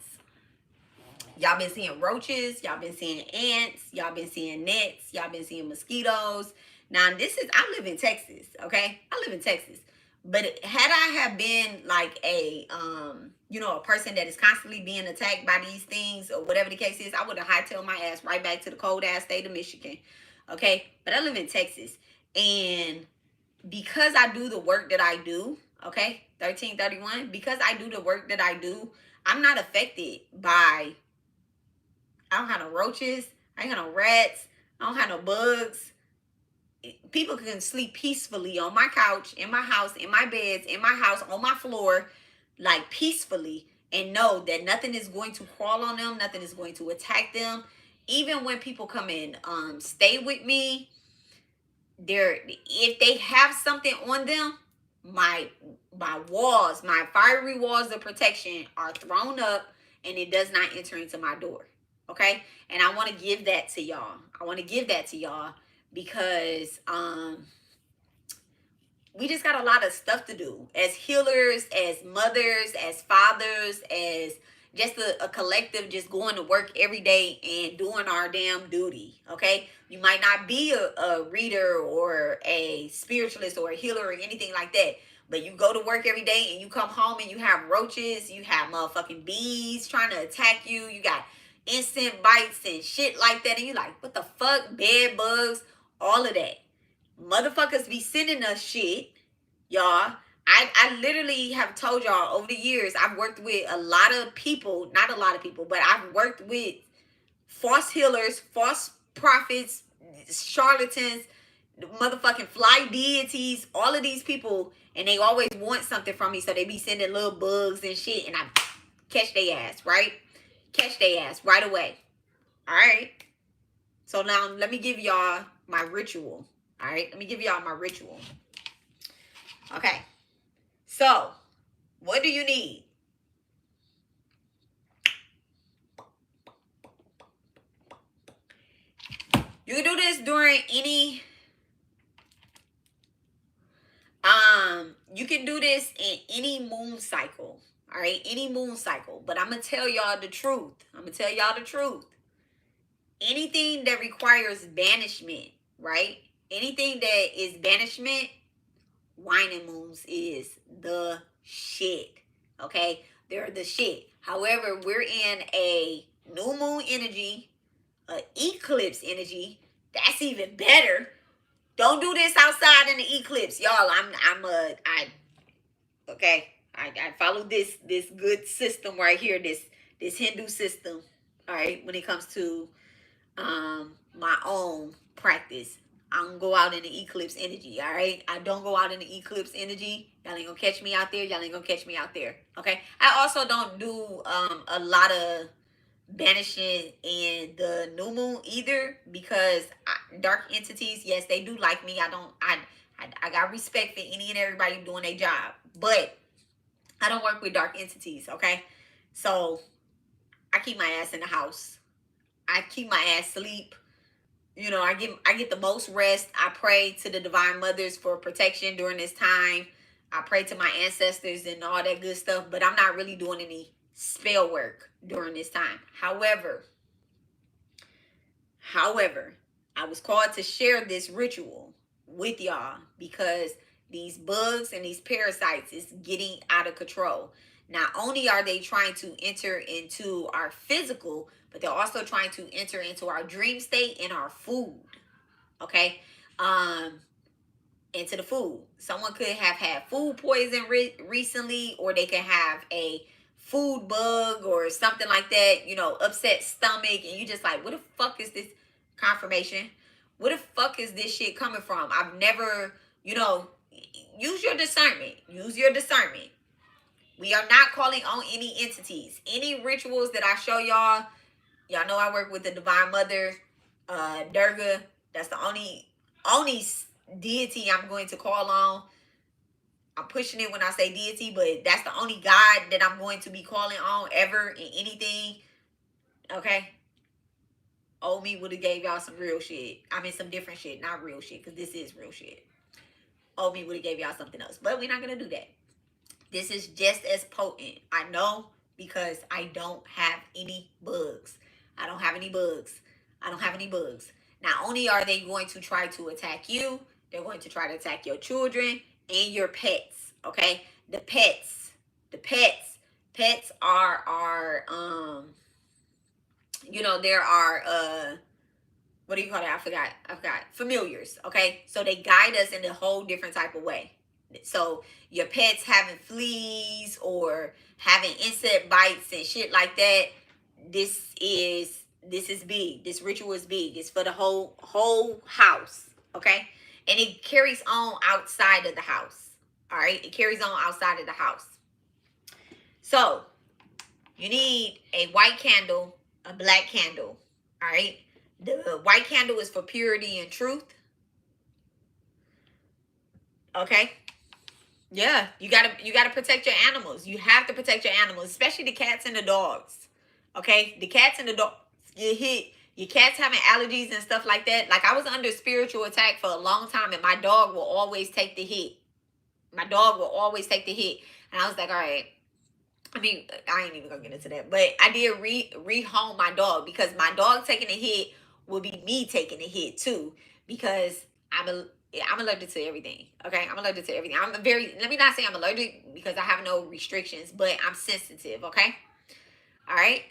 Y'all been seeing roaches, y'all been seeing ants, y'all been seeing nets, y'all been seeing mosquitoes. Now I live in Texas, okay? I live in Texas. But had I have been like a, you know, a person that is constantly being attacked by these things or whatever the case is, I would have hightailed my ass right back to the cold ass state of Michigan, okay? But I live in Texas. And because I do the work that I do, okay, 1331, because I do the work that I do, I'm not affected by, I don't have no roaches, I ain't got no rats, I don't have no bugs. People can sleep peacefully on my couch, in my house, in my beds, in my house, on my floor, like peacefully, and know that nothing is going to crawl on them, nothing is going to attack them. Even when people come in, stay with me, if they have something on them, my walls, my fiery walls of protection are thrown up and it does not enter into my door. Okay? And I want to give that to y'all. Because we just got a lot of stuff to do as healers, as mothers, as fathers, as just a collective, just going to work every day and doing our damn duty. Okay, you might not be a reader or a spiritualist or a healer or anything like that, but you go to work every day and you come home and you have roaches, you have motherfucking bees trying to attack you, you got instant bites and shit like that, and you like, what the fuck? Bed bugs, all of that. Motherfuckers be sending us shit, y'all. I literally have told y'all over the years, I've worked with a lot of people, not a lot of people, but I've worked with false healers, false prophets, charlatans, motherfucking fly deities, all of these people, and they always want something from me, so they be sending little bugs and shit, and I catch their ass, right? Catch their ass right away. All right. So now let me give y'all my ritual. All right, let me give y'all my ritual. Okay, so what do you need? You can do this during any, you can do this in any moon cycle. All right, any moon cycle. But I'm gonna tell y'all the truth. I'm gonna tell y'all the truth. Anything that requires banishment, right? Anything that is banishment, waning moons is the shit. Okay, they're the shit. However, we're in a new moon energy, an eclipse energy. That's even better. Don't do this outside in the eclipse, y'all. I follow this good system right here. This Hindu system. All right, when it comes to my own practice. I don't go out in the eclipse energy, all right? I don't go out in the eclipse energy. Y'all ain't gonna catch me out there. Y'all ain't gonna catch me out there, okay? I also don't do a lot of banishing in the new moon either, because dark entities, yes, they do like me. I got respect for any and everybody doing their job, but I don't work with dark entities, okay? So I keep my ass in the house. I keep my ass asleep. You know, I get the most rest. I pray to the divine mothers for protection during this time. I pray to my ancestors and all that good stuff, but I'm not really doing any spell work during this time. However, I was called to share this ritual with y'all because these bugs and these parasites is getting out of control. Not only are they trying to enter into our physical, but they're also trying to enter into our dream state and our food. Okay? Into the food. Someone could have had food poison recently, or they could have a food bug or something like that, you know, upset stomach, and you just like, what the fuck is this? Confirmation. Where the fuck is this shit coming from? I've never, you know, use your discernment. Use your discernment. We are not calling on any entities. Any rituals that I show y'all, y'all know I work with the Divine Mother, Durga. That's the only deity I'm going to call on. I'm pushing it when I say deity, but that's the only God that I'm going to be calling on ever in anything. Okay? Old me would have gave y'all some real shit. I mean, some different shit, not real shit, because this is real shit. Old me would have gave y'all something else, but we're not going to do that. This is just as potent. I know, because I don't have any bugs. I don't have any bugs. I don't have any bugs. Not only are they going to try to attack you, they're going to try to attack your children and your pets. Okay? The pets are you know, there are what do you call it? I forgot. Familiars. Okay? So they guide us in a whole different type of way. So your pets having fleas or having insect bites and shit like that, this is big. This ritual is big. It's for the whole house, okay? And it carries on outside of the house. All right? It carries on outside of the house. So you need a white candle, a black candle. All right? The white candle is for purity and truth. Okay? Yeah, you gotta protect your animals. You have to protect your animals, especially the cats and the dogs. Okay, the cats and the dogs get hit. Your cats having allergies and stuff like that. Like, I was under spiritual attack for a long time, and my dog will always take the hit. My dog will always take the hit, and I was like, all right. I mean, I ain't even gonna get into that, but I did rehome my dog, because my dog taking a hit will be me taking a hit too, because I'm allergic to everything. Okay, I'm allergic to everything. Let me not say I'm allergic, because I have no restrictions, but I'm sensitive. Okay, all right.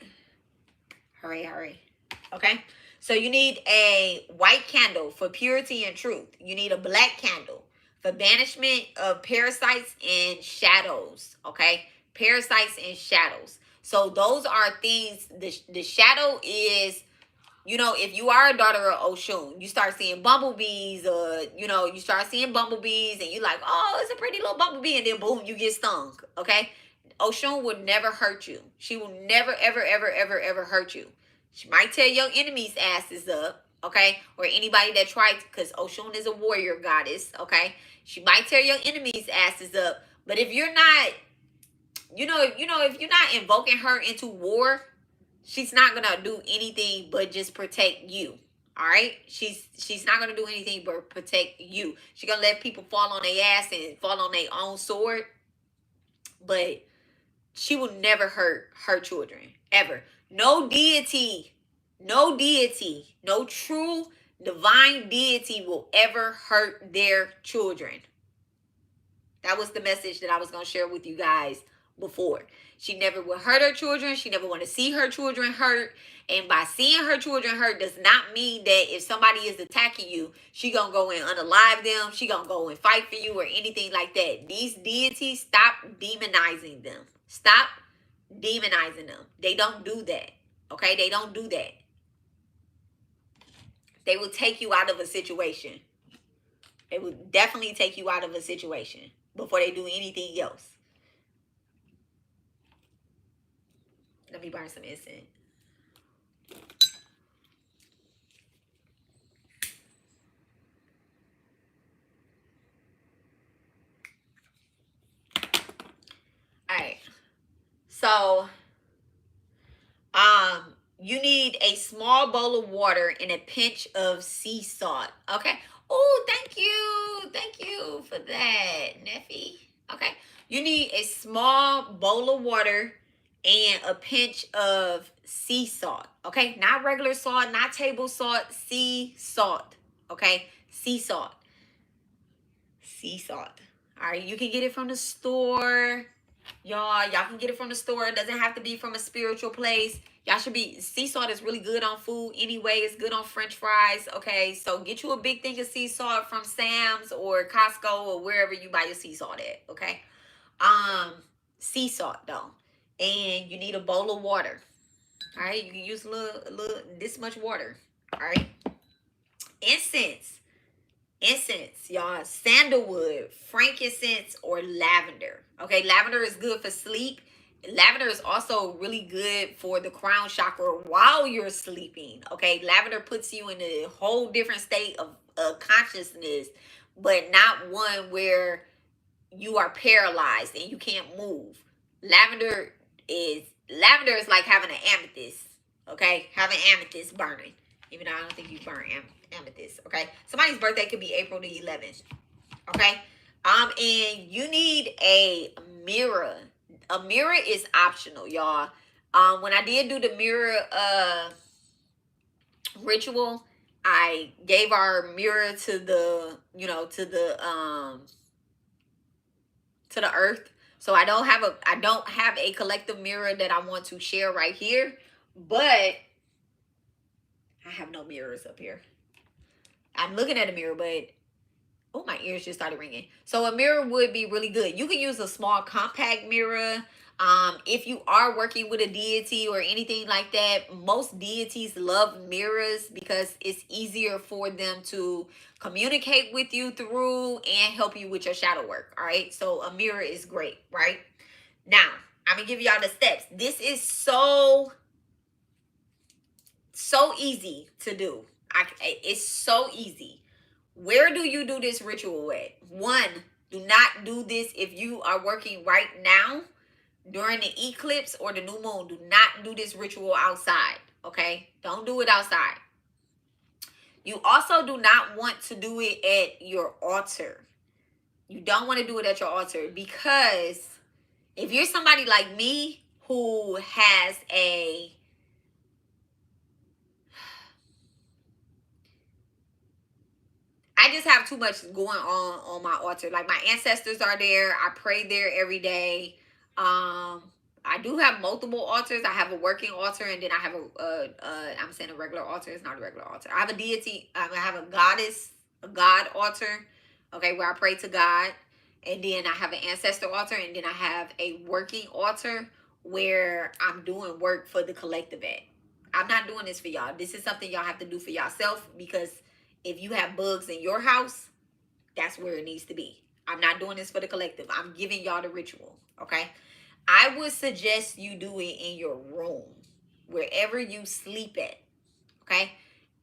Hurry. Okay, so you need a white candle for purity and truth. You need a black candle for banishment of parasites and shadows. Okay, parasites and shadows. So those are things. The shadow is, you know, if you are a daughter of Oshun, you start seeing bumblebees, or, you know, you start seeing bumblebees and you like, oh, it's a pretty little bumblebee, and then boom, you get stung. Okay? Oshun would never hurt you. She will never, ever, ever, ever, ever hurt you. She might tear your enemy's asses up. okay? Or anybody that tries, because Oshun is a warrior goddess, okay? She might tear your enemies' asses up, but if you're not, if you're not invoking her into war, she's not gonna do anything but just protect you. All right, she's not gonna do anything but protect you. She's gonna let people fall on their ass and fall on their own sword, but she will never hurt her children ever. No deity, no deity, no true divine deity will ever hurt their children. That was the message that I was going to share with you guys before. She never will hurt her children. She never want to see her children hurt. And by seeing her children hurt does not mean that if somebody is attacking you, she going to go and unalive them. She going to go and fight for you or anything like that. These deities, stop demonizing them. Stop demonizing them. They don't do that. Okay? They don't do that. They will take you out of a situation. They will definitely take you out of a situation before they do anything else. Let me burn some incense. All right. So, you need a small bowl of water and a pinch of sea salt. Okay. Oh, thank you. Thank you for that, Neffy. Okay. You need a small bowl of water and a pinch of sea salt. Okay. Not regular salt, not table salt, sea salt. Okay. Sea salt. Sea salt. All right. You can get it from the store. Y'all can get it from the store. It doesn't have to be from a spiritual place. Y'all should be, sea salt is really good on food anyway. It's good on french fries, okay? So get you a big thing of sea salt from Sam's or Costco or wherever you buy your sea salt at, okay? Sea salt, though. And you need a bowl of water, all right? You can use a little this much water, all right? Incense, y'all. Sandalwood, frankincense, or lavender. Okay, lavender is good for sleep. Lavender is also really good for the crown chakra while you're sleeping. Okay, lavender puts you in a whole different state of consciousness, but not one where you are paralyzed and you can't move. Lavender is like having an amethyst. Okay, having amethyst burning. Even though I don't think you burn amethyst. Okay, somebody's birthday could be April the 11th. Okay, and you need a mirror. A mirror is optional, y'all. When I did do the mirror ritual, I gave our mirror to the to the earth. So I don't have a collective mirror that I want to share right here, but I have no mirrors up here. I'm looking at a mirror, but oh, my ears just started ringing. So a mirror would be really good. You can use a small compact mirror. If you are working with a deity or anything like that, most deities love mirrors because it's easier for them to communicate with you through and help you with your shadow work. All right. So a mirror is great, right? Now, I'm going to give y'all the steps. This is so easy to do. It's so easy. Where do you do this ritual at? One, do not do this if you are working right now during the eclipse or the new moon. Do not do this ritual outside, okay? Don't do it outside. You also do not want to do it at your altar. You don't want to do it at your altar because if you're somebody like me who has I just have too much going on my altar. Like my ancestors are there. I pray there every day. I do have multiple altars. I have a working altar, and then I have I'm saying a regular altar. It's not a regular altar. I have a deity. I have a God altar. Okay, where I pray to God, and then I have an ancestor altar, and then I have a working altar where I'm doing work for the collective at. I'm not doing this for y'all. This is something y'all have to do for yourself because if you have bugs in your house, that's where it needs to be. I'm not doing this for the collective. I'm giving y'all the ritual, okay? I would suggest you do it in your room, wherever you sleep at, okay?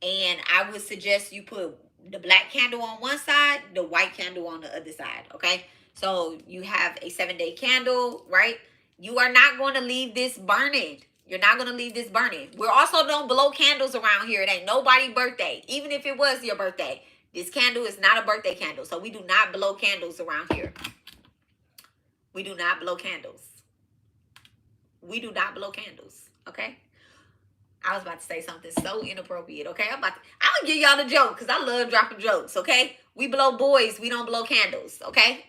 And I would suggest you put the black candle on one side, the white candle on the other side, okay? So you have a 7-day candle, right? You are not going to leave this burning. You're not going to leave this burning. We also don't blow candles around here. It ain't nobody's birthday. Even if it was your birthday, this candle is not a birthday candle. So we do not blow candles around here. We do not blow candles. We do not blow candles, okay? I was about to say something so inappropriate, okay? I'm gonna give y'all the joke because I love dropping jokes, okay? We blow boys, we don't blow candles, okay?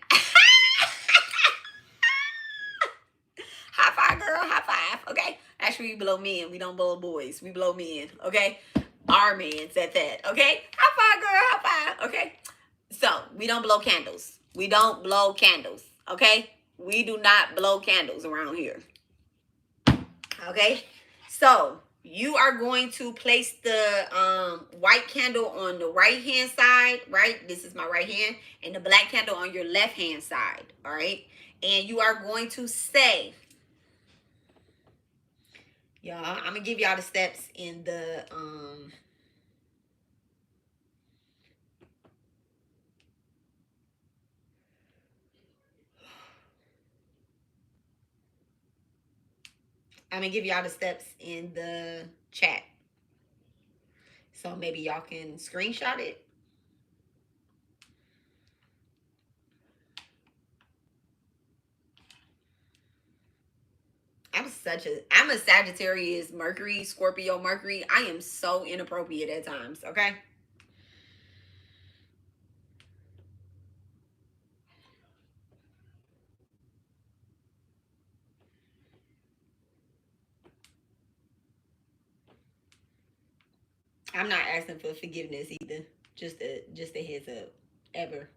High five, girl, high five, okay? Actually, we blow men, we don't blow boys, we blow men, okay? Our men's at that, okay? High five, girl, high five, okay? So, we don't blow candles. We don't blow candles, okay? We do not blow candles around here, okay? So, you are going to place the white candle on the right hand side, right? This is my right hand, and the black candle on your left hand side, all right? And you are going to say, y'all, I'm gonna give y'all the steps in the chat. So maybe y'all can screenshot it. I'm a Sagittarius Mercury, Scorpio Mercury. I am so inappropriate at times, okay? I'm not asking for forgiveness either. Just a heads up. Ever.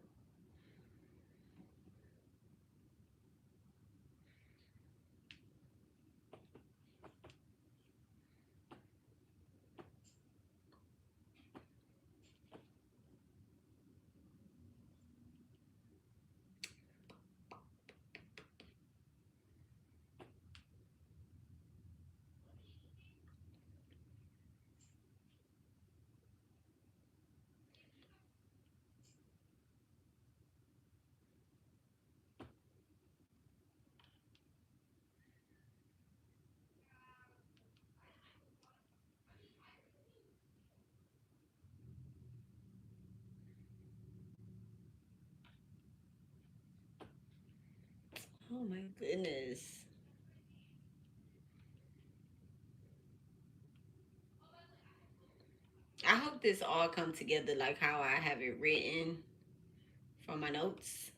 Oh my goodness. I hope this all come together like how I have it written from my notes.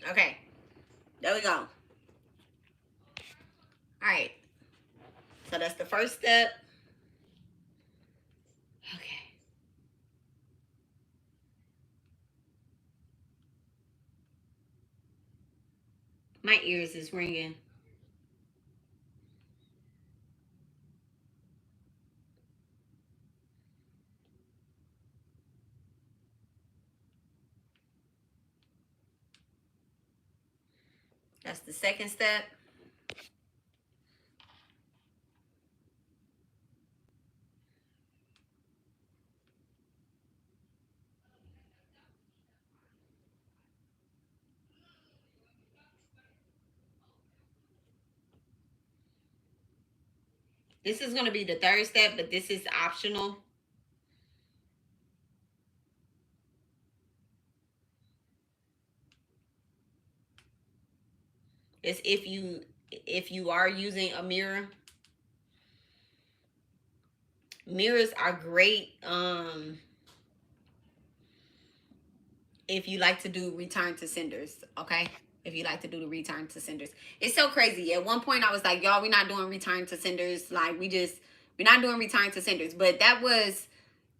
Okay. There we go. All right. So that's the first step. Okay. My ears is ringing. That's the second step. This is going to be the third step, but this is optional. It's if you are using a mirror. Mirrors are great if you like to do return to senders, okay? If you like to do the return to senders. It's so crazy. At one point I was like, y'all, we're not doing return to senders. Like we're not doing return to senders. But that was,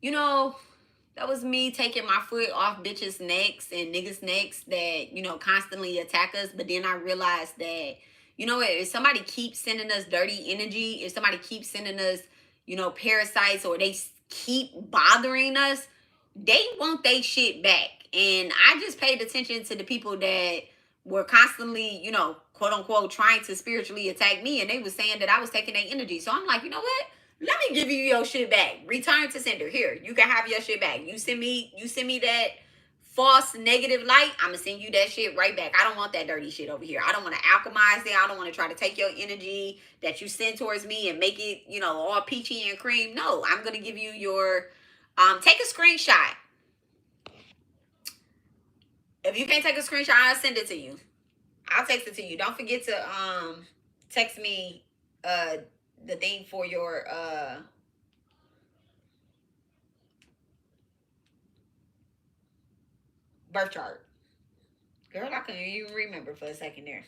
you know, That was me taking my foot off bitches' necks and niggas' necks that, you know, constantly attack us. But then I realized that, you know what, if somebody keeps sending us dirty energy, if somebody keeps sending us, you know, parasites, or they keep bothering us, they want they shit back. And I just paid attention to the people that were constantly, you know, quote unquote, trying to spiritually attack me. And they was saying that I was taking their energy. So I'm like, you know what? Let me give you your shit back. Return to sender. Here, you can have your shit back. You send me that false negative light, I'm gonna send you that shit right back. I don't want that dirty shit over here. I don't want to alchemize it. I don't want to try to take your energy that you send towards me and make it, you know, all peachy and cream. No, I'm gonna give you your take a screenshot. If you can't take a screenshot, I'll send it to you. I'll text it to you. Don't forget to text me the thing for your birth chart. Girl, I couldn't even remember for a second there.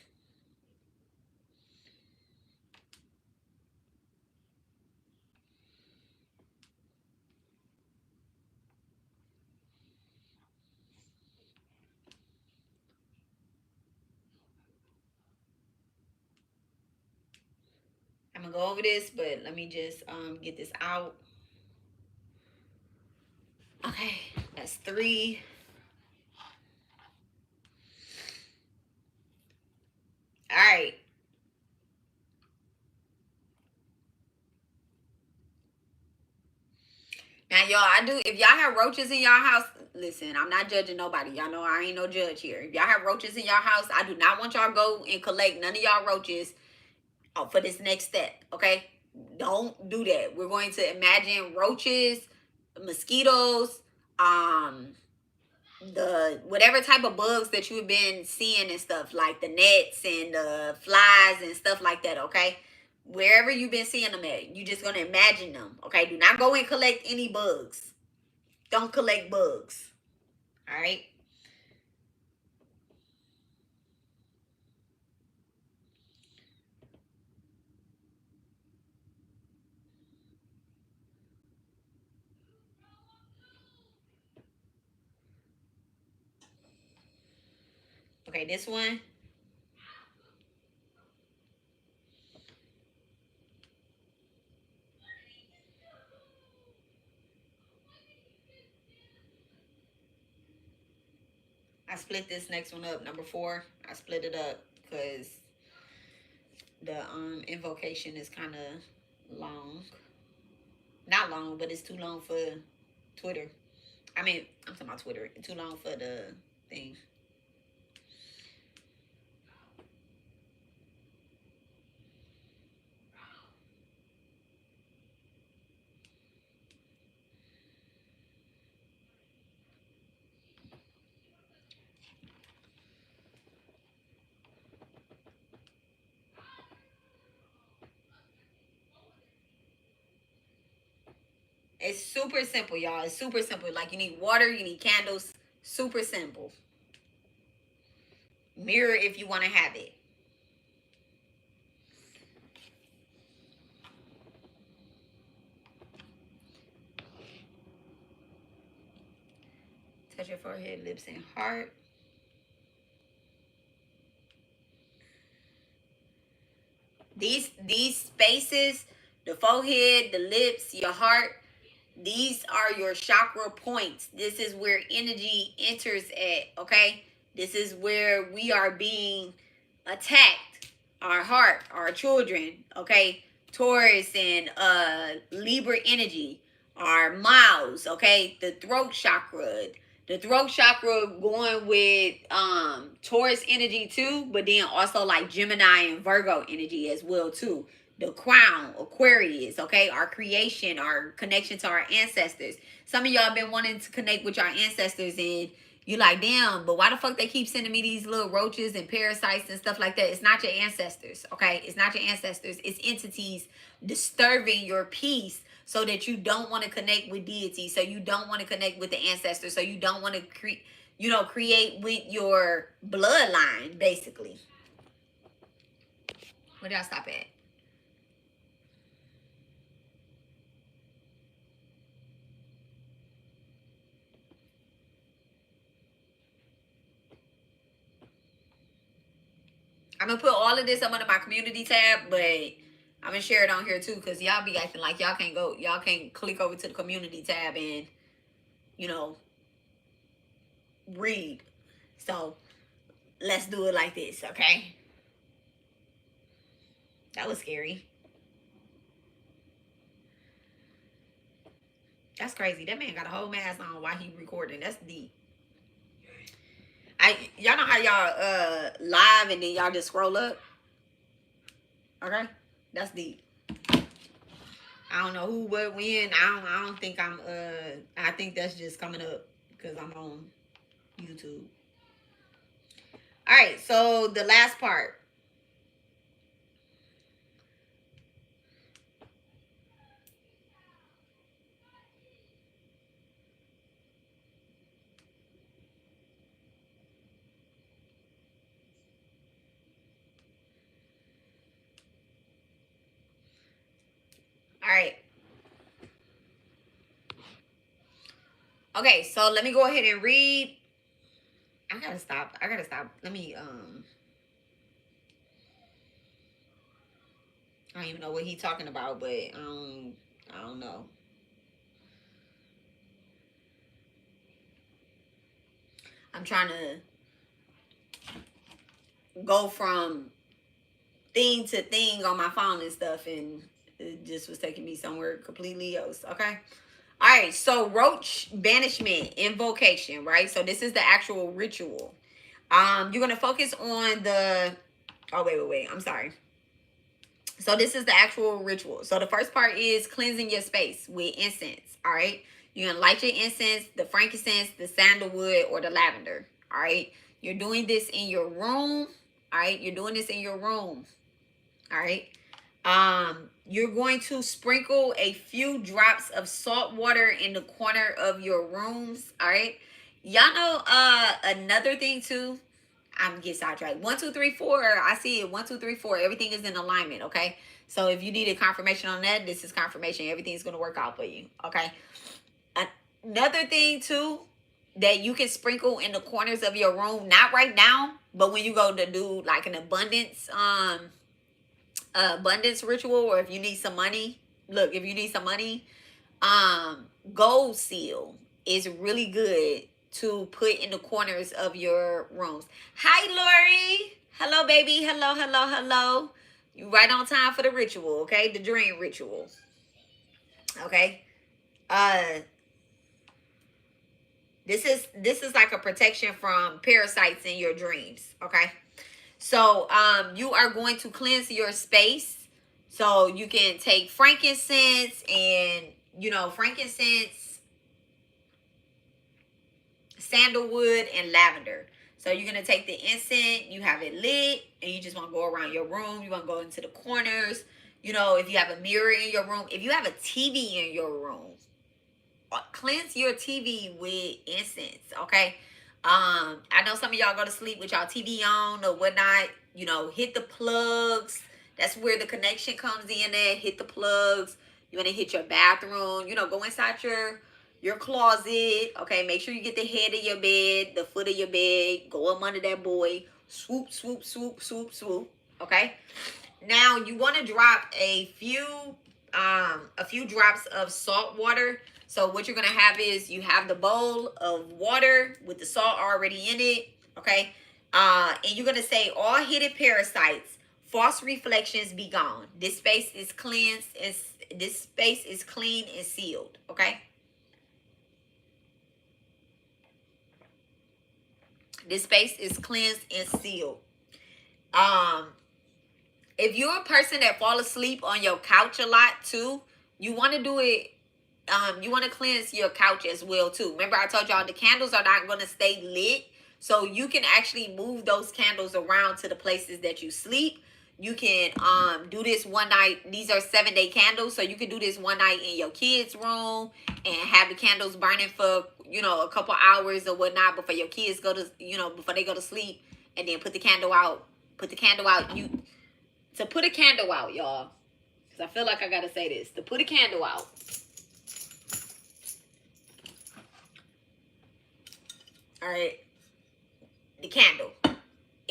I'm gonna go over this, but let me just get this out. Okay, that's 3. All right. Now, y'all, if y'all have roaches in y'all house, listen, I'm not judging nobody. Y'all know I ain't no judge here. If y'all have roaches in y'all house, I do not want y'all to go and collect none of y'all roaches for this next step, okay? Don't do that. We're going to imagine roaches, mosquitoes, the whatever type of bugs that you've been seeing and stuff, like the nets and the flies and stuff like that, okay? Wherever you've been seeing them at, you just gonna imagine them, okay? Do not go and collect any bugs. Don't collect bugs. All right. Okay, this one. I split this next one up, number 4. I split it up because the invocation is kind of long. Not long, but it's too long for Twitter. I mean, I'm talking about Twitter. Too long for the thing. It's super simple, y'all. It's super simple. Like, you need water, you need candles. Super simple. Mirror if you want to have it. Touch your forehead, lips, and heart. These spaces, the forehead, the lips, your heart, these are your chakra points. This is where energy enters at, okay? This is where we are being attacked. Our heart, our children, okay? Taurus and Libra energy, our mouths, okay? The throat chakra. The throat chakra going with Taurus energy too, but then also like Gemini and Virgo energy as well too. The crown, Aquarius, okay? Our creation, our connection to our ancestors. Some of y'all been wanting to connect with your ancestors, and you like, damn, but why the fuck they keep sending me these little roaches and parasites and stuff like that? It's not your ancestors, okay? It's not your ancestors. It's entities disturbing your peace so that you don't want to connect with deity, so you don't want to connect with the ancestors, so you don't want to create with your bloodline, basically. Where did I stop at? I'm gonna put all of this up under my community tab, but I'm gonna share it on here too, because y'all be acting like y'all can't click over to the community tab and, you know, read. So let's do it like this, okay? That was scary. That's crazy. That man got a whole mask on while he recording. That's deep. Y'all know how y'all live and then y'all just scroll up? Okay? That's deep. I don't know who, what, when. I don't think I think that's just coming up because I'm on YouTube. All right, so the last part. All right. Okay, so let me go ahead and read. I gotta stop. Let me I don't even know what he's talking about, but I don't know. I'm trying to go from thing to thing on my phone and stuff, and it just was taking me somewhere completely else. Okay. All right. So roach banishment invocation, right? So this is the actual ritual. You're gonna focus on the. Oh wait. I'm sorry. So this is the actual ritual. So the first part is cleansing your space with incense. All right. You're going to light your incense, the frankincense, the sandalwood, or the lavender. All right. You're doing this in your room. All right. You're doing this in your room. All right. You're going to sprinkle a few drops of salt water in the corner of your rooms. All right. Y'all know another thing too. I'm getting sidetracked. 1, 2, 3, 4. I see it. 1, 2, 3, 4. Everything is in alignment. Okay. So if you needed confirmation on that, this is confirmation. Everything's gonna work out for you. Okay. Another thing too that you can sprinkle in the corners of your room, not right now, but when you go to do like an abundance ritual, or if you need some money. Look, if you need some money, gold seal is really good to put in the corners of your rooms. Hi, Lori. Hello, baby. Hello. You right on time for the ritual, okay? The dream ritual. Okay. This is like a protection from parasites in your dreams, okay? So, you are going to cleanse your space. So you can take frankincense and, frankincense, sandalwood, and lavender. So you're going to take the incense, you have it lit, and you just want to go around your room. You want to go into the corners. If you have a mirror in your room, if you have a TV in your room, cleanse your TV with incense, okay? I know some of y'all go to sleep with y'all TV on or whatnot. Hit the plugs. That's where the connection comes in at. Hit the plugs. You want to hit your bathroom. Go inside your closet. Okay, make sure you get the head of your bed, the foot of your bed. Go up under that boy. Swoop. Okay. Now you want to drop a few drops of salt water. So what you're going to have is you have the bowl of water with the salt already in it. Okay. And you're going to say, all hidden parasites, false reflections be gone. This space is cleansed. This space is clean and sealed. Okay. This space is cleansed and sealed. If you're a person that fall asleep on your couch a lot too, you want to do it. You want to cleanse your couch as well too. Remember I told y'all the candles are not going to stay lit. So you can actually move those candles around to the places that you sleep. You can do this one night. These are 7-day candles. So you can do this one night in your kids' room and have the candles burning for, a couple hours or whatnot before your kids go to, before they go to sleep, and then put the candle out. To put a candle out, y'all. Because I feel like I got to say this. To put a candle out. All right. The candle.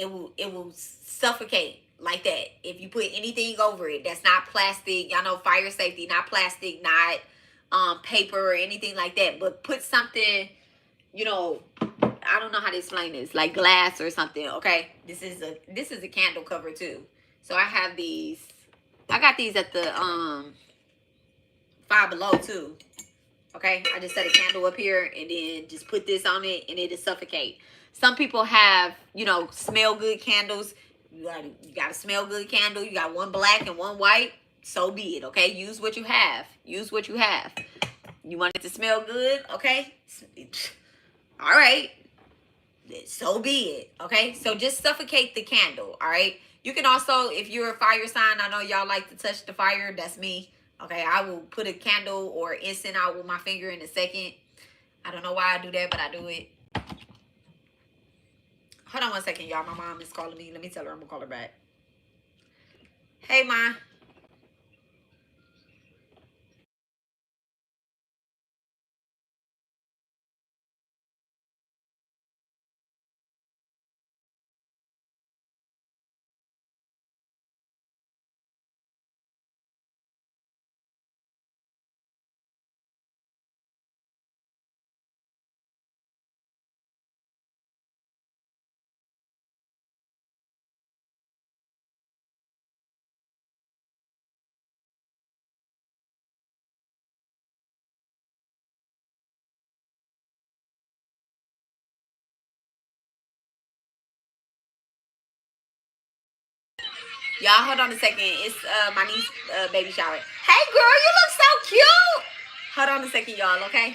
it will suffocate like that if you put anything over it that's not plastic. Y'all know fire safety, not plastic, not paper or anything like that, but put something, you know, I don't know how to explain this, like glass or something. Okay, this is a candle cover too. So I have these. I got these at the Five Below too. Okay, I just set a candle up here and then just put this on it and it'll suffocate. Some people have, you know, smell good candles. You got a smell good candle. You got one black and one white. So be it. Okay, use what you have. Use what you have. You want it to smell good? Okay, all right. So be it. Okay, so just suffocate the candle. All right. You can also, if you're a fire sign, I know y'all like to touch the fire. That's me. Okay, I will put a candle or incense out with my finger in a second. I don't know why I do that, but I do it. Hold on one second, y'all. My mom is calling me. Let me tell her I'm gonna call her back. Hey, Ma. Y'all, hold on a second. It's my niece baby shower. Hey, girl, you look so cute. Hold on a second, y'all. Okay.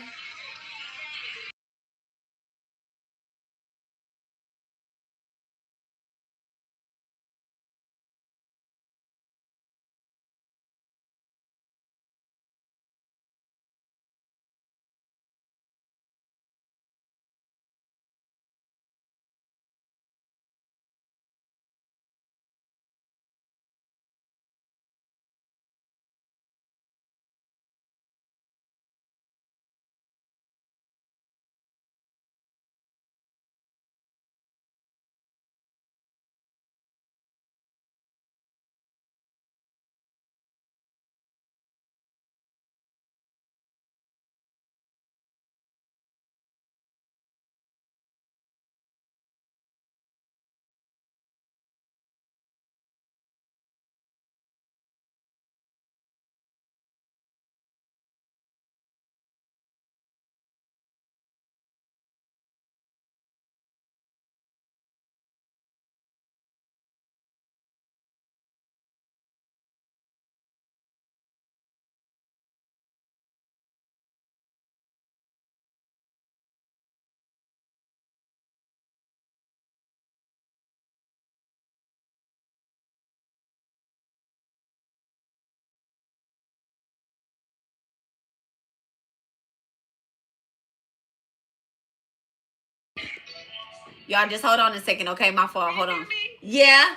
Y'all just hold on a second, okay? My fault. Hold on. Yeah.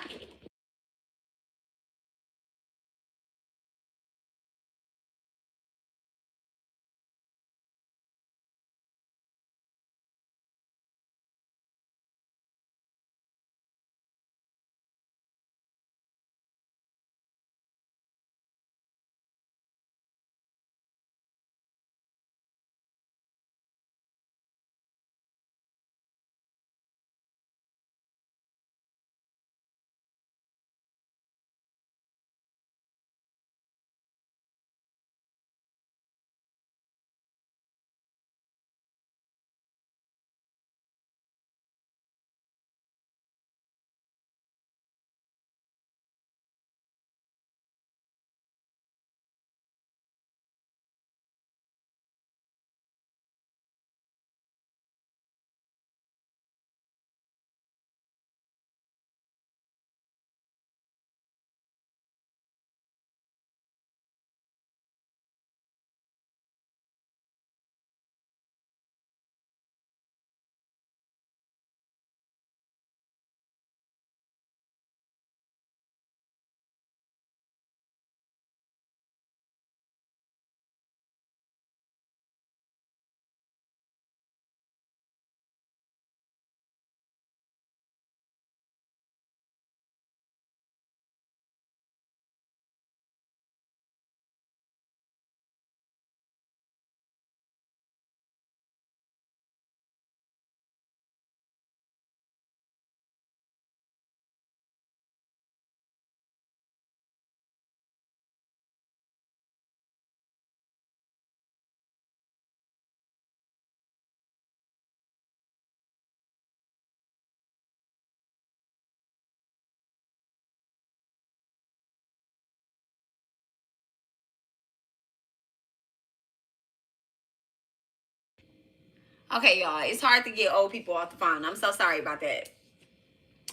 Okay, y'all. It's hard to get old people off the phone. I'm so sorry about that.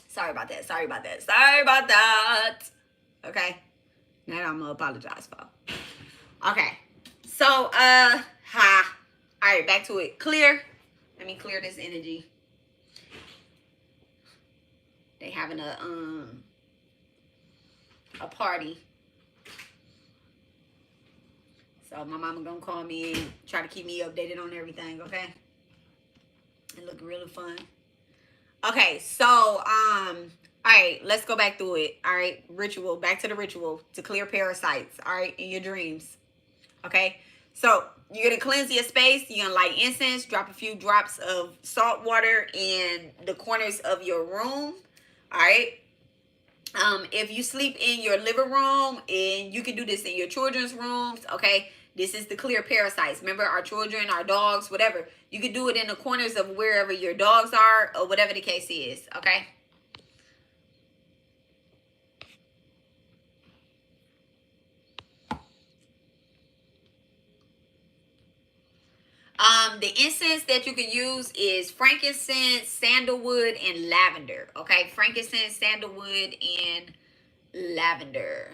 Sorry about that. Sorry about that. Sorry about that. Okay. That I'm gonna apologize for. Okay. So, All right, back to it. Clear. Let me clear this energy. They having a party. So my mama gonna call me and try to keep me updated on everything, okay? It look really fun. Okay, so all right, let's go back through it. All right, ritual, back to the ritual to clear parasites, all right, in your dreams. Okay, so you're gonna cleanse your space, you're gonna light incense, drop a few drops of salt water in the corners of your room. All right. If you sleep in your living room, and you can do this in your children's rooms, okay? This is to clear parasites. Remember, our children, our dogs, whatever. You can do it in the corners of wherever your dogs are or whatever the case is, okay? The incense that you can use is frankincense, sandalwood, and lavender, okay? Frankincense, sandalwood, and lavender.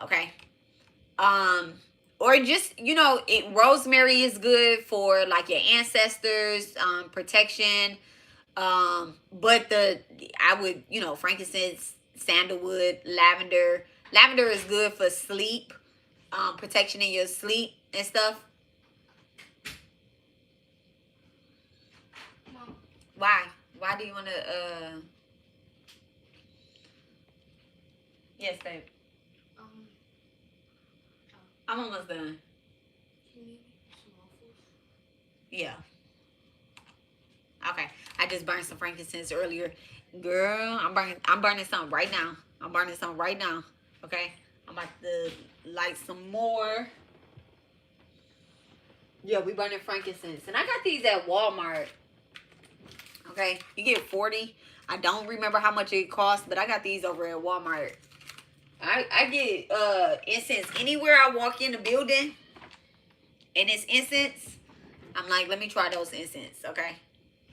Okay. Or just, you know, rosemary is good for like your ancestors, protection. But I would, you know, frankincense, sandalwood, lavender. Lavender is good for sleep, protection in your sleep and stuff. Mom. Why? Why do you want to, Yes, babe. I'm almost done. Yeah. Okay. I just burned some frankincense earlier. Girl, I'm burning some right now. I'm burning some right now. Okay. I'm about to light some more. Yeah, we burning frankincense. And I got these at Walmart. Okay. You get 40. I don't remember how much it costs, but I got these over at Walmart. I get incense anywhere I walk in the building, and it's incense. I'm like, let me try those incense, okay?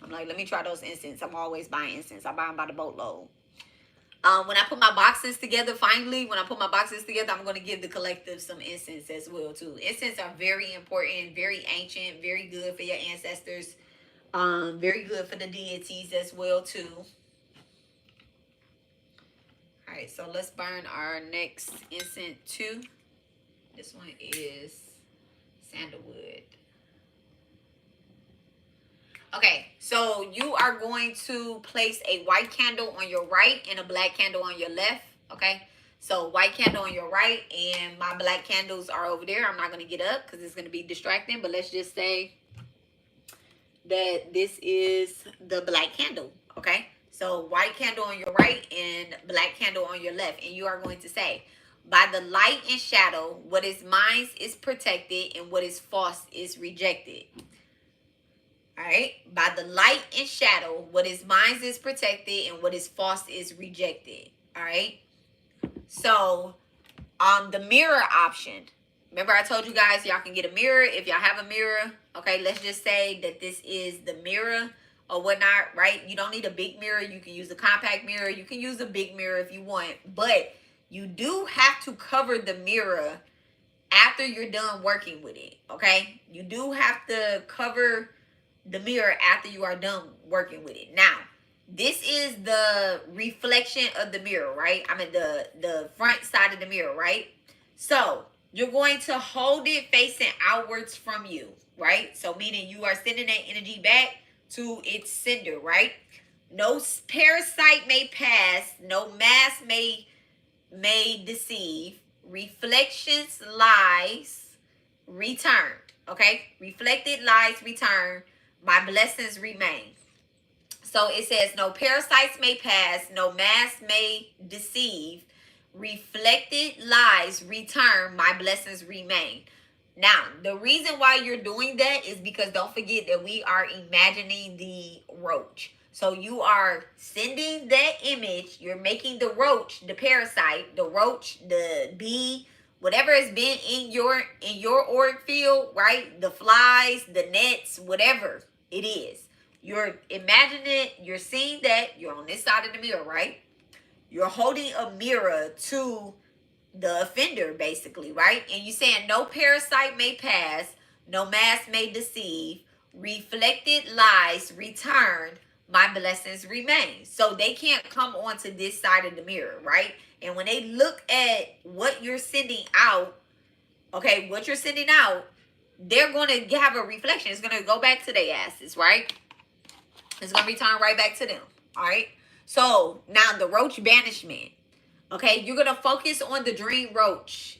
I'm like, let me try those incense. I'm always buying incense. I buy them by the boatload. When I put my boxes together, finally, when I put my boxes together, I'm going to give the collective some incense as well, too. Incense are very important, very ancient, very good for your ancestors. Very good for the deities as well, too. All right, so let's burn our next incense too. This one is sandalwood. Okay, so you are going to place a white candle on your right and a black candle on your left. Okay, so white candle on your right and my black candles are over there. I'm not going to get up because it's going to be distracting, but let's just say that this is the black candle. Okay, so white candle on your right and black candle on your left. And you are going to say, by the light and shadow, what is mine is protected and what is false is rejected. All right. By the light and shadow, what is mine is protected and what is false is rejected. All right. So the mirror option. Remember I told you guys y'all can get a mirror if y'all have a mirror. Okay, let's just say that this is the mirror or whatnot, right? You don't need a big mirror. You can use a compact mirror. You can use a big mirror if you want. But you do have to cover the mirror after you're done working with it, okay? You do have to cover the mirror after you are done working with it. Now, this is the reflection of the mirror, right? I mean, the front side of the mirror, right? So you're going to hold it facing outwards from you, right? So meaning you are sending that energy back to its sender, right? No parasite may pass, no mass may deceive, reflections, lies, return, okay? Reflected lies, return, my blessings remain. So it says, no parasites may pass, no mass may deceive, reflected lies return, my blessings remain. Now, the reason why you're doing that is because don't forget that we are imagining the roach. So you are sending that image, you're making the roach, the parasite, the roach, the bee, whatever has been in your auric field, right? The flies, the nets, whatever it is. You're imagining it, you're seeing that, you're on this side of the mirror, right? You're holding a mirror to the offender, basically, right? And you're saying no parasite may pass, no mask may deceive, reflected lies return, my blessings remain. So they can't come onto this side of the mirror, right? And when they look at what you're sending out, okay, what you're sending out, they're going to have a reflection. It's going to go back to their asses, right? It's going to return right back to them, all right? So now the roach banishment. Okay, you're going to focus on the dream roach.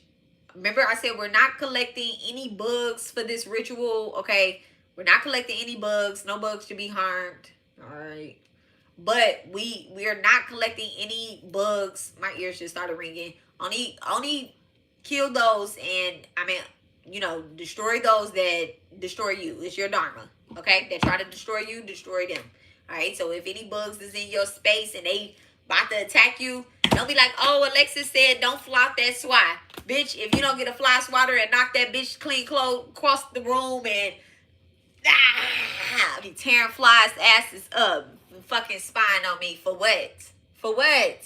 Remember I said we're not collecting any bugs for this ritual, okay? We're not collecting any bugs. No bugs to be harmed, all right? But we are not collecting any bugs. My ears just started ringing. Only kill those and, I mean, you know, destroy those that destroy you. It's your dharma, okay? That try to destroy you, destroy them. All right, so if any bugs is in your space and they about to attack you, don't be like, oh, Alexis said don't flop that swat. Bitch, if you don't get a fly swatter and knock that bitch clean clothes across the room and be tearing flies' asses up, fucking spying on me for what? For what?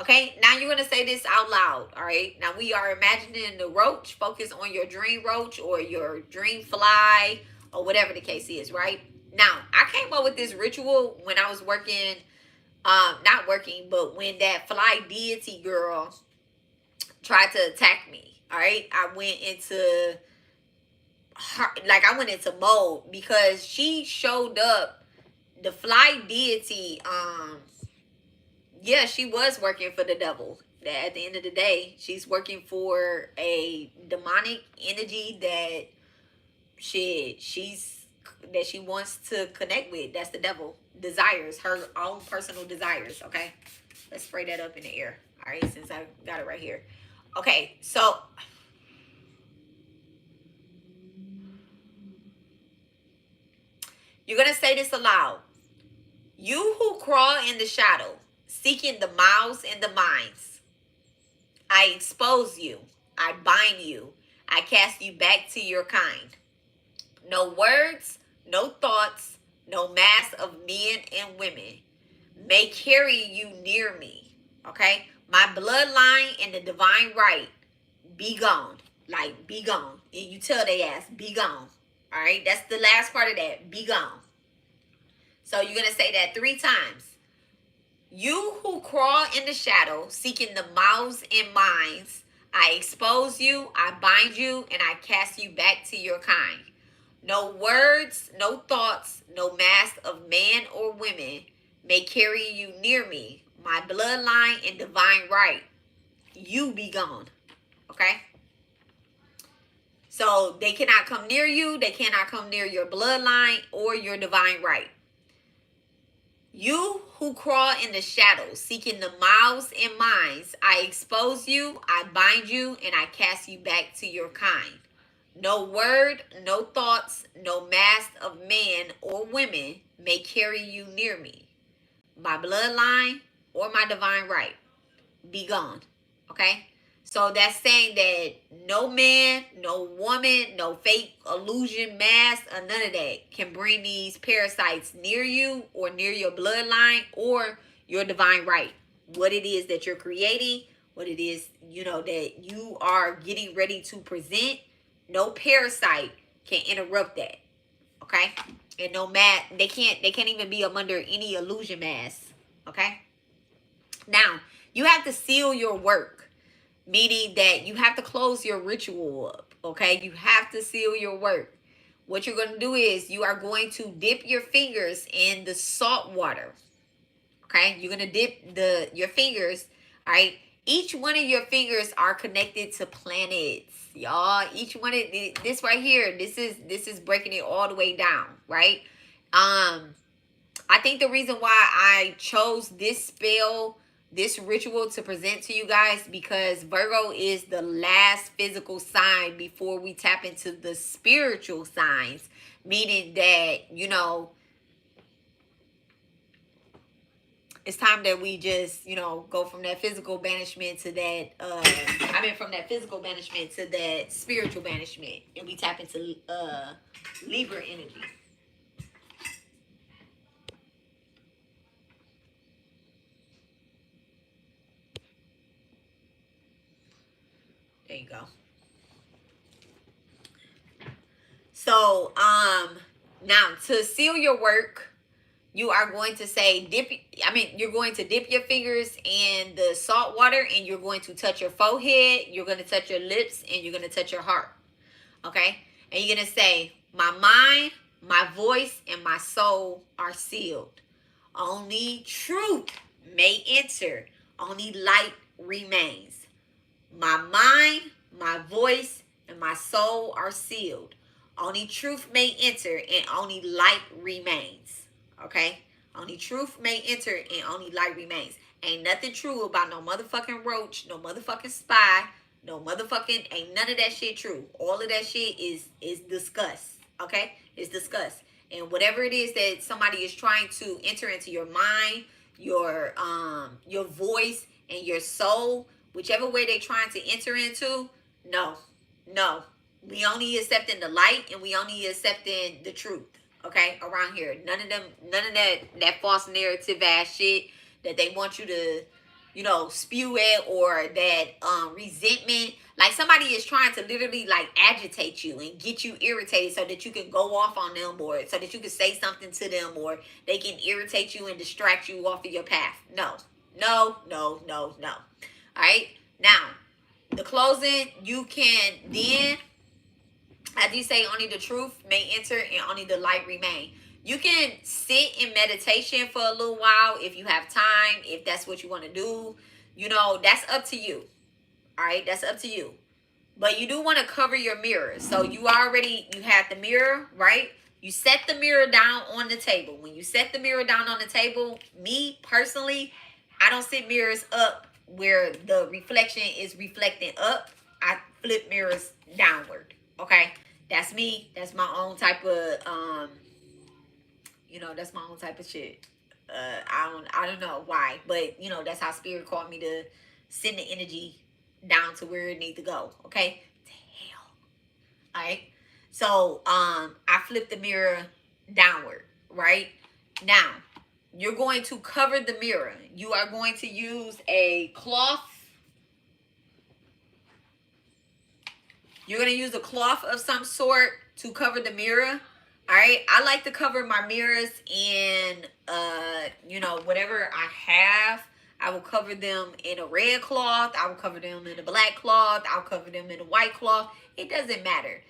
Okay, now you're going to say this out loud, all right? Now we are imagining the roach. Focus on your dream roach or your dream fly or whatever the case is, right? Now, I came up with this ritual when I was working, not working, but when that fly deity girl tried to attack me, all right? I went into her, like I went into mode because she showed up, the fly deity, yeah, she was working for the devil. That at the end of the day, she's working for a demonic energy that she wants to connect with. That's the devil. Desires, her own personal desires. Okay, let's spray that up in the air. All right, since I got it right here. Okay, so you're gonna say this aloud. You who crawl in the shadow, seeking the mouths and the minds, I expose you, I bind you, I cast you back to your kind. No words, no thoughts, no mass of men and women may carry you near me. Okay? My bloodline and the divine right, be gone. Like, be gone. And you tell they ass, be gone. All right? That's the last part of that. Be gone. So you're going to say that 3 times. You who crawl in the shadow, seeking the mouths and minds, I expose you, I bind you, and I cast you back to your kind. No words, no thoughts, no mass of man or women may carry you near me. My bloodline and divine right, you be gone. Okay? So they cannot come near you. They cannot come near your bloodline or your divine right. You who crawl in the shadows, seeking the mouths and minds, I expose you, I bind you, and I cast you back to your kind. No word, no thoughts, no mass of man or women may carry you near me. My bloodline or my divine right, be gone. Okay? So that's saying that no man, no woman, no fake illusion mask, or none of that can bring these parasites near you or near your bloodline or your divine right. What it is that you're creating, what it is, you know, that you are getting ready to present, no parasite can interrupt that. Okay? And no they can't even be up under any illusion mask. Okay? Now, you have to seal your work, meaning that you have to close your ritual up, okay? You have to seal your work. What you're going to do is you are going to dip your fingers in the salt water, okay? You're going to dip your fingers, all right? Each one of your fingers are connected to planets, y'all. Each one of this right here, this is breaking it all the way down, right? I think the reason why I chose this spell, this ritual to present to you guys, because Virgo is the last physical sign before we tap into the spiritual signs, meaning that, you know, It's time that we just, you know, go from that physical banishment to that, from that physical banishment to that spiritual banishment. And we tap into Libra energy. There you go. So, now to seal your work, you are going to say you're going to dip your fingers in the salt water, and you're going to touch your forehead, you're going to touch your lips, and you're going to touch your heart. Okay? And you're going to say, my mind, my voice, and my soul are sealed. Only truth may enter. Only light remains. My mind, my voice, and my soul are sealed. Only truth may enter, and only light remains. Okay? Only truth may enter, and only light remains. Ain't nothing true about no motherfucking roach, no motherfucking spy, no motherfucking, ain't none of that shit true. All of that shit is discussed. Okay? It's discussed. And whatever it is that somebody is trying to enter into your mind, your voice, and your soul, whichever way they're trying to enter into, no. We only accepting the light, and we only accepting the truth. Okay, around here, none of that false narrative ass shit that they want you to, you know, spew it, or that resentment. Like somebody is trying to literally like agitate you and get you irritated so that you can go off on them, or so that you can say something to them, or they can irritate you and distract you off of your path. No. All right. Now, the closing, you can then, as you say, only the truth may enter and only the light remain. You can sit in meditation for a little while if you have time, if that's what you want to do. You know, that's up to you. All right, that's up to you. But you do want to cover your mirror. So you had the mirror, right? You set the mirror down on the table. When you set the mirror down on the table, me personally, I don't sit mirrors up where the reflection is reflecting up. I flip mirrors downward. Okay, that's me. That's my own type of that's my own type of shit. I don't know why, but that's how spirit called me to send the energy down to where it needs to go. Okay, to hell. All right. So I flip the mirror downward. Right now, you're going to cover the mirror. You are going to use a cloth. You're going to use a cloth of some sort to cover the mirror. All right. I like to cover my mirrors in, whatever I have. I will cover them in a red cloth. I will cover them in a black cloth. I'll cover them in a white cloth. It doesn't matter.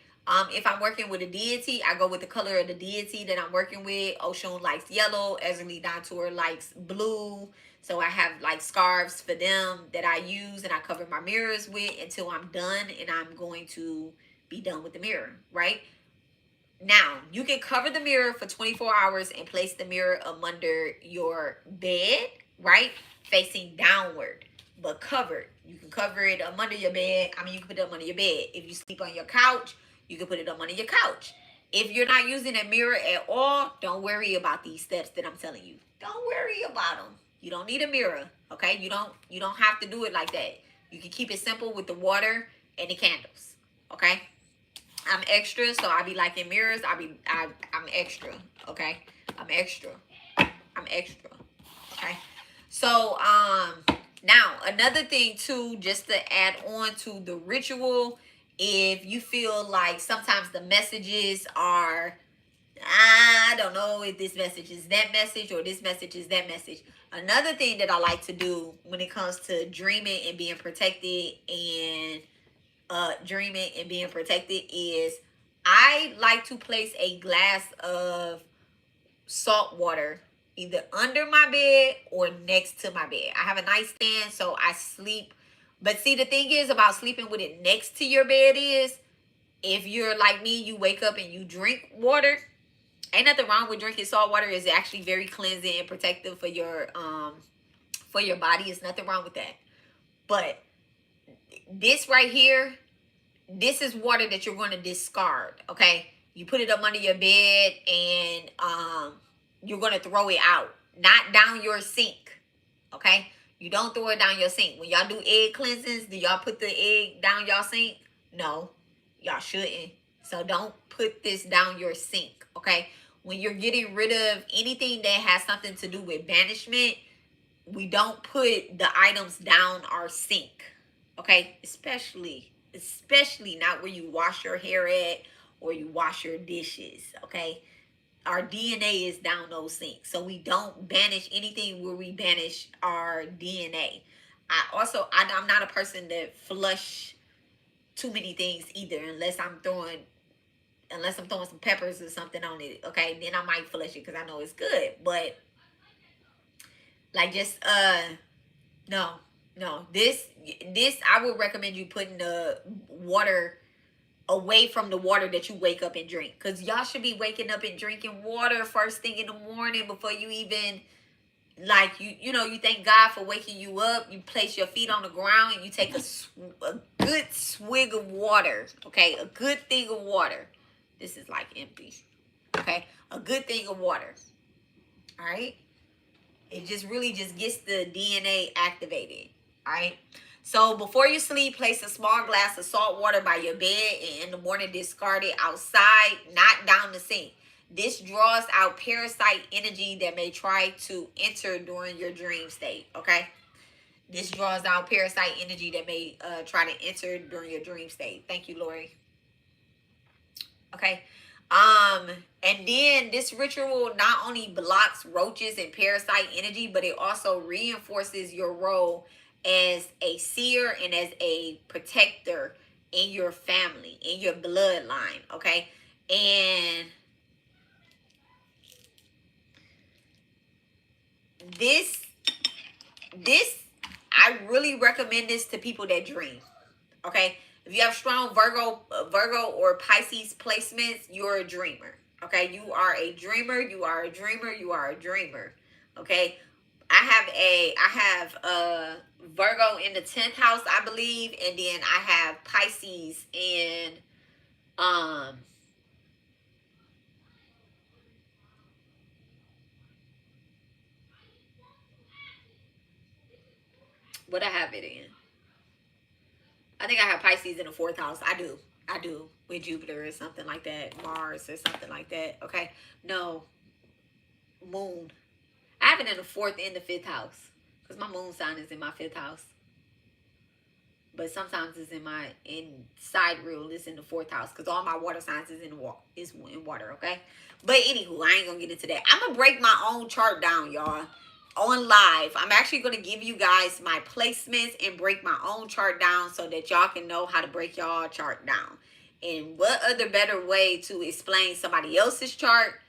If I'm working with a deity, I go with the color of the deity that I'm working with. Oshun likes yellow. Ezra Dantour likes blue. So I have like scarves for them that I use and I cover my mirrors with until I'm done, and I'm going to be done with the mirror, right? Now, you can cover the mirror for 24 hours and place the mirror up under your bed, right? Facing downward, but covered. You can cover it up under your bed. You can put it up under your bed. If you sleep on your couch, you can put it up under your couch. If you're not using a mirror at all, don't worry about these steps that I'm telling you. Don't worry about them. You don't need a mirror, okay? You don't have to do it like that. You can keep it simple with the water and the candles, okay? I'm extra, so I be like in mirrors. I'm extra, okay? I'm extra, okay? So now another thing too, just to add on to the ritual, if you feel like sometimes the messages are, I don't know if this message is that message or this message is that message. Another thing that I like to do when it comes to dreaming and being protected is I like to place a glass of salt water either under my bed or next to my bed. I have a nightstand, so I sleep. But see, the thing is about sleeping with it next to your bed is, if you're like me, you wake up and you drink water. Ain't nothing wrong with drinking salt water. It's actually very cleansing and protective for your body. There's nothing wrong with that. But this right here, this is water that you're going to discard, okay? You put it up under your bed and you're going to throw it out. Not down your sink, Okay? You don't throw it down your sink. When y'all do egg cleansings, do y'all put the egg down y'all sink? No, y'all shouldn't. So don't put this down your sink. Okay? When you're getting rid of anything that has something to do with banishment, we don't put the items down our sink. Okay? Especially not where you wash your hair at or you wash your dishes. Okay? Our DNA is down those sinks. So we don't banish anything where we banish our DNA. I'm not a person that flush too many things either, unless I'm throwing some peppers or something on it. Okay, then I might flush it because I know it's good. But like just no. This I would recommend you putting the water away from the water that you wake up and drink, because y'all should be waking up and drinking water first thing in the morning before you even, like, you thank God for waking you up. You place your feet on the ground and you take a good swig of water. Okay, a good thing of water. This is like empty. Okay, a good thing of water. All right, it just really just gets the DNA activated. All right. So before you sleep, place a small glass of salt water by your bed, and in the morning discard it outside, not down the sink. This draws out parasite energy that may try to enter during your dream state. Okay. This draws out parasite energy that may try to enter during your dream state. Thank you, Lori. Okay. And then this ritual not only blocks roaches and parasite energy, but it also reinforces your role as a seer and as a protector in your family, in your bloodline. Okay. And this I really recommend this to people that dream. Okay, if you have strong Virgo or Pisces placements, you're a dreamer. Okay, you are a dreamer. You are a dreamer. You are a dreamer. Okay, I have a Virgo in the 10th house, I believe, and then I have Pisces in what I have it in. I think I have Pisces in the 4th house. I do with Jupiter or something like that, Mars or something like that. Okay, no, Moon. I have it in the 4th and the 5th house because my moon sign is in my 5th house. But sometimes it's in sidereal. It's in the 4th house because all my water signs is in water. Okay, but anywho, I ain't gonna get into that. I'm gonna break my own chart down, y'all, on live. I'm actually gonna give you guys my placements and break my own chart down so that y'all can know how to break y'all chart down. And what other better way to explain somebody else's chart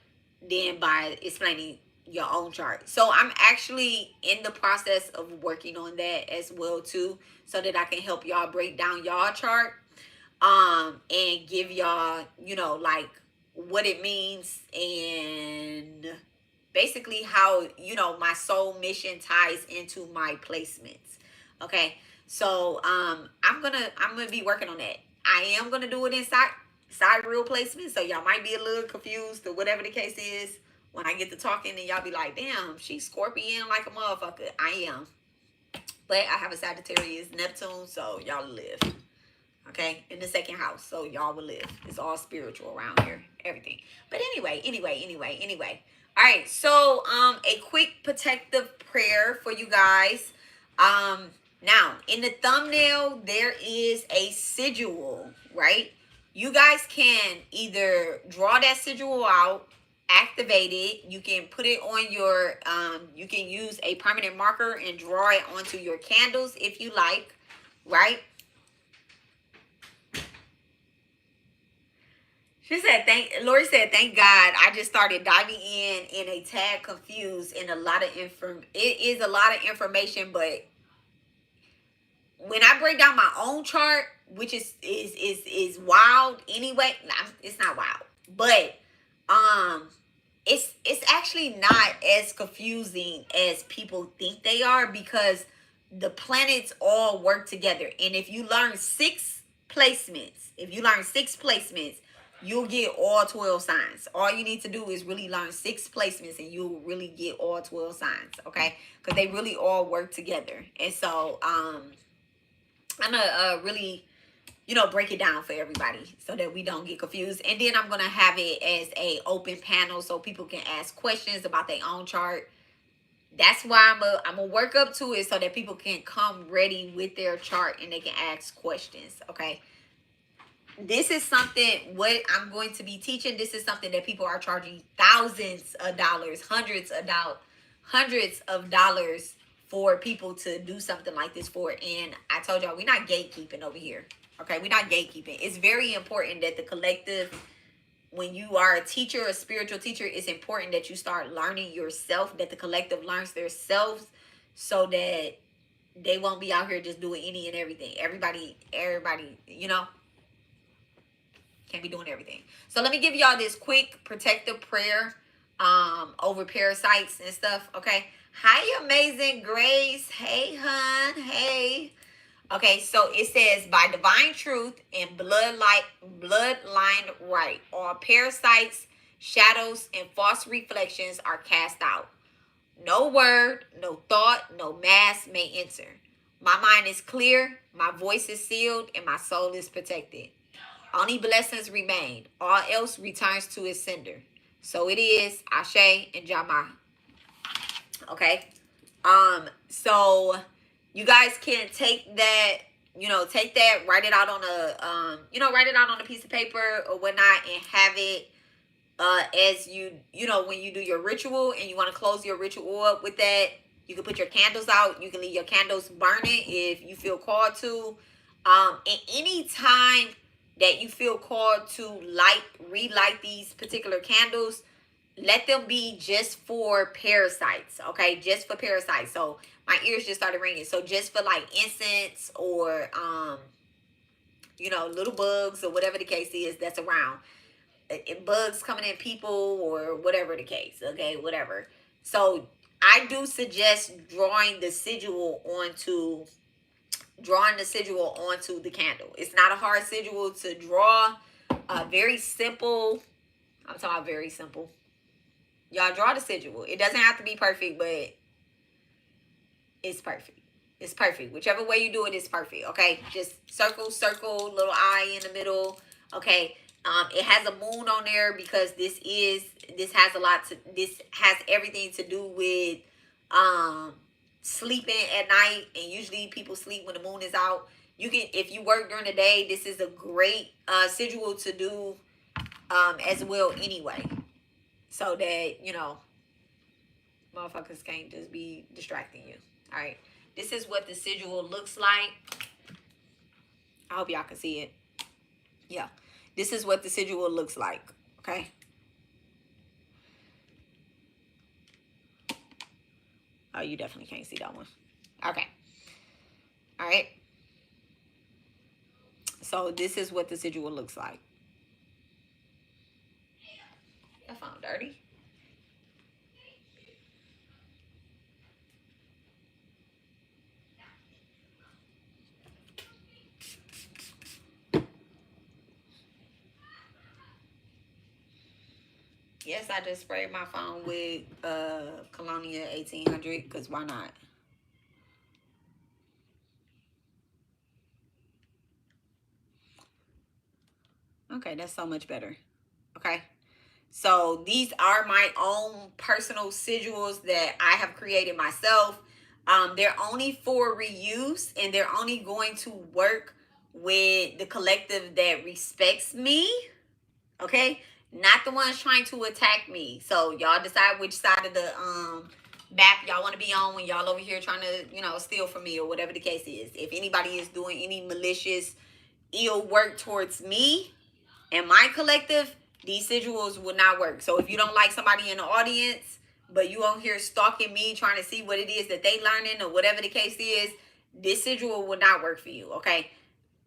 than by explaining your own chart? So I'm actually in the process of working on that as well too, so that I can help y'all break down y'all chart and give y'all, like what it means and basically how, my soul mission ties into my placements. Okay, so I'm gonna be working on that. I am gonna do it inside real placement, so y'all might be a little confused or whatever the case is when I get to talking, and y'all be like, damn, she's Scorpion like a motherfucker. I am, but I have a Sagittarius Neptune, so y'all live. Okay, in the 2nd house, so y'all will live. It's all spiritual around here, everything. But anyway. All right, so a quick protective prayer for you guys. Now in the thumbnail there is a sigil, right? You guys can either draw that sigil out, activate it. You can put it on your you can use a permanent marker and draw it onto your candles if you like, right? Lori said, thank God. I just started diving in a tad confused and a lot of it is a lot of information, but when I break down my own chart, which is wild anyway, it's not wild, but it's actually not as confusing as people think they are, because the planets all work together. And if you learn 6 placements, you'll get all 12 signs. All you need to do is really learn 6 placements and you'll really get all 12 signs, okay? Because they really all work together. And so I'm going to really, break it down for everybody so that we don't get confused. And then I'm going to have it as a open panel so people can ask questions about their own chart. That's why I'm gonna work up to it so that people can come ready with their chart and they can ask questions, okay? This is something, what I'm going to be teaching, this is something that people are charging thousands of dollars, hundreds of dollars for people to do something like this for. And I told y'all, we're not gatekeeping over here, okay? We're not gatekeeping. It's very important that the collective, when you are a teacher, a spiritual teacher, it's important that you start learning yourself, that the collective learns themselves so that they won't be out here just doing any and everything. Everybody, can't be doing everything. So let me give y'all this quick protective prayer over parasites and stuff, okay? Hi, Amazing Grace. Hey, hun. Hey. Okay, so it says, by divine truth and bloodline right, all parasites, shadows, and false reflections are cast out. No word, no thought, no mass may enter. My mind is clear, my voice is sealed, and my soul is protected. Only blessings remain. All else returns to its sender. So it is, Ashe and Jama. Okay? So you guys can take that, write it out on a piece of paper or whatnot and have it as when you do your ritual and you want to close your ritual up with that. You can put your candles out. You can leave your candles burning if you feel called to. And any time that you feel called to relight these particular candles, let them be just for parasites, okay? Just for parasites. So my ears just started ringing. So just for like incense or, little bugs or whatever the case is that's around. Bugs coming in people or whatever the case, okay? Whatever. So I do suggest drawing the sigil onto the candle. It's not a hard sigil to draw. Very simple. I'm talking about very simple. Y'all draw the sigil. It doesn't have to be perfect, but it's perfect. It's perfect. Whichever way you do it is perfect. Okay. Just circle, little eye in the middle. Okay. It has a moon on there because this has everything to do with sleeping at night, and usually people sleep when the moon is out. You can, if you work during the day, this is a great sigil to do as well anyway. So that, motherfuckers can't just be distracting you. All right. This is what the sigil looks like. I hope y'all can see it. Yeah. This is what the sigil looks like. Okay. Oh, you definitely can't see that one. Okay. All right. So this is what the sigil looks like. That phone dirty. Yes, I just sprayed my phone with Colonia 1800 because why not? Okay, that's so much better. Okay. So these are my own personal sigils that I have created myself. They're only for reuse, and they're only going to work with the collective that respects me. Okay. Not the ones trying to attack me. So y'all decide which side of the map y'all want to be on when y'all over here trying to, steal from me or whatever the case is. If anybody is doing any malicious, ill work towards me and my collective, these sigils will not work. So if you don't like somebody in the audience, but you on here stalking me, trying to see what it is that they learning or whatever the case is, this sigil will not work for you, okay?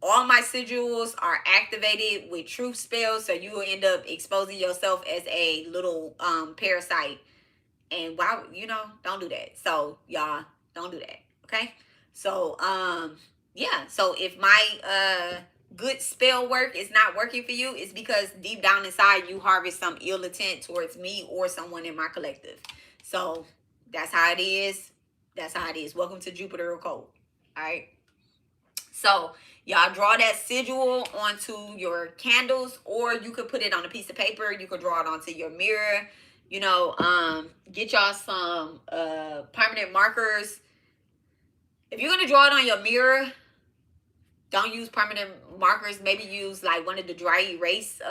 All my sigils are activated with truth spells, so you will end up exposing yourself as a little parasite. And why, don't do that. So y'all, don't do that, okay? So yeah. So if my good spell work is not working for you, it's because deep down inside you harvest some ill intent towards me or someone in my collective. So that's how it is. That's how it is. Welcome to Jupiter Occult. All right. So y'all draw that sigil onto your candles, or you could put it on a piece of paper. You could draw it onto your mirror. You know, get y'all some permanent markers. If you're gonna draw it on your mirror, don't use permanent markers. Maybe use like one of the dry erase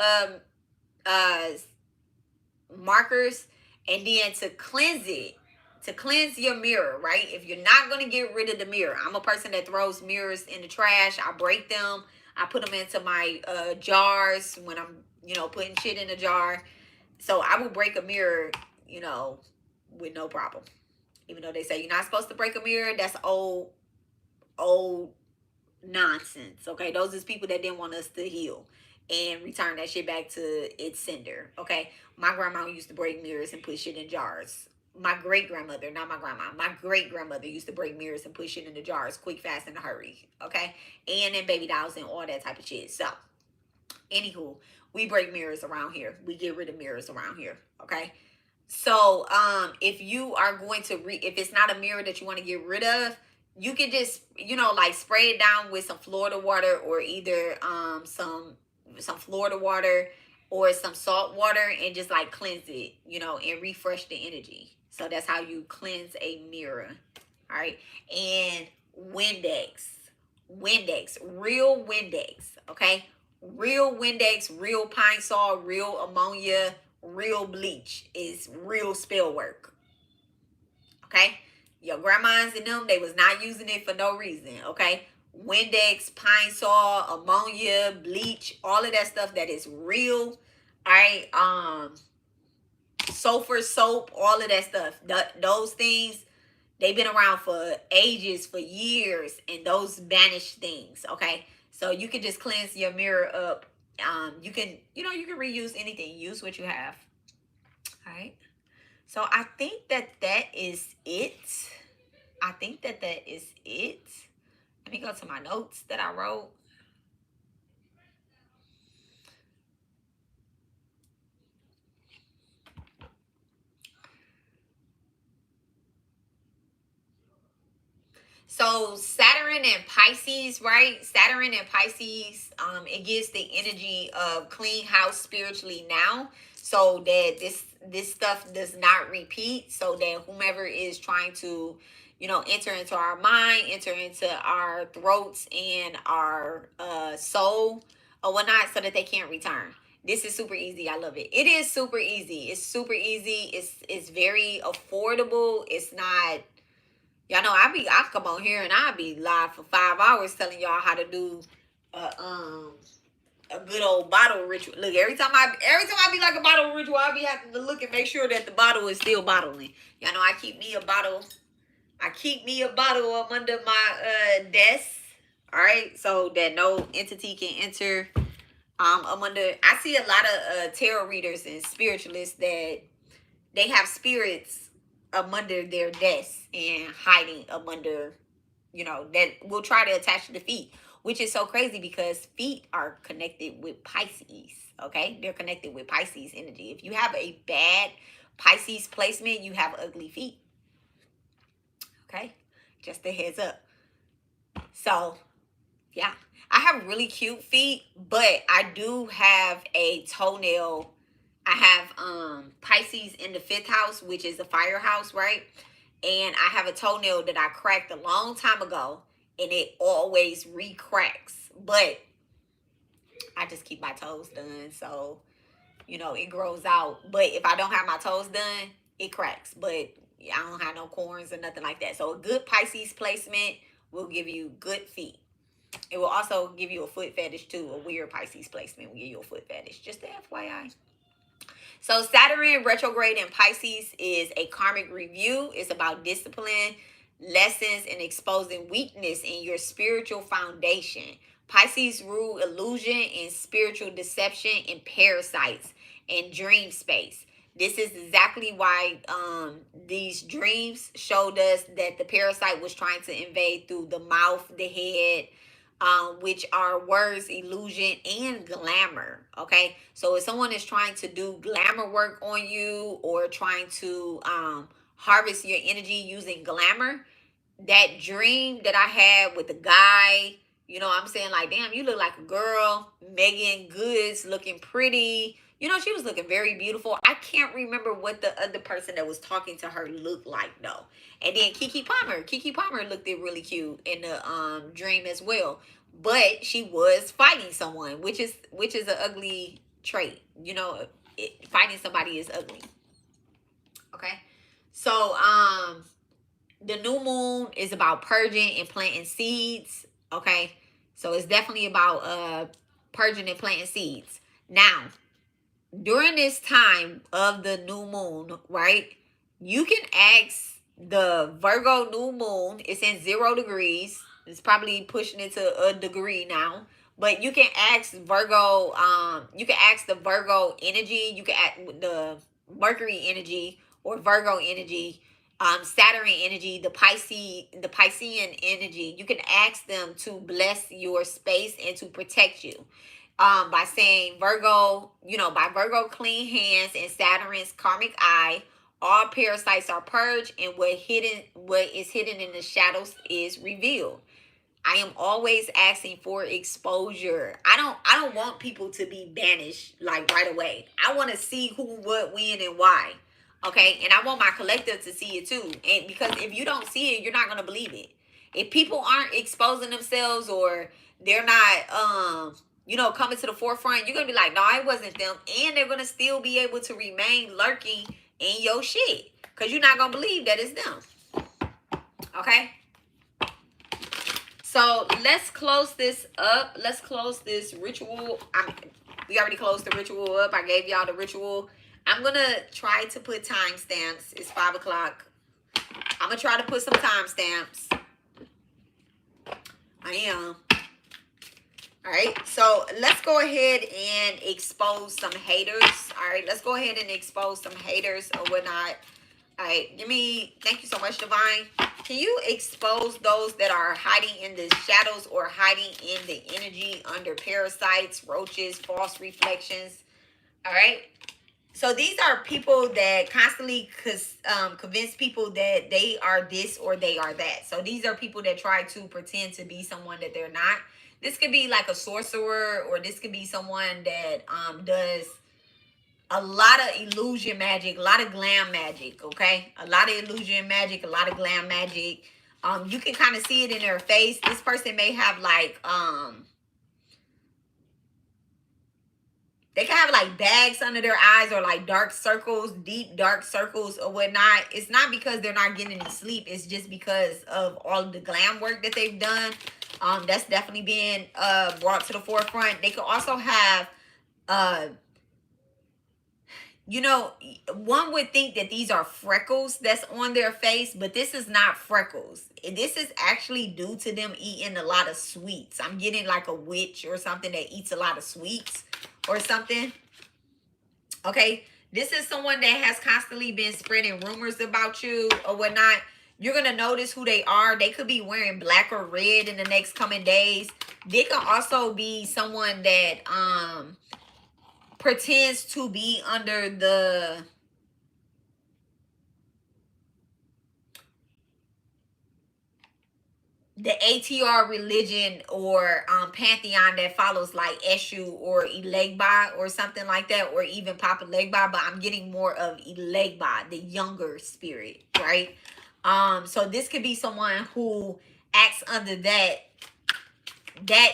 markers. And then to cleanse it, to cleanse your mirror, right? If you're not going to get rid of the mirror, I'm a person that throws mirrors in the trash. I break them. I put them into my jars when I'm, you know, putting shit in a jar. So I will break a mirror, you know, with no problem. Even though they say you're not supposed to break a mirror, that's old nonsense. Okay, those is people that didn't want us to heal and return that shit back to its sender. Okay, my grandma used to break mirrors and put shit in jars. My great grandmother, not my grandma, my great grandmother used to break mirrors and put shit in the jars quick, fast, in a hurry. Okay, and then baby dolls and all that type of shit. So anywho, we break mirrors around here. We get rid of mirrors around here. Okay, so if you are going to if it's not a mirror that you want to get rid of, you can just, you know, like spray it down with some Florida water, or either some Florida water or some salt water, and just like cleanse it, you know, and refresh the energy. So that's how you cleanse a mirror. All right. And Windex, real Windex. Okay, real Windex, real pine sol, real ammonia, real bleach is real spell work. Okay, your grandmas and them, they was not using it for no reason. Okay, Windex, pine sol, ammonia, bleach, all of that stuff that is real. All right, sulfur soap, all of that stuff. Those things, they've been around for ages, for years, and those banish things. Okay, so you can just cleanse your mirror up. You can, you know, you can reuse anything. Use what you have. All right. So I think that is it. I think that is it. Let me go to my notes that I wrote. So Saturn and Pisces, right? Saturn and Pisces, it gives the energy of clean house spiritually now, so that this stuff does not repeat, so that whomever is trying to, you know, enter into our mind, enter into our throats and our soul or whatnot, so that they can't return. This is super easy. I love it. It is super easy. It's super easy. It's very affordable. It's not. Y'all know I come on here and I be live for 5 hours telling y'all how to do a good old bottle ritual. Look, every time I be like a bottle ritual, I be having to look and make sure that the bottle is still bottling. Y'all know I keep me a bottle. I keep me a bottle up under my desk. All right, so that no entity can enter. I'm under. I see a lot of tarot readers and spiritualists that they have spirits up under their desks and hiding up under, you know, that will try to attach to the feet, which is so crazy because feet are connected with Pisces. Okay, they're connected with Pisces energy. If you have a bad Pisces placement, you have ugly feet. Okay, just a heads up. So yeah, I have really cute feet, but I do have a toenail. I have Pisces in the 5th house, which is a fire house, right? And I have a toenail that I cracked a long time ago, and it always re-cracks. But I just keep my toes done, so, you know, it grows out. But if I don't have my toes done, it cracks. But I don't have no corns or nothing like that. So a good Pisces placement will give you good feet. It will also give you a foot fetish too. A weird Pisces placement will give you a foot fetish. Just the FYI. So Saturn retrograde in Pisces is a karmic review. It's about discipline, lessons, and exposing weakness in your spiritual foundation. Pisces rule illusion and spiritual deception and parasites and dream space. This is exactly why these dreams showed us that the parasite was trying to invade through the mouth, the head, which are words, illusion, and glamour. Okay, so if someone is trying to do glamour work on you or trying to harvest your energy using glamour, that dream that I had with the guy, you know, I'm saying like, damn, you look like a girl. Megan Goods looking pretty. You know, she was looking very beautiful. I can't remember what the other person that was talking to her looked like though. And then Kiki Palmer. Kiki Palmer looked really cute in the dream as well. But she was fighting someone, which is an ugly trait. You know, fighting somebody is ugly. Okay. So the new moon is about purging and planting seeds. Okay, so it's definitely about purging and planting seeds. Now, during this time of the new moon, right, you can ask the Virgo new moon. It's in 0 degrees. It's probably pushing it to a degree now, but you can ask Virgo. You can ask the Virgo energy. You can ask the Mercury energy or Virgo energy, Saturn energy, the Piscean energy. You can ask them to bless your space and to protect you. By saying Virgo, you know, by Virgo clean hands and Saturn's karmic eye, all parasites are purged, and what is hidden in the shadows is revealed. I am always asking for exposure. I don't want people to be banished like right away. I want to see who, what, when, and why. Okay, and I want my collective to see it too. And because if you don't see it, you're not gonna believe it. If people aren't exposing themselves or they're not you know, coming to the forefront, you're gonna be like, no, it wasn't them, and they're gonna still be able to remain lurking in your shit because you're not gonna believe that it's them. Okay. So let's close this up. Let's close this ritual. We already closed the ritual up. I gave y'all the ritual. I'm going to try to put timestamps. It's 5 o'clock. I'm going to try to put some timestamps. I am. All right. So let's go ahead and expose some haters. All right. Let's go ahead and expose some haters or whatnot. All right. Thank you so much, Divine. Can you expose those that are hiding in the shadows or hiding in the energy under parasites, roaches, false reflections? All right. So these are people that constantly convince people that they are this or they are that. So these are people that try to pretend to be someone that they're not. This could be like a sorcerer, or this could be someone that does a lot of illusion magic, a lot of glam magic, okay? A lot of illusion magic, a lot of glam magic. You can kind of see it in their face. This person may have like, they can have like bags under their eyes or like dark circles, deep dark circles or whatnot. It's not because they're not getting any sleep. It's just because of all of the glam work that they've done. That's definitely being brought to the forefront. They could also have, you know, one would think that these are freckles that's on their face, but this is not freckles. This is actually due to them eating a lot of sweets. I'm getting like a witch or something that eats a lot of sweets or something. Okay, this is someone that has constantly been spreading rumors about you or whatnot. You're going to notice who they are. They could be wearing black or red in the next coming days. They can also be someone that pretends to be under the ATR religion or pantheon that follows like Eshu or Elegba or something like that, or even Papa Legba, but I'm getting more of Elegba, the younger spirit, right? So this could be someone who acts under that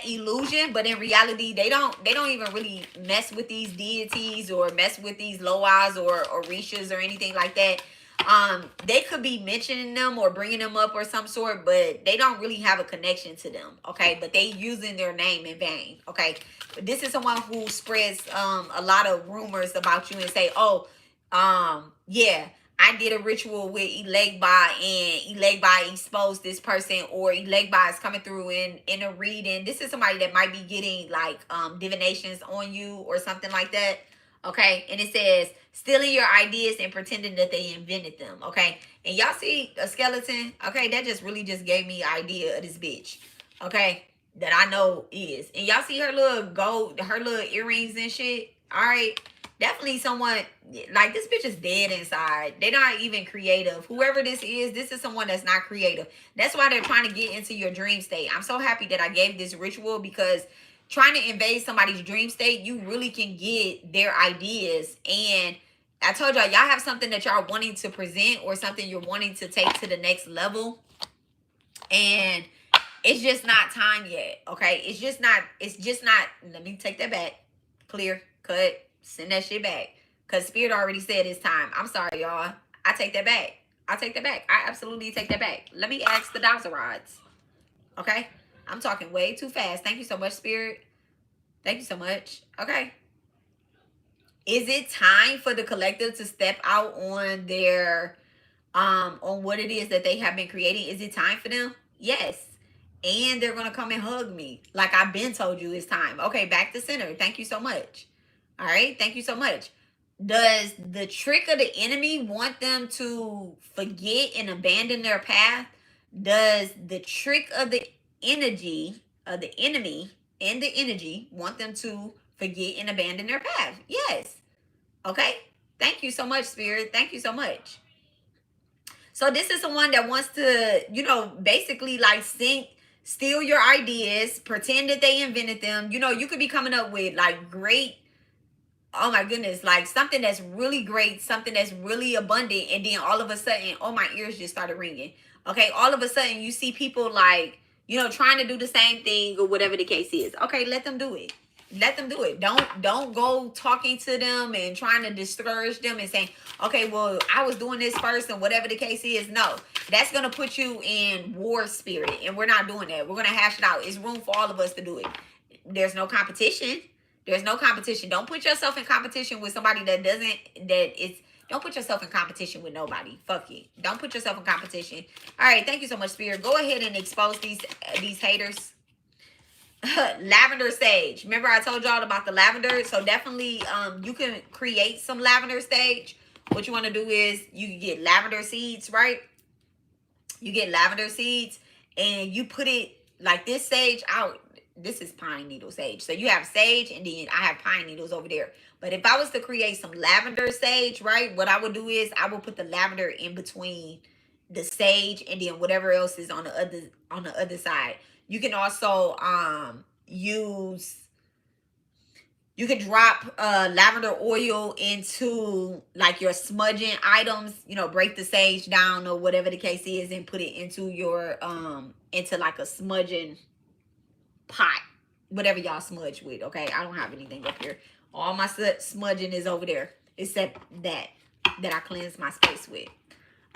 illusion, but in reality they don't even really mess with these deities or mess with these loas or orishas or anything like that. They could be mentioning them or bringing them up or some sort, but they don't really have a connection to them, okay? But they using their name in vain, okay? But this is someone who spreads a lot of rumors about you and say, oh, yeah, I did a ritual with Elegba and Elegba exposed this person, or Elegba is coming through in a reading. This is somebody that might be getting like divinations on you or something like that. Okay, and it says stealing your ideas and pretending that they invented them. Okay, and y'all see a skeleton? Okay, that just really just gave me an idea of this bitch. Okay, that I know is. And y'all see her little gold, her little earrings and shit. All right. Definitely someone, like, this bitch is dead inside. They're not even creative. Whoever this is someone that's not creative. That's why they're trying to get into your dream state. I'm so happy that I gave this ritual, because trying to invade somebody's dream state, you really can get their ideas. And I told y'all have something that y'all wanting to present, or something you're wanting to take to the next level. And it's just not time yet. Okay. It's just not, let me take that back. Clear, cut, send that shit back. Because Spirit already said it's time. I'm sorry, y'all. I take that back. I take that back. I absolutely take that back. Let me ask the Dowser rods. Okay. I'm talking way too fast. Thank you so much, Spirit. Thank you so much. Okay. Is it time for the collective to step out on their, on what it is that they have been creating? Is it time for them? Yes. And they're going to come and hug me. Like I've been told you it's time. Okay, back to center. Thank you so much. All right. Thank you so much. Does the trick of the enemy want them to forget and abandon their path? Does the trick of the energy of the enemy and the energy want them to forget and abandon their path? Yes. Okay. Thank you so much, Spirit. Thank you so much. So this is someone that wants to, you know, basically like steal your ideas, pretend that they invented them. You know, you could be coming up with like great, oh my goodness, like something that's really great, something that's really abundant. And then all of a sudden, oh, my ears just started ringing. Okay. All of a sudden you see people like, you know, trying to do the same thing or whatever the case is. Okay. Let them do it. Let them do it. Don't go talking to them and trying to discourage them and saying, okay, well, I was doing this first and whatever the case is. No, that's going to put you in war spirit. And we're not doing that. We're going to hash it out. It's room for all of us to do it. There's no competition. There's no competition. Don't put yourself in competition with somebody don't put yourself in competition with nobody. Fuck it. Don't put yourself in competition. All right. Thank you so much, Spirit. Go ahead and expose these haters. Lavender sage. Remember I told y'all about the lavender? So definitely you can create some lavender sage. What you want to do is you get lavender seeds, right? You get lavender seeds and you put it like this sage out. This is pine needle sage. So you have sage and then I have pine needles over there. But if I was to create some lavender sage, right? What I would do is I would put the lavender in between the sage and then whatever else is on the other side. You can also you can drop lavender oil into like your smudging items, you know, break the sage down or whatever the case is and put it into your into like a smudging pot, whatever y'all smudge with. Okay, I don't have anything up here. All my smudging is over there except that I cleanse my space with.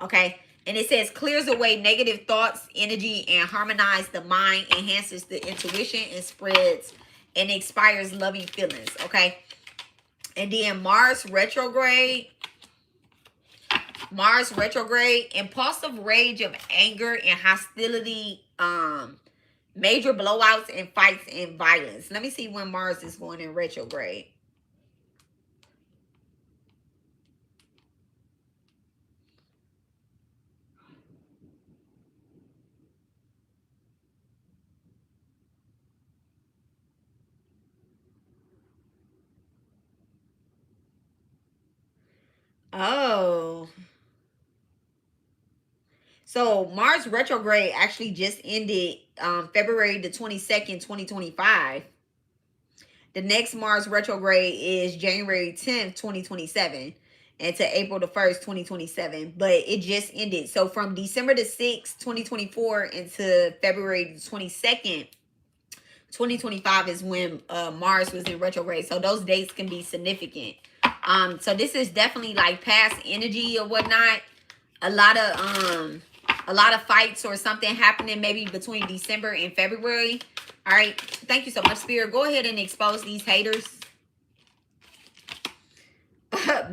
Okay. And it says clears away negative thoughts, energy, and harmonizes the mind, enhances the intuition, and spreads and inspires loving feelings. Okay. And then Mars retrograde, impulsive rage of anger and hostility, major blowouts and fights and violence. Let me see when Mars is going in retrograde. Oh. So Mars retrograde actually just ended February the 22nd, 2025. The next Mars retrograde is January 10th, 2027 and to April the 1st, 2027. But it just ended. So from December the 6th, 2024 into February the 22nd, 2025 is when Mars was in retrograde. So those dates can be significant. So this is definitely like past energy or whatnot. A lot of fights or something happening maybe between December and February. All right. Thank you so much, Spirit. Go ahead and expose these haters.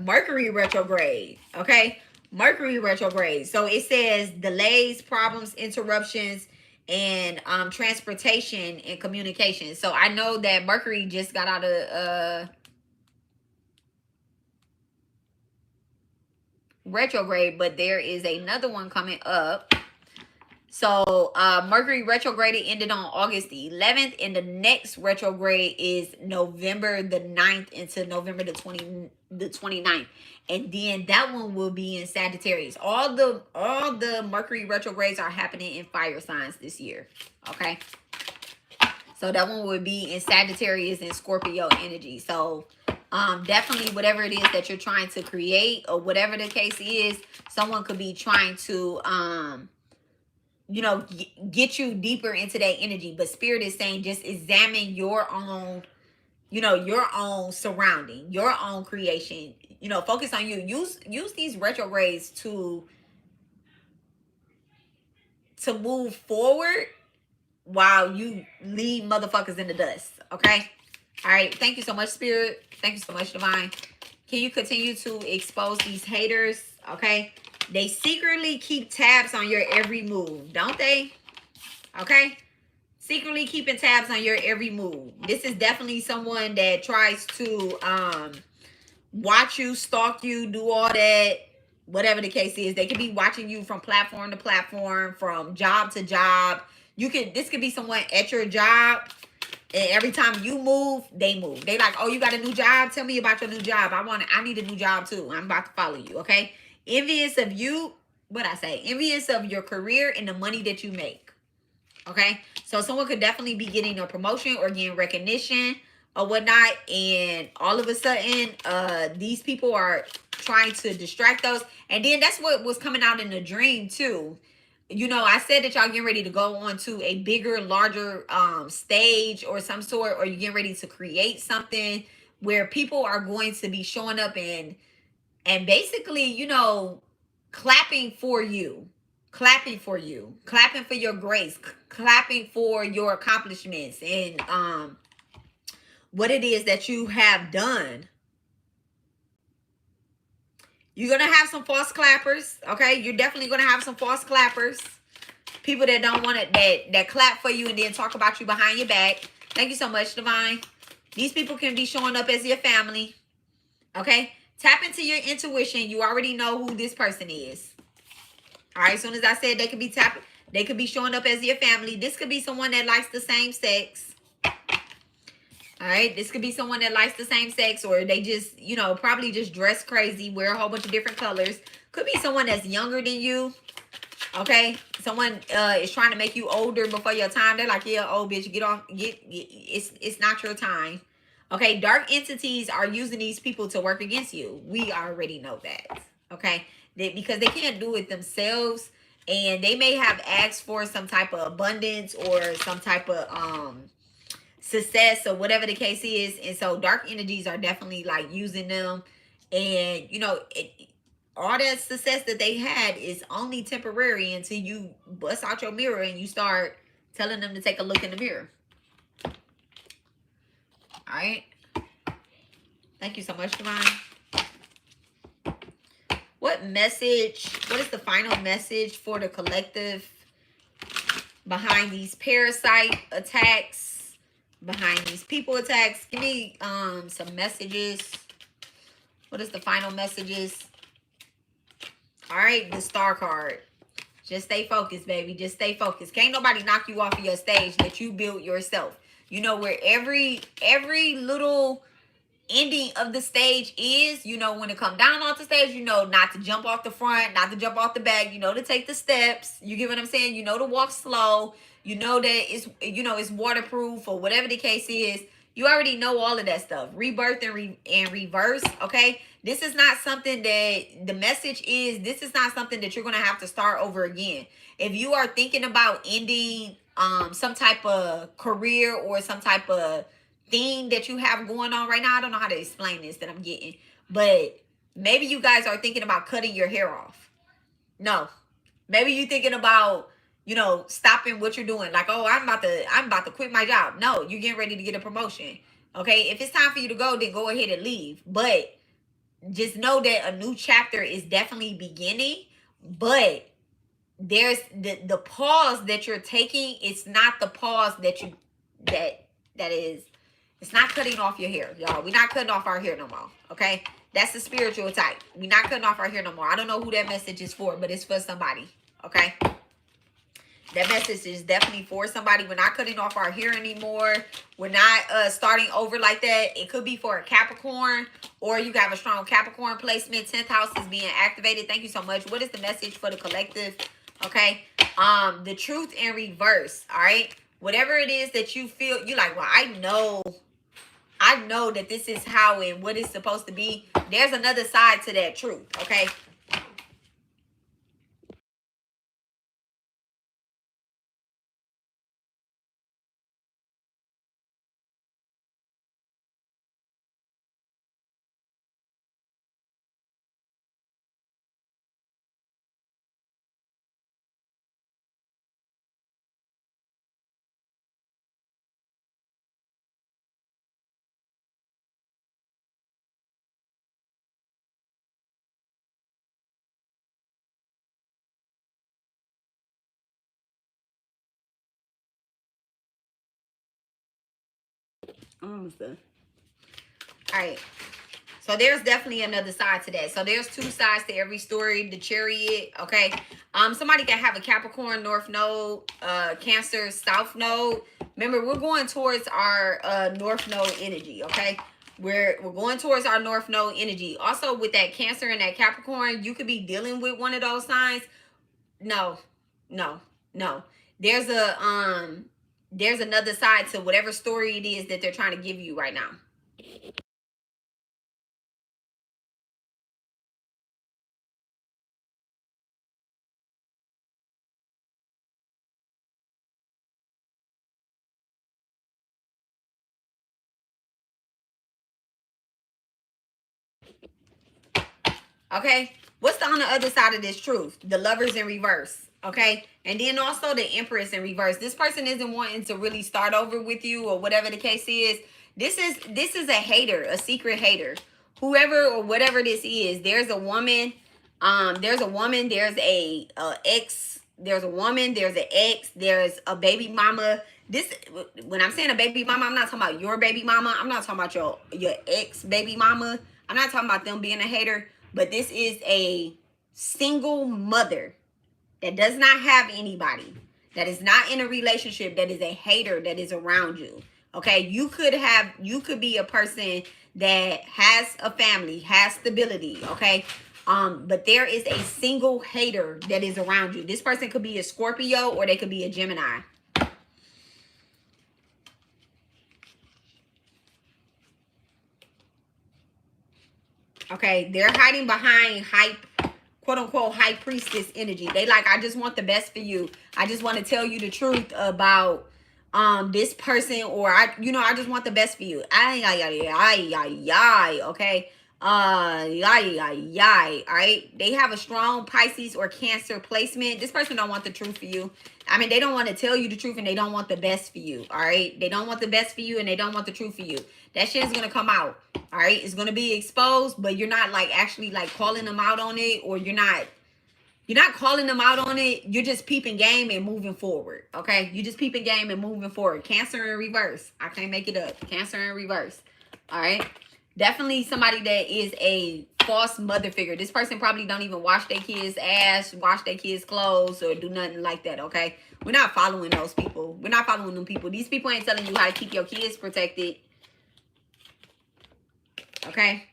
Mercury retrograde. Okay. Mercury retrograde. So it says delays, problems, interruptions, and transportation and communication. So I know that Mercury just got out of retrograde, but there is another one coming up. So Mercury retrograde ended on August the 11th, and the next retrograde is November the 9th into November the 29th. And then that one will be in Sagittarius. All the Mercury retrogrades are happening in fire signs this year. Okay. So that one would be in Sagittarius and Scorpio energy. So definitely whatever it is that you're trying to create, or whatever the case is, someone could be trying to you know, get you deeper into that energy. But Spirit is saying just examine your own, you know, your own surrounding, your own creation. You know, focus on you. Use these retrogrades to move forward while you leave motherfuckers in the dust. Okay? All right. Thank you so much, Spirit. Thank you so much, Divine. Can you continue to expose these haters? Okay? They secretly keep tabs on your every move, don't they? Okay? Secretly keeping tabs on your every move. This is definitely someone that tries to watch you, stalk you, do all that. Whatever the case is, they could be watching you from platform to platform, from job to job. This could be someone at your job, and every time you move, they move. They like, oh, you got a new job? Tell me about your new job. I need a new job too. I'm about to follow you, okay? Envious of you, envious of your career and the money that you make. Okay? So someone could definitely be getting a promotion or getting recognition or whatnot, and all of a sudden, these people are trying to distract those. And then that's what was coming out in the dream too. You know, I said that y'all getting ready to go on to a bigger, larger stage or some sort, or you're getting ready to create something where people are going to be showing up and basically, you know, clapping for you, clapping for your grace, clapping for your accomplishments, and what it is that you have done. You're going to have some false clappers, okay? You're definitely going to have some false clappers. People that don't want it, that clap for you and then talk about you behind your back. Thank you so much, Divine. These people can be showing up as your family, okay? Tap into your intuition. You already know who this person is. All right, as soon as I said they could be showing up as your family. This could be someone that likes the same sex. All right, this could be someone that likes the same sex, or they just, you know, probably just dress crazy, wear a whole bunch of different colors. Could be someone that's younger than you. Okay, someone is trying to make you older before your time. They're like, yeah, old bitch, get off, it's not your time. Okay, dark entities are using these people to work against you. We already know that. Okay, because they can't do it themselves, and they may have asked for some type of abundance or some type of success or whatever the case is. And so dark energies are definitely like using them, and you know, all that success that they had is only temporary until you bust out your mirror and you start telling them to take a look in the mirror. All right. Thank you so much, Divine. What is the final message for the collective behind these parasite attacks, behind these people attacks? Give me some messages. What is the final messages? All right, the star card. Just stay focused, baby. Just stay focused. Can't nobody knock you off of your stage that you built yourself. You know where every little ending of the stage is, you know, when it come down off the stage, you know, not to jump off the front, not to jump off the back, you know, to take the steps. You get what I'm saying? You know, to walk slow. You know that it's, you know, it's waterproof or whatever the case is. You already know all of that stuff. Rebirth and reverse, okay? This is not something that, the message is, this is not something that you're going to have to start over again. If you are thinking about ending some type of career or some type of thing that you have going on right now, I don't know how to explain this that I'm getting, but maybe you guys are thinking about cutting your hair off. No. Maybe you're thinking about, you know, stopping what you're doing. Like, oh, I'm about to quit my job. No, you're getting ready to get a promotion. Okay, if it's time for you to go, then go ahead and leave. But just know that a new chapter is definitely beginning. But there's the pause that you're taking. It's not the pause that you that is. It's not cutting off your hair, y'all. We're not cutting off our hair no more. Okay, that's the spiritual type. We're not cutting off our hair no more. I don't know who that message is for, but it's for somebody. Okay. That message is definitely for somebody. We're not cutting off our hair anymore. We're not starting over like that. It could be for a Capricorn, or you have a strong Capricorn placement. 10th house is being activated. Thank you so much. What is the message for the collective? Okay. The truth in reverse. All right. Whatever it is that you feel, you like, well, I know that this is how and what it's supposed to be. There's another side to that truth. Okay. Almost done. All right. So there's definitely another side to that. So there's two sides to every story. The Chariot, okay. Somebody can have a Capricorn North Node, Cancer South Node. Remember, we're going towards our North Node energy, okay. We're going towards our North Node energy. Also, with that Cancer and that Capricorn, you could be dealing with one of those signs. No, no, no. There's another side to whatever story it is that they're trying to give you right now. Okay, what's on the other side of this truth? The Lovers in reverse. Okay, and then also the Empress in reverse. This person isn't wanting to really start over with you, or whatever the case is. This is a hater, a secret hater. Whoever or whatever this is, there's a woman. There's a woman. There's a ex. There's a woman. There's an ex. There's a baby mama. This, when I'm saying a baby mama, I'm not talking about your baby mama. I'm not talking about your ex baby mama. I'm not talking about them being a hater. But this is a single mother that does not have anybody, that is not in a relationship, that is a hater that is around you. Okay, you could be a person that has a family, has stability, okay? But there is a single hater that is around you. This person could be a Scorpio, or they could be a Gemini. Okay, they're hiding behind hype, quote unquote, high priestess energy. They like, I just want the best for you. I just want to tell you the truth about this person, or I just want the best for you. Okay. All right. They have a strong Pisces or Cancer placement. This person don't want the truth for you. I mean, they don't want to tell you the truth, and they don't want the best for you. All right. They don't want the best for you, and they don't want the truth for you. That shit is going to come out. All right. It's going to be exposed, but you're not like actually like calling them out on it, or you're not calling them out on it. You're just peeping game and moving forward. Okay. You just peeping game and moving forward. Cancer in reverse. I can't make it up. Cancer in reverse. All right. Definitely somebody that is a false mother figure. This person probably don't even wash their kids' ass, wash their kids' clothes, or do nothing like that, okay? We're not following those people. We're not following them people. These people ain't telling you how to keep your kids protected, okay?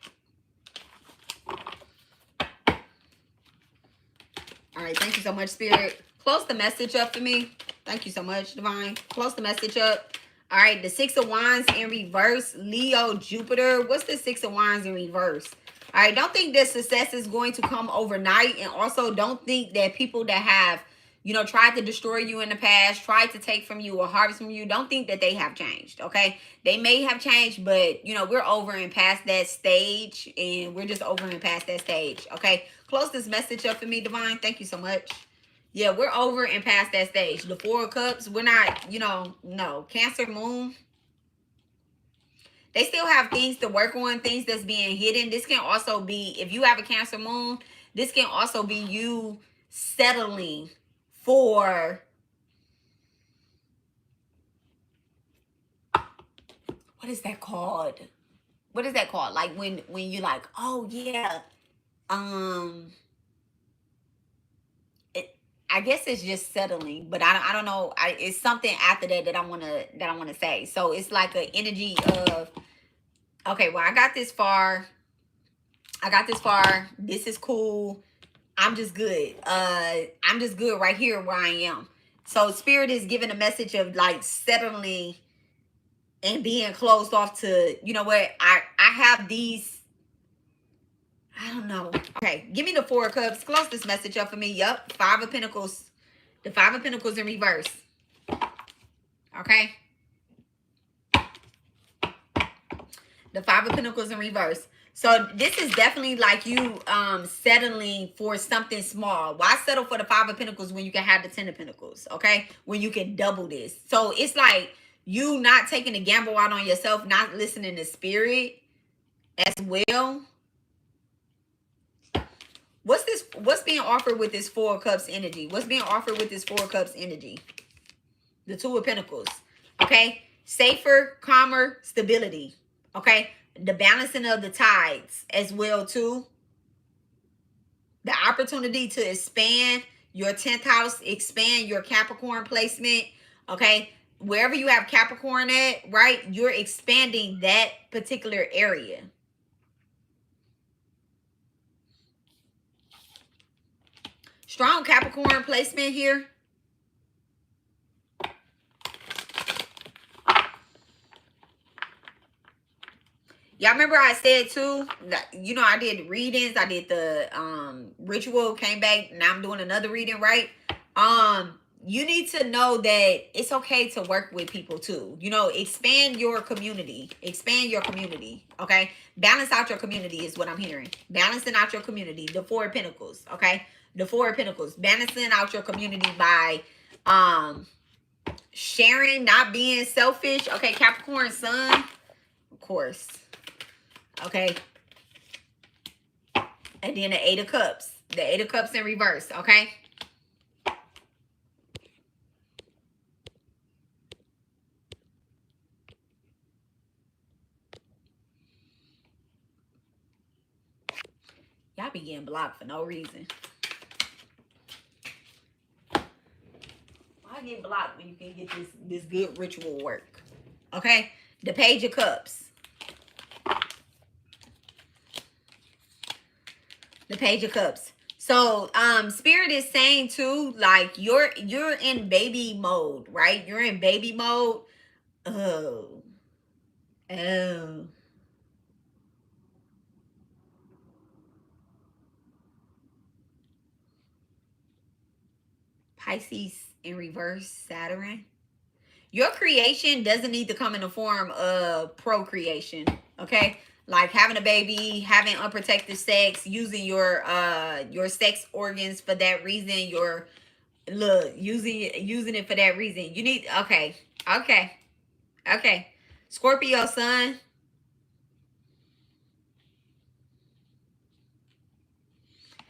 All right, thank you so much, Spirit. Close the message up for me. Thank you so much, Divine. Close the message up. All right, the Six of Wands in reverse, Leo, Jupiter. What's the Six of Wands in reverse? All right, don't think that success is going to come overnight. And also don't think that people that have, tried to destroy you in the past, tried to take from you or harvest from you, don't think that they have changed, okay? They may have changed, but, we're over and past that stage. And we're just over and past that stage, okay? Close this message up for me, Divine. Thank you so much. Yeah, we're over and past that stage. The Four of Cups, we're not, no. Cancer, Moon. They still have things to work on, things that's being hidden. This can also be, if you have a Cancer Moon, this can also be you settling for, what is that called? What is that called? Like when you're like, oh yeah, I guess it's just settling, but I don't know. It's something after that I wanna say. So it's like an energy of, okay, well, I got this far. This is cool. I'm just good. I'm just good right here where I am. So spirit is giving a message of like settling and being closed off to, you know what, I have these, I don't know. Okay, give me the Four of Cups. Close this message up for me. Yup, Five of Pentacles. The Five of Pentacles in reverse. Okay. The Five of Pentacles in reverse. So this is definitely like you settling for something small. Why settle for the Five of Pentacles when you can have the Ten of Pentacles? Okay, when you can double this. So it's like you not taking a gamble out on yourself, not listening to spirit as well. What's this? What's being offered with this Four of Cups energy? What's being offered with this Four of Cups energy? The Two of Pentacles. Okay, safer, calmer, stability. Okay, the balancing of the tides as well too. The opportunity to expand your 10th house, expand your Capricorn placement. Okay, wherever you have Capricorn at, right, you're expanding that particular area. Strong Capricorn placement here. Y'all remember I said too, you know, I did readings. I did the ritual, came back. Now I'm doing another reading, right? You need to know that it's okay to work with people too. You know, expand your community. Expand your community, okay? Balance out your community is what I'm hearing. Balancing out your community. The Four of Pentacles, okay? The Four of Pentacles. Balancing out your community by sharing, not being selfish. Okay, Capricorn sun, of course. Okay. And then the Eight of Cups. The Eight of Cups in reverse, okay? Y'all be getting blocked for no reason. Why get blocked when you can get this good ritual work? Okay? The Page of Cups. The Page of Cups. So spirit is saying too, like you're in baby mode, right? You're in baby mode. Oh. Pisces in reverse, Saturn. Your creation doesn't need to come in the form of procreation, okay? Like having a baby, having unprotected sex, using your sex organs for that reason. Using it for that reason. You need, okay. Scorpio sun.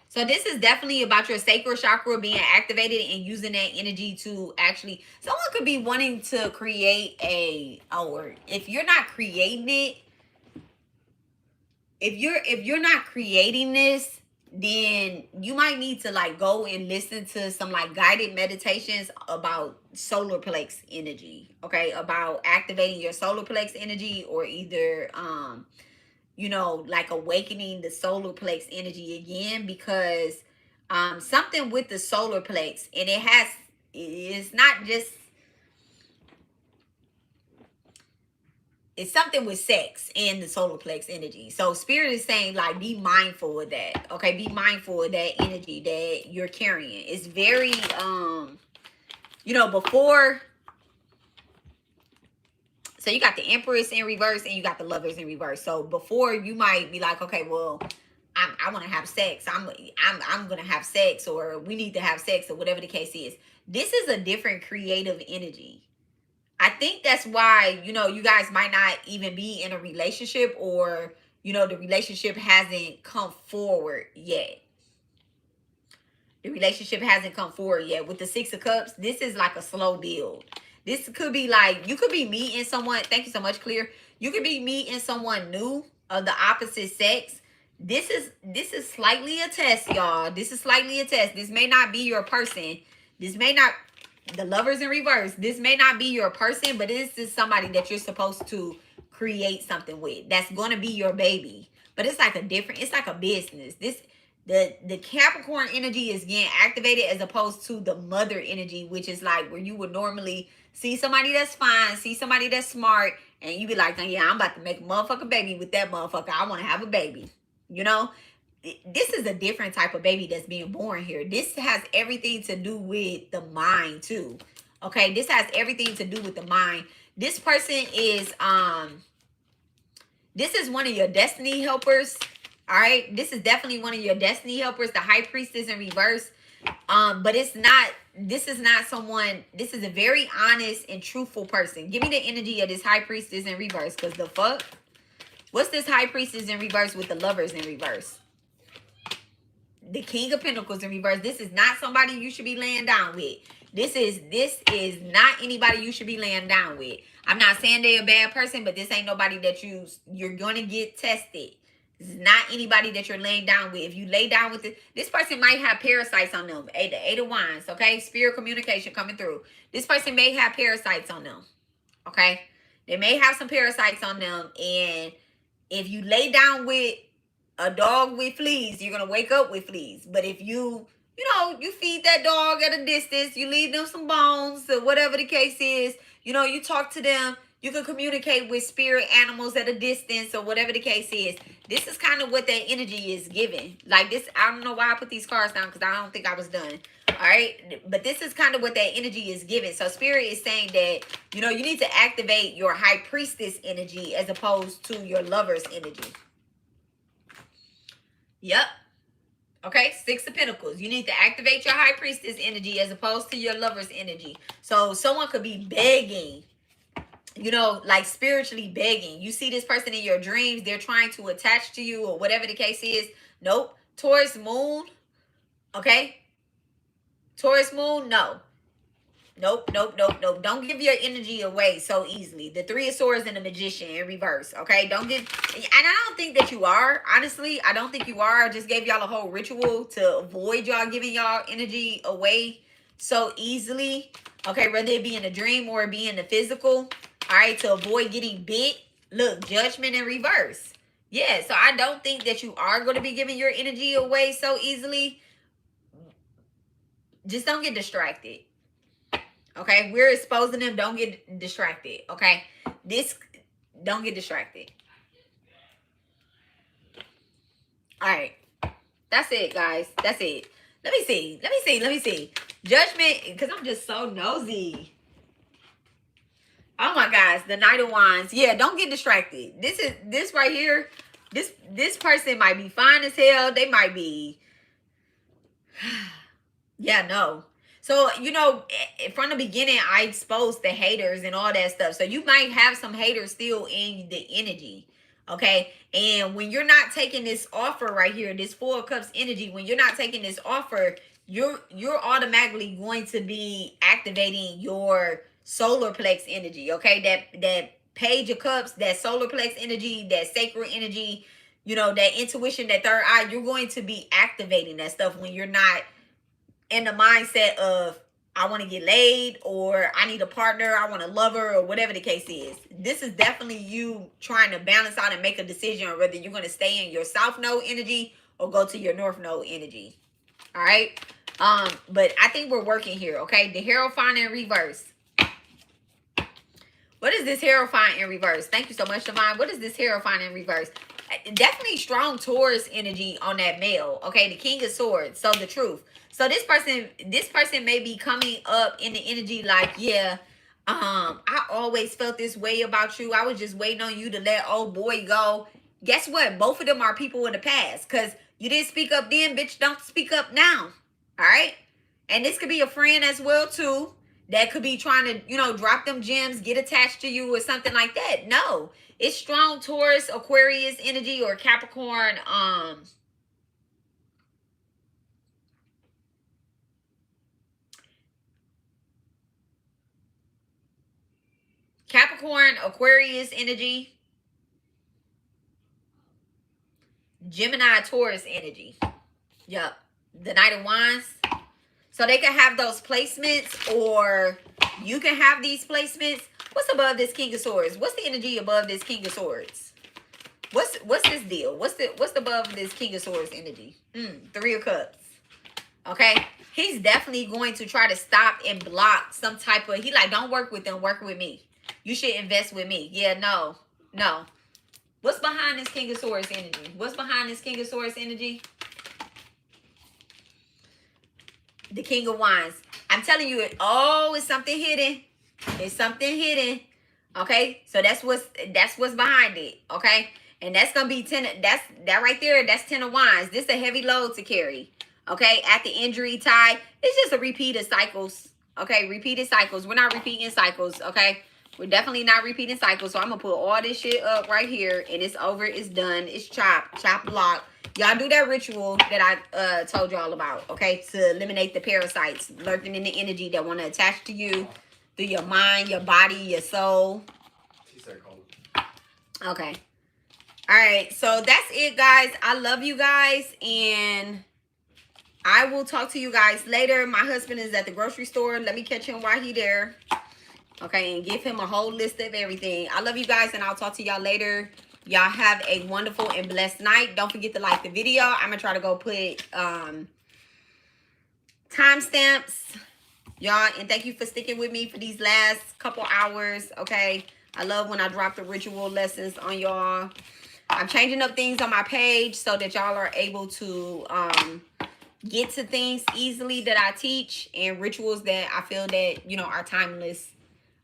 So this is definitely about your sacral chakra being activated and using that energy to actually, someone could be wanting to create or if you're not creating it, if you're not creating this, then you might need to like go and listen to some like guided meditations about solar plex energy, okay? About activating your solar plex energy, or either you know, like awakening the solar plex energy again, because something with the solar plex, and it's not just, it's something with sex and the solar plex energy. So spirit is saying like be mindful of that, okay? Be mindful of that energy that you're carrying. It's very you know, before, so you got the Empress in reverse and you got the Lovers in reverse. So before, you might be like, okay, well, I want to have sex. I'm gonna have sex, or we need to have sex, or whatever the case is. This is a different creative energy. I think that's why, you know, you guys might not even be in a relationship, or, you know, the relationship hasn't come forward yet. The relationship hasn't come forward yet. With the Six of Cups, this is like a slow build. This could be like, you could be meeting someone. Thank you so much, Clear. You could be meeting someone new of the opposite sex This is slightly a test, y'all. This is slightly a test. This may not be your person. This may not, the Lovers in reverse, this may not be your person, but this is somebody that you're supposed to create something with. That's going to be your baby. But it's like a different, it's like a business. The Capricorn energy is getting activated as opposed to the mother energy, which is like where you would normally see somebody that's fine, see somebody that's smart, and you be like, oh, yeah, I'm about to make a motherfucking baby with that motherfucker. I want to have a baby. You know, this is a different type of baby that's being born here. This has everything to do with the mind too. Okay, this has everything to do with the mind. This person is this is one of your destiny helpers. All right, this is definitely one of your destiny helpers. The High Priestess in reverse. But it's not, this is not someone, this is a very honest and truthful person. Give me the energy of this High Priestess in reverse, because the fuck, what's this High Priestess in reverse with the Lovers in reverse? The King of Pentacles in reverse. This is not somebody you should be laying down with. This is not anybody you should be laying down with. I'm not saying they're a bad person, but this ain't nobody that you're gonna get tested. This is not anybody that you're laying down with. If you lay down with this person might have parasites on them. Eight of Wands, okay? Spirit communication coming through. This person may have parasites on them, okay? They may have some parasites on them, and if you lay down with a dog with fleas, you're gonna wake up with fleas. But if you feed that dog at a distance, you leave them some bones or whatever the case is, you talk to them, you can communicate with spirit animals at a distance or whatever the case is. This is kind of what that energy is giving. Like this, I don't know why I put these cards down because I don't think I was done. All right. But this is kind of what that energy is giving. So spirit is saying that, you need to activate your High Priestess energy as opposed to your Lover's energy. Yep. Okay, Six of Pentacles. You need to activate your High Priestess energy as opposed to your Lover's energy. So someone could be begging, like spiritually begging. You see this person in your dreams, they're trying to attach to you or whatever the case is. Nope. Taurus Moon. Okay. Taurus Moon, no. Nope. Don't give your energy away so easily. The Three of Swords and the Magician in reverse. Okay, don't get, and I don't think that you are. Honestly, I don't think you are. I just gave y'all a whole ritual to avoid y'all giving y'all energy away so easily. Okay, whether it be in a dream or it be in the physical. All right, to avoid getting bit. Look, Judgment in reverse. Yeah, so I don't think that you are going to be giving your energy away so easily. Just don't get distracted. Okay, we're exposing them. Don't get distracted. Okay, don't get distracted. All right, that's it, guys. That's it. Let me see. Judgment, because I'm just so nosy. Oh my gosh, the Knight of Wands. Yeah, don't get distracted. This right here. This person might be fine as hell. They might be. Yeah, no. So, from the beginning, I exposed the haters and all that stuff. So you might have some haters still in the energy. Okay. And when you're not taking this offer right here, this Four of Cups energy, when you're not taking this offer, you're automatically going to be activating your solar plex energy. Okay. That Page of Cups, that solar plex energy, that sacred energy, that intuition, that third eye, you're going to be activating that stuff when you're not in the mindset of I want to get laid or I need a partner, I want a lover or whatever the case is. This is definitely you trying to balance out and make a decision on whether you're going to stay in your South Node energy or go to your North Node energy. All right. But I think we're working here. Okay. The Hierophant in reverse. What is this Hierophant in reverse? Thank you so much, Divine. What is this Hierophant in reverse? Definitely strong Taurus energy on that male. Okay. The King of Swords. So the truth. So this person may be coming up in the energy like, yeah, I always felt this way about you. I was just waiting on you to let old boy go. Guess what? Both of them are people in the past because you didn't speak up then, bitch. Don't speak up now. All right. And this could be a friend as well, too. That could be trying to, drop them gems, get attached to you or something like that. No, it's strong Taurus, Aquarius energy or Capricorn, Capricorn, Aquarius energy, Gemini, Taurus energy. Yup. The Knight of Wands. So they can have those placements, or you can have these placements. What's above this King of Swords? What's the energy above this King of Swords? What's this deal? What's above this King of Swords energy? Three of Cups. Okay? He's definitely going to try to stop and block some type of, he like, don't work with them, work with me. You should invest with me. Yeah, no. What's behind this King of Swords energy? What's behind this King of Swords energy? The King of Wands. I'm telling you, it's something hidden. It's something hidden. Okay? So that's what's behind it. Okay? And that's gonna be 10. That right there, that's 10 of Wands. This is a heavy load to carry. Okay? At the injury tide, it's just a repeat of cycles. Okay? Repeated cycles. We're not repeating cycles. Okay? We're definitely not repeating cycles. So I'm gonna put all this shit up right here, and it's over. It's done. It's chopped, block. Y'all do that ritual that I told y'all about, okay? To eliminate the parasites lurking in the energy that want to attach to you through your mind, your body, your soul. Okay. All right. So that's it, guys. I love you guys, and I will talk to you guys later. My husband is at the grocery store. Let me catch him while he's there. Okay, and give him a whole list of everything. I love you guys, and I'll talk to y'all later. Y'all have a wonderful and blessed night. Don't forget to like the video. I'm going to try to go put timestamps. Y'all, and thank you for sticking with me for these last couple hours, okay? I love when I drop the ritual lessons on y'all. I'm changing up things on my page so that y'all are able to get to things easily that I teach, and rituals that I feel that, you know, are timeless.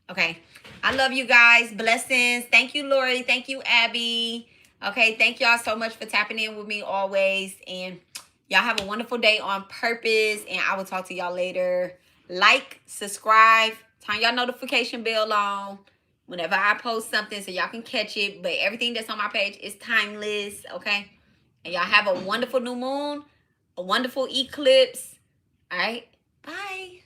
Okay. I love you guys. Blessings. Thank you, Lori. Thank you, Abby. Okay. Thank y'all so much for tapping in with me always. And y'all have a wonderful day on purpose. And I will talk to y'all later. Like, subscribe, turn y'all notification bell on whenever I post something so y'all can catch it. But everything that's on my page is timeless. Okay. And y'all have a wonderful new moon, a wonderful eclipse. All right. Bye.